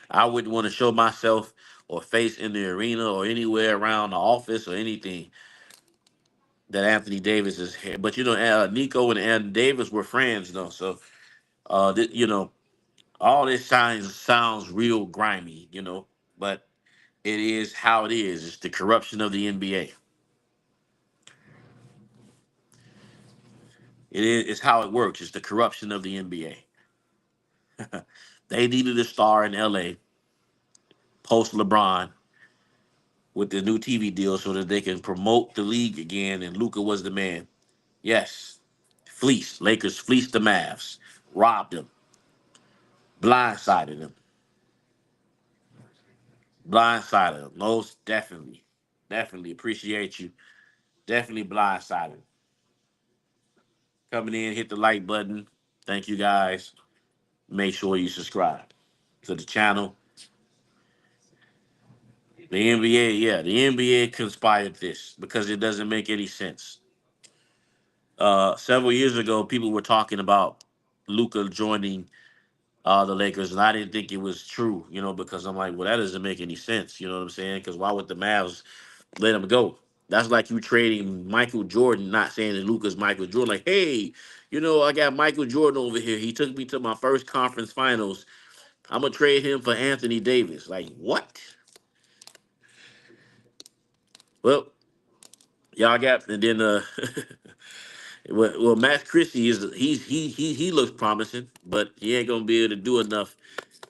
I wouldn't want to show myself or face in the arena or anywhere around the office or anything that Anthony Davis is here. But Nico and Davis were friends though, so all this sounds real grimy, but it is how it is. It's the corruption of the NBA. It's how it works. It's the corruption of the NBA. They needed a star in LA post LeBron with the new TV deal so that they can promote the league again, and Luca was the man. Yes. Fleeced. Lakers fleeced the Mavs. Robbed them. Blindsided them. Blindsided them. Most definitely. Definitely appreciate you. Definitely blindsided. Coming in, hit the like button. Thank you guys. Make sure you subscribe to the channel. The NBA, yeah, the NBA conspired this because it doesn't make any sense. Several years ago, people were talking about Luca joining the Lakers, and I didn't think it was true, because I'm like, well, that doesn't make any sense, you know what I'm saying? Because why would the Mavs let him go? That's like you trading Michael Jordan, not saying that Luca's Michael Jordan. Like, hey, I got Michael Jordan over here. He took me to my first conference finals. I'm gonna trade him for Anthony Davis. Like, what? Well, y'all got, and then well, Max Christie he looks promising, but he ain't gonna be able to do enough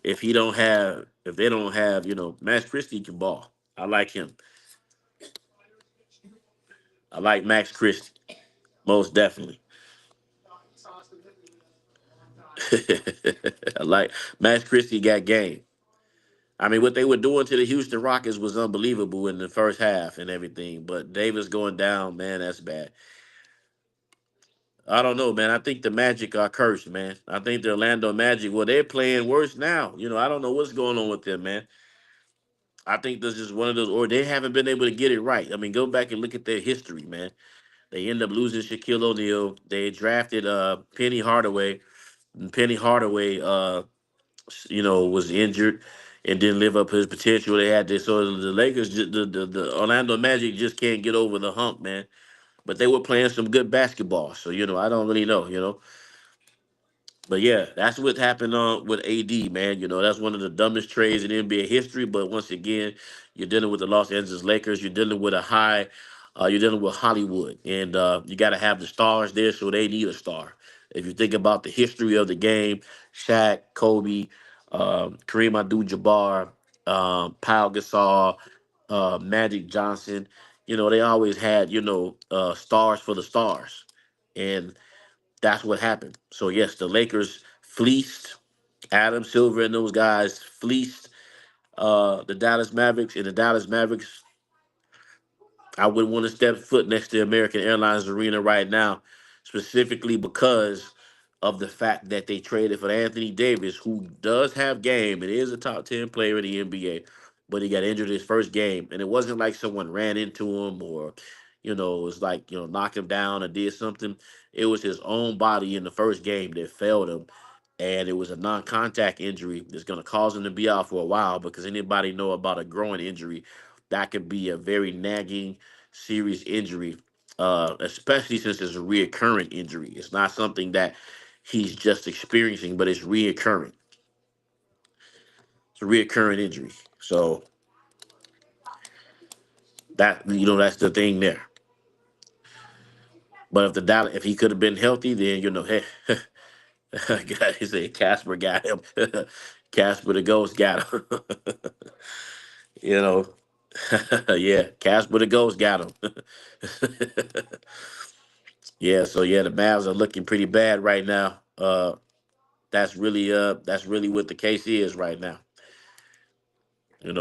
if they don't have Max Christie can ball. I like him. I like Max Christie most definitely. I like Max Christie got game. I mean, what they were doing to the Houston Rockets was unbelievable in the first half and everything. But Davis going down, man, that's bad. I don't know, man. I think the Magic are cursed, man. I think the Orlando Magic, well, they're playing worse now. I don't know what's going on with them, man. I think this is one of those, or they haven't been able to get it right. I mean, go back and look at their history, man. They end up losing Shaquille O'Neal. They drafted Penny Hardaway. And Penny Hardaway, was injured and didn't live up to his potential. They had this, so the Lakers, the Orlando Magic just can't get over the hump, man. But they were playing some good basketball, so I don't really know. But yeah, that's what happened with AD, man. That's one of the dumbest trades in NBA history. But once again, you're dealing with the Los Angeles Lakers. You're dealing with you're dealing with Hollywood, and you got to have the stars there, so they need a star. If you think about the history of the game, Shaq, Kobe, Kareem Abdul-Jabbar, Pau Gasol, Magic Johnson, they always had stars for the stars, and that's what happened. So yes, the Lakers fleeced Adam Silver and those guys fleeced the Dallas Mavericks, and the Dallas Mavericks, I wouldn't want to step foot next to American Airlines Arena right now, specifically because of the fact that they traded for Anthony Davis, who does have game and is a top 10 player in the NBA, but he got injured his first game. And it wasn't like someone ran into him or, it was like, knocked him down or did something. It was his own body in the first game that failed him. And it was a non contact injury that's going to cause him to be out for a while because anybody know about a growing injury that could be a very nagging, serious injury, especially since it's a reoccurring injury. It's not something that he's just experiencing, but it's reoccurring. It's a reoccurring injury. So that's the thing there. But if he could have been healthy, then hey, he said Casper got him. Casper the ghost got him. you know, yeah, Casper the ghost got him. Yeah, so yeah, the Mavs are looking pretty bad right now. That's really what the case is right now.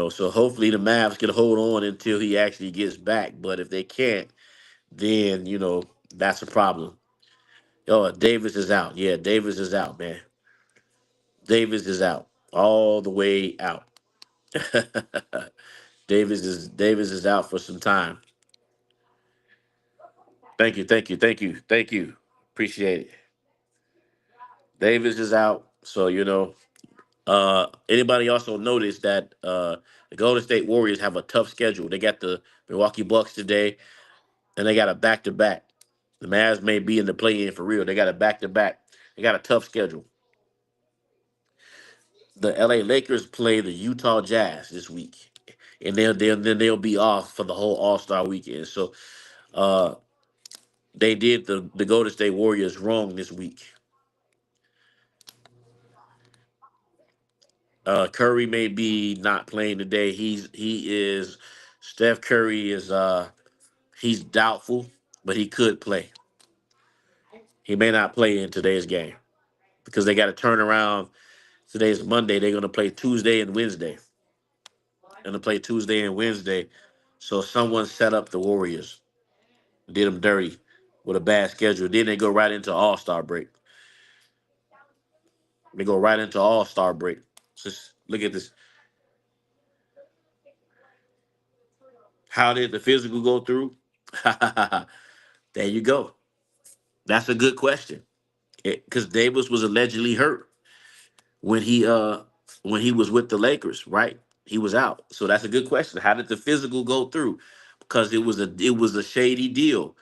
So hopefully the Mavs can hold on until he actually gets back. But if they can't, then that's a problem. Oh, Davis is out. Yeah, Davis is out, man. Davis is out. All the way out. Davis is out for some time. Thank you, thank you, thank you, thank you. Appreciate it. Davis is out. So, anybody also noticed that the Golden State Warriors have a tough schedule. They got the Milwaukee Bucks today, and they got a back to back. The Mavs may be in the play in for real. They got a back to back. They got a tough schedule. The LA Lakers play the Utah Jazz this week, and then they'll be off for the whole All Star weekend. So uh, they did the Golden State Warriors wrong this week. Curry may be not playing today. He is Steph Curry is he's doubtful, but he could play. He may not play in today's game because they got to turn around. Today's Monday. They're gonna play Tuesday and Wednesday. Gonna play Tuesday and Wednesday. So someone set up the Warriors, did them dirty with a bad schedule. Then they go right into All Star break. They go right into All Star break. Just look at this. How did the physical go through? There you go. That's a good question. Because Davis was allegedly hurt when he was with the Lakers, right? He was out. So that's a good question. How did the physical go through? Because it was a shady deal.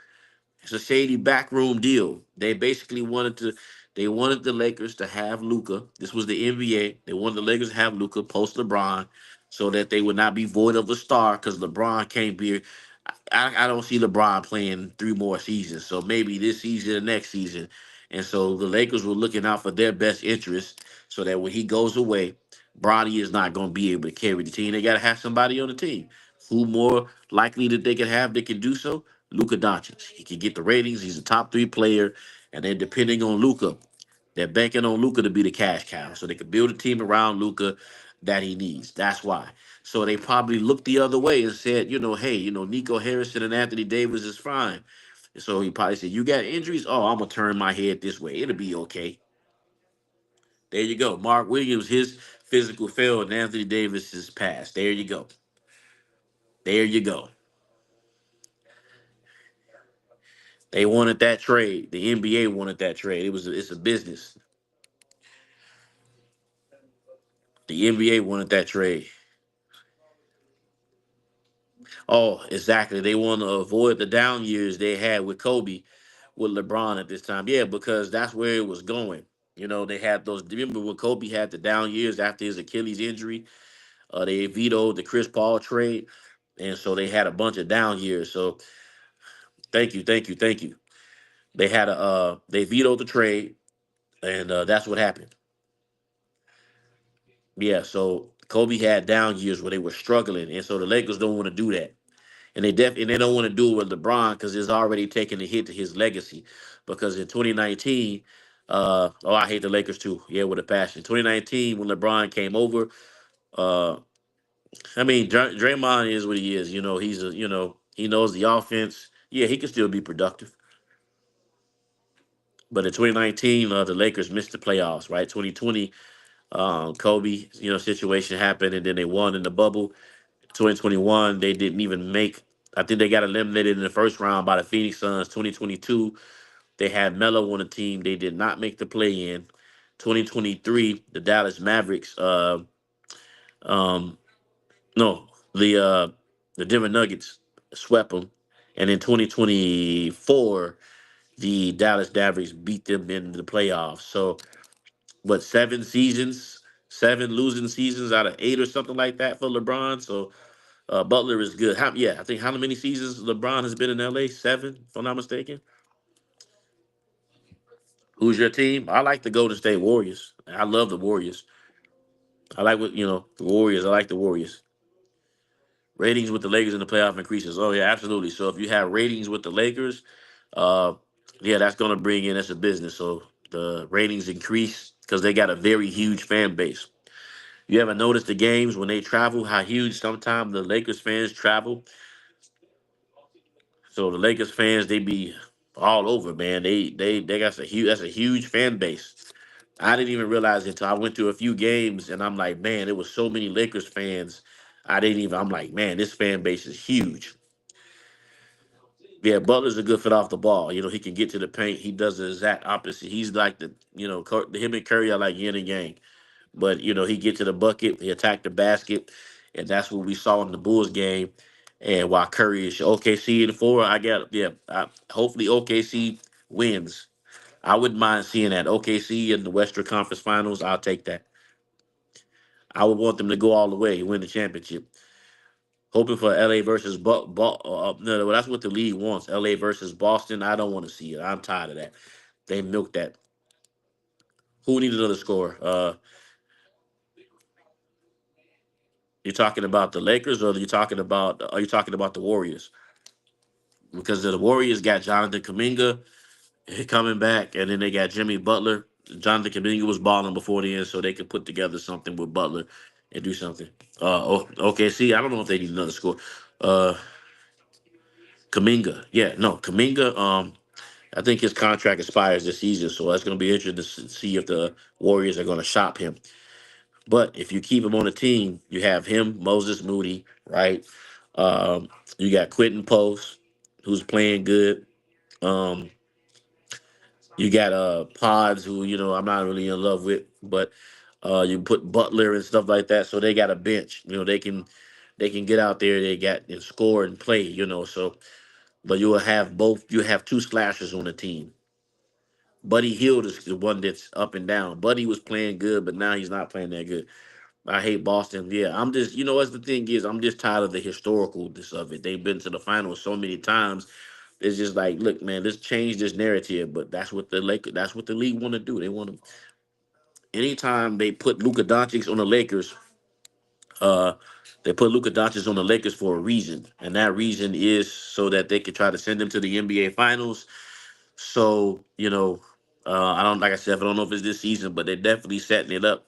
It's a shady backroom deal. They wanted the Lakers to have Luca. This was the NBA. They wanted the Lakers to have Luca post LeBron so that they would not be void of a star because LeBron can't be. I don't see LeBron playing 3 more seasons. So maybe this season or next season. And so the Lakers were looking out for their best interest so that when he goes away, Bronny is not going to be able to carry the team. They got to have somebody on the team. Who more likely that they could have that can do so? Luka Dončić. He can get the ratings. He's a top 3 player. And then depending on Luka, they're banking on Luca to be the cash cow, so they could build a team around Luca that he needs. That's why. So they probably looked the other way and said, hey, Nico Harrison and Anthony Davis is fine. So he probably said, "You got injuries? Oh, I'm gonna turn my head this way. It'll be okay." There you go. Mark Williams, his physical failed, and Anthony Davis is passed. There you go. There you go. They wanted that trade. The NBA wanted that trade. It's a business. The NBA wanted that trade. Oh, exactly. They want to avoid the down years they had with Kobe, with LeBron at this time. Yeah, because that's where it was going. They had those. Remember when Kobe had the down years after his Achilles injury? They vetoed the Chris Paul trade, and so they had a bunch of down years. So thank you, thank you, thank you. They vetoed the trade, and that's what happened. Yeah, so Kobe had down years where they were struggling, and so the Lakers don't want to do that. And they don't want to do it with LeBron because it's already taken a hit to his legacy. Because in 2019, I hate the Lakers too. Yeah, with a passion. 2019, when LeBron came over, uh, I mean, Draymond is what he is. He knows the offense. Yeah, he can still be productive. But in 2019, the Lakers missed the playoffs. Right, 2020, Kobe, situation happened, and then they won in the bubble. 2021, they didn't even make. I think they got eliminated in the first round by the Phoenix Suns. 2022, they had Melo on the team. They did not make the play in. 2023, the Dallas Mavericks. Um, no, the Denver Nuggets swept them, and in 2024, the Dallas Mavericks beat them in the playoffs. So, what 7 seasons? 7 losing seasons out of 8 or something like that for LeBron. So Butler is good. Yeah, I think how many seasons LeBron has been in LA? 7, if I'm not mistaken. Who's your team? I like the Golden State Warriors. I love the Warriors. I like what the Warriors. I like the Warriors. Ratings with the Lakers in the playoff increases. Oh yeah, absolutely. So if you have ratings with the Lakers, uh, yeah, that's gonna bring in that's a business. So the ratings increase because they got a very huge fan base. You ever notice the games when they travel, how huge sometimes the Lakers fans travel? So the Lakers fans, they be all over, man. They got a huge that's a huge fan base. I didn't even realize it until I went to a few games and I'm like, man, there was so many Lakers fans. I'm like, man, this fan base is huge. Yeah, Butler's a good fit off the ball. He can get to the paint. He does the exact opposite. He's like him and Curry are like yin and yang. But he get to the bucket, he attack the basket, and that's what we saw in the Bulls game. And while Curry is OKC in 4, hopefully OKC wins. I wouldn't mind seeing that OKC in the Western Conference Finals. I'll take that. I would want them to go all the way, win the championship. Hoping for LA versus no, that's what the league wants. LA versus Boston. I don't want to see it. I'm tired of that. They milked that. Who needs another score? You talking about the Lakers, or are you talking about the Warriors? Because the Warriors got Jonathan Kaminga coming back, and then they got Jimmy Butler. Jonathan Kaminga was balling before the end, so they could put together something with Butler and do something. Okay. See, I don't know if they need another score. Uh, Kaminga, yeah, no, Kaminga. I think his contract expires this season, so that's going to be interesting to see if the Warriors are going to shop him. But if you keep him on the team, you have him, Moses Moody, right? You got Quentin Post, who's playing good. Um, you got Pods, who I'm not really in love with, but you put Butler and stuff like that, so they got a bench. They can get out there, they got and score and play. So but you will have both. You have two slashers on the team. Buddy Hield is the one that's up and down. Buddy was playing good, but now he's not playing that good. I hate Boston. Yeah, I'm just, what the thing is, I'm just tired of the historicalness of it. They've been to the finals so many times. It's just like, look, man, let's change this narrative. But that's what the league want to do. They want to. Anytime they put Luka Dončić on the Lakers, uh, they put Luka Dončić on the Lakers for a reason, and that reason is so that they could try to send him to the NBA Finals. So I don't like I said, I don't know if it's this season, but they're definitely setting it up.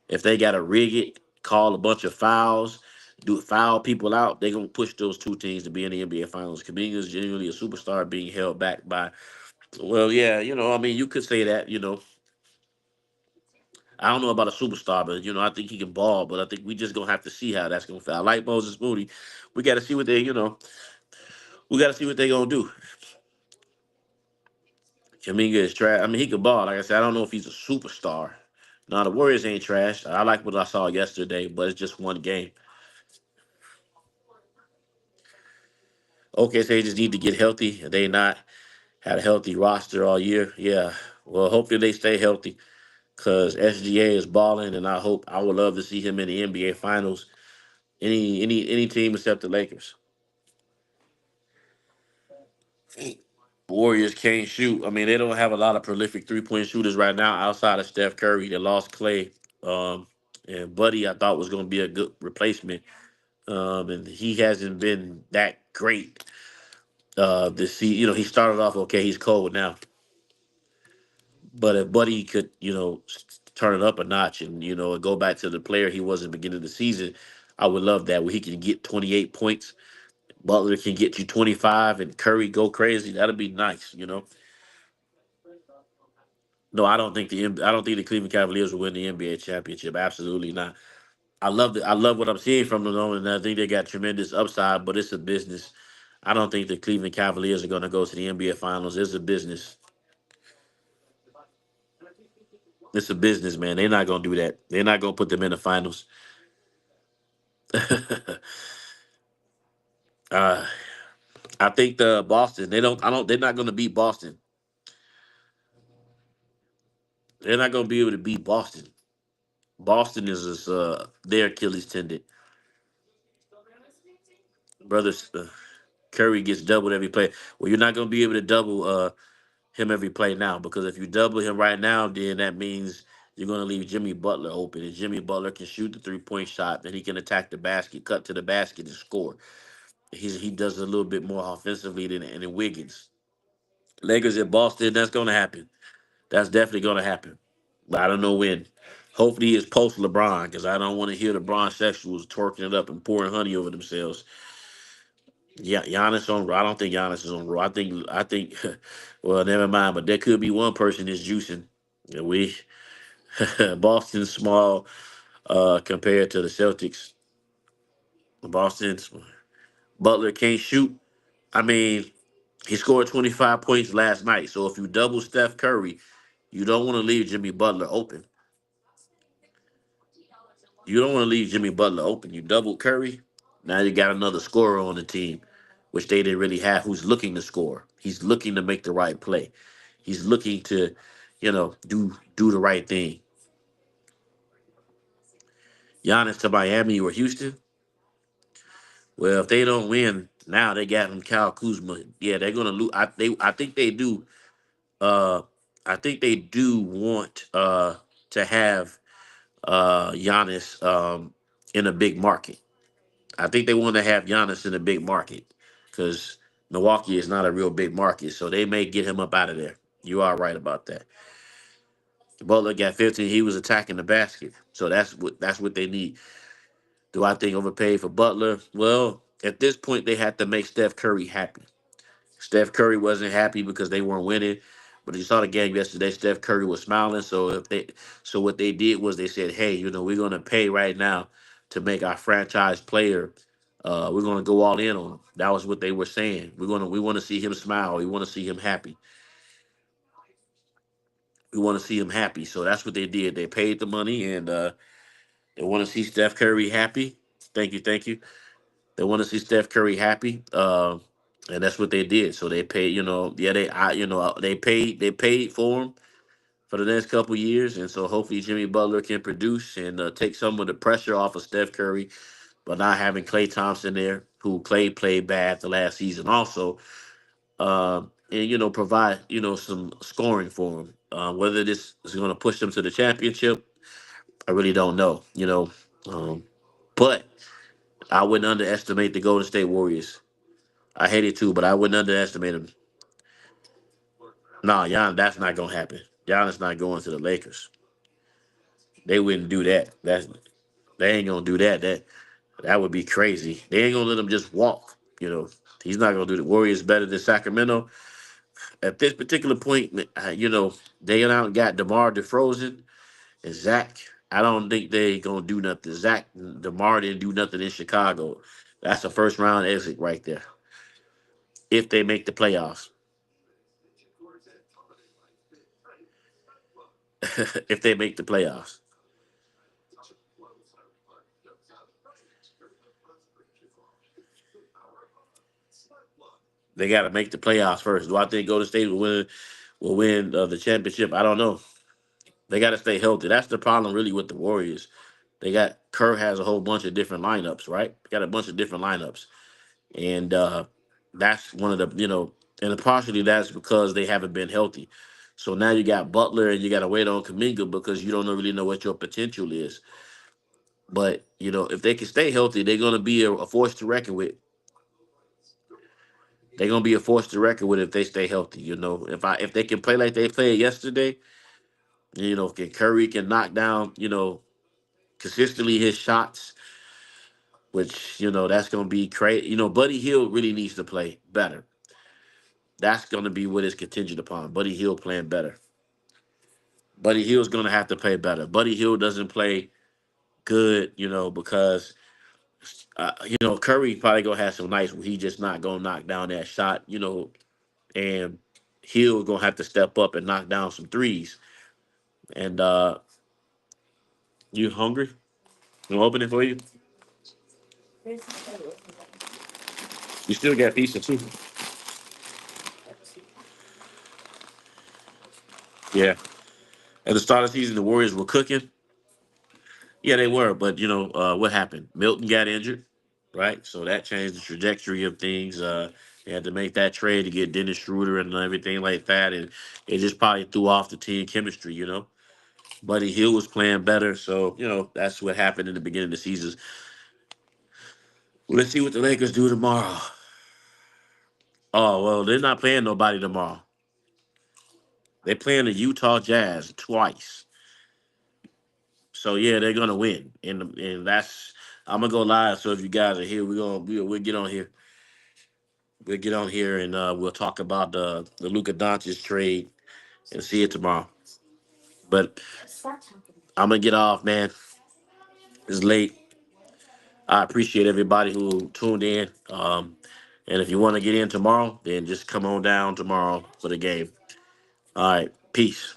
If they got to rig it, call a bunch of fouls, do foul people out, they're gonna push those two teams to be in the NBA Finals. Kaminga is genuinely a superstar being held back by. Well, yeah, I mean, you could say that. I don't know about a superstar, but I think he can ball. But I think we just gonna have to see how that's gonna feel. I like Moses Moody. We got to see what we got to see what they gonna do. Kaminga is trash. I mean, he could ball. Like I said, I don't know if he's a superstar. No, the Warriors ain't trash. I like what I saw yesterday, but it's just one game. Okay, so they just need to get healthy. They not had a healthy roster all year. Yeah. Well, hopefully they stay healthy because SGA is balling, and I would love to see him in the NBA Finals. Any team except the Lakers. Warriors can't shoot. I mean, they don't have a lot of prolific 3-point shooters right now outside of Steph Curry. They lost Clay. Um, and Buddy, I thought was going to be a good replacement. And he hasn't been that great this season. He started off okay. He's cold now, but if Buddy could, turn it up a notch and go back to the player he was at the beginning of the season, I would love that where he can get 28 points. Butler can get you 25, and Curry go crazy. That'd be nice. No, I don't think the Cleveland Cavaliers will win the NBA championship. Absolutely not. I love what I'm seeing from them, though, and I think they got tremendous upside. But it's a business. I don't think the Cleveland Cavaliers are going to go to the NBA Finals. It's a business. It's a business, man. They're not going to do that. They're not going to put them in the finals. uh, I think the Boston. They don't. I don't. They're not going to beat Boston. They're not going to be able to beat Boston. Boston is their Achilles tendon. Brothers Curry gets doubled every play. Well, you're not going to be able to double him every play now because if you double him right now, then that means you're going to leave Jimmy Butler open. And Jimmy Butler can shoot the 3-point shot, then he can attack the basket, cut to the basket, and score. He does a little bit more offensively than Wiggins. Lakers at Boston, that's going to happen. That's definitely going to happen. But I don't know when. Hopefully it's post LeBron because I don't want to hear the LeBron sexuals twerking it up and pouring honey over themselves. Yeah, Giannis on. I don't think Giannis is on. I think. Well, never mind. But there could be one person that's juicing. Yeah, we Boston's small compared to the Celtics. Boston's Butler can't shoot. I mean, he scored 25 points last night. So if you double Steph Curry, you don't want to leave Jimmy Butler open. You don't want to leave Jimmy Butler open. You double Curry. Now you got another scorer on the team, which they didn't really have, who's looking to score. He's looking to make the right play. He's looking to, do the right thing. Giannis to Miami or Houston. Well, if they don't win, now they got him Kyle Kuzma. Yeah, they're gonna lose. I think they do. Uh, I think they do want to have Giannis in a big market. I think they want to have Giannis in a big market because Milwaukee is not a real big market, so they may get him up out of there. You are right about that. Butler got 15. He was attacking the basket, so that's what they need. Do I think overpaid for Butler? Well, at this point, they had to make Steph Curry happy. Steph Curry wasn't happy because they weren't winning. But you saw the game yesterday. Steph Curry was smiling. So what they did was they said, "Hey, we're gonna pay right now to make our franchise player. We're gonna go all in on him." That was what they were saying. We want to see him smile. We want to see him happy. We want to see him happy. So that's what they did. They paid the money and they want to see Steph Curry happy. Thank you, thank you. They want to see Steph Curry happy, and that's what they did. So they paid, yeah, they paid for him for the next couple years, and so hopefully Jimmy Butler can produce and take some of the pressure off of Steph Curry, but not having Klay Thompson there, who Klay played bad the last season also, and provide some scoring for him. Whether this is going to push them to the championship, I really don't know. But I wouldn't underestimate the Golden State Warriors. I hate it too, but I wouldn't underestimate him. No, that's not gonna happen. Giannis not going to the Lakers. They wouldn't do that. They ain't gonna do that. That would be crazy. They ain't gonna let him just walk. He's not gonna do the Warriors better than Sacramento. At this particular point, they out got DeMar DeFrozen and Zach. I don't think they gonna do nothing. Zach DeMar didn't do nothing in Chicago. That's a first round exit right there. If they make the playoffs. If they make the playoffs. They got to make the playoffs first. Do I think Golden State will win the championship? I don't know. They got to stay healthy. That's the problem, really, with the Warriors. They got Kerr has a whole bunch of different lineups, right? Got a bunch of different lineups, and that's one of and partially that's because they haven't been healthy. So now you got Butler, and you got to wait on Kaminga because you don't really know what your potential is. But if they can stay healthy, they're going to be a force to reckon with. They're gonna be a force to reckon with if they stay healthy. If they can play like they played yesterday, can Curry can knock down, consistently his shots, which that's gonna be crazy. Buddy Hield really needs to play better. That's gonna be what is contingent upon. Buddy Hield playing better. Buddy Hield's gonna have to play better. Buddy Hield doesn't play good, because Curry probably gonna have some nights where he just not gonna knock down that shot, and Hill gonna have to step up and knock down some threes. And you hungry? I'm open it for you. You still got pizza too. Yeah. At the start of the season, the Warriors were cooking. Yeah, they were, but what happened? Milton got injured, right? So that changed the trajectory of things. They had to make that trade to get Dennis Schroeder and everything like that, and it just probably threw off the team chemistry. Buddy Hill was playing better, so that's what happened in the beginning of the season. Let's see what the Lakers do tomorrow. Oh well, they're not playing nobody tomorrow. They're playing the Utah Jazz twice. So yeah, they're gonna win, and that's I'm gonna go live. So if you guys are here, we'll get on here. We'll get on here and we'll talk about the Luka Dončić trade and see it tomorrow. But I'm gonna get off, man. It's late. I appreciate everybody who tuned in. And if you want to get in tomorrow, then just come on down tomorrow for the game. All right, peace.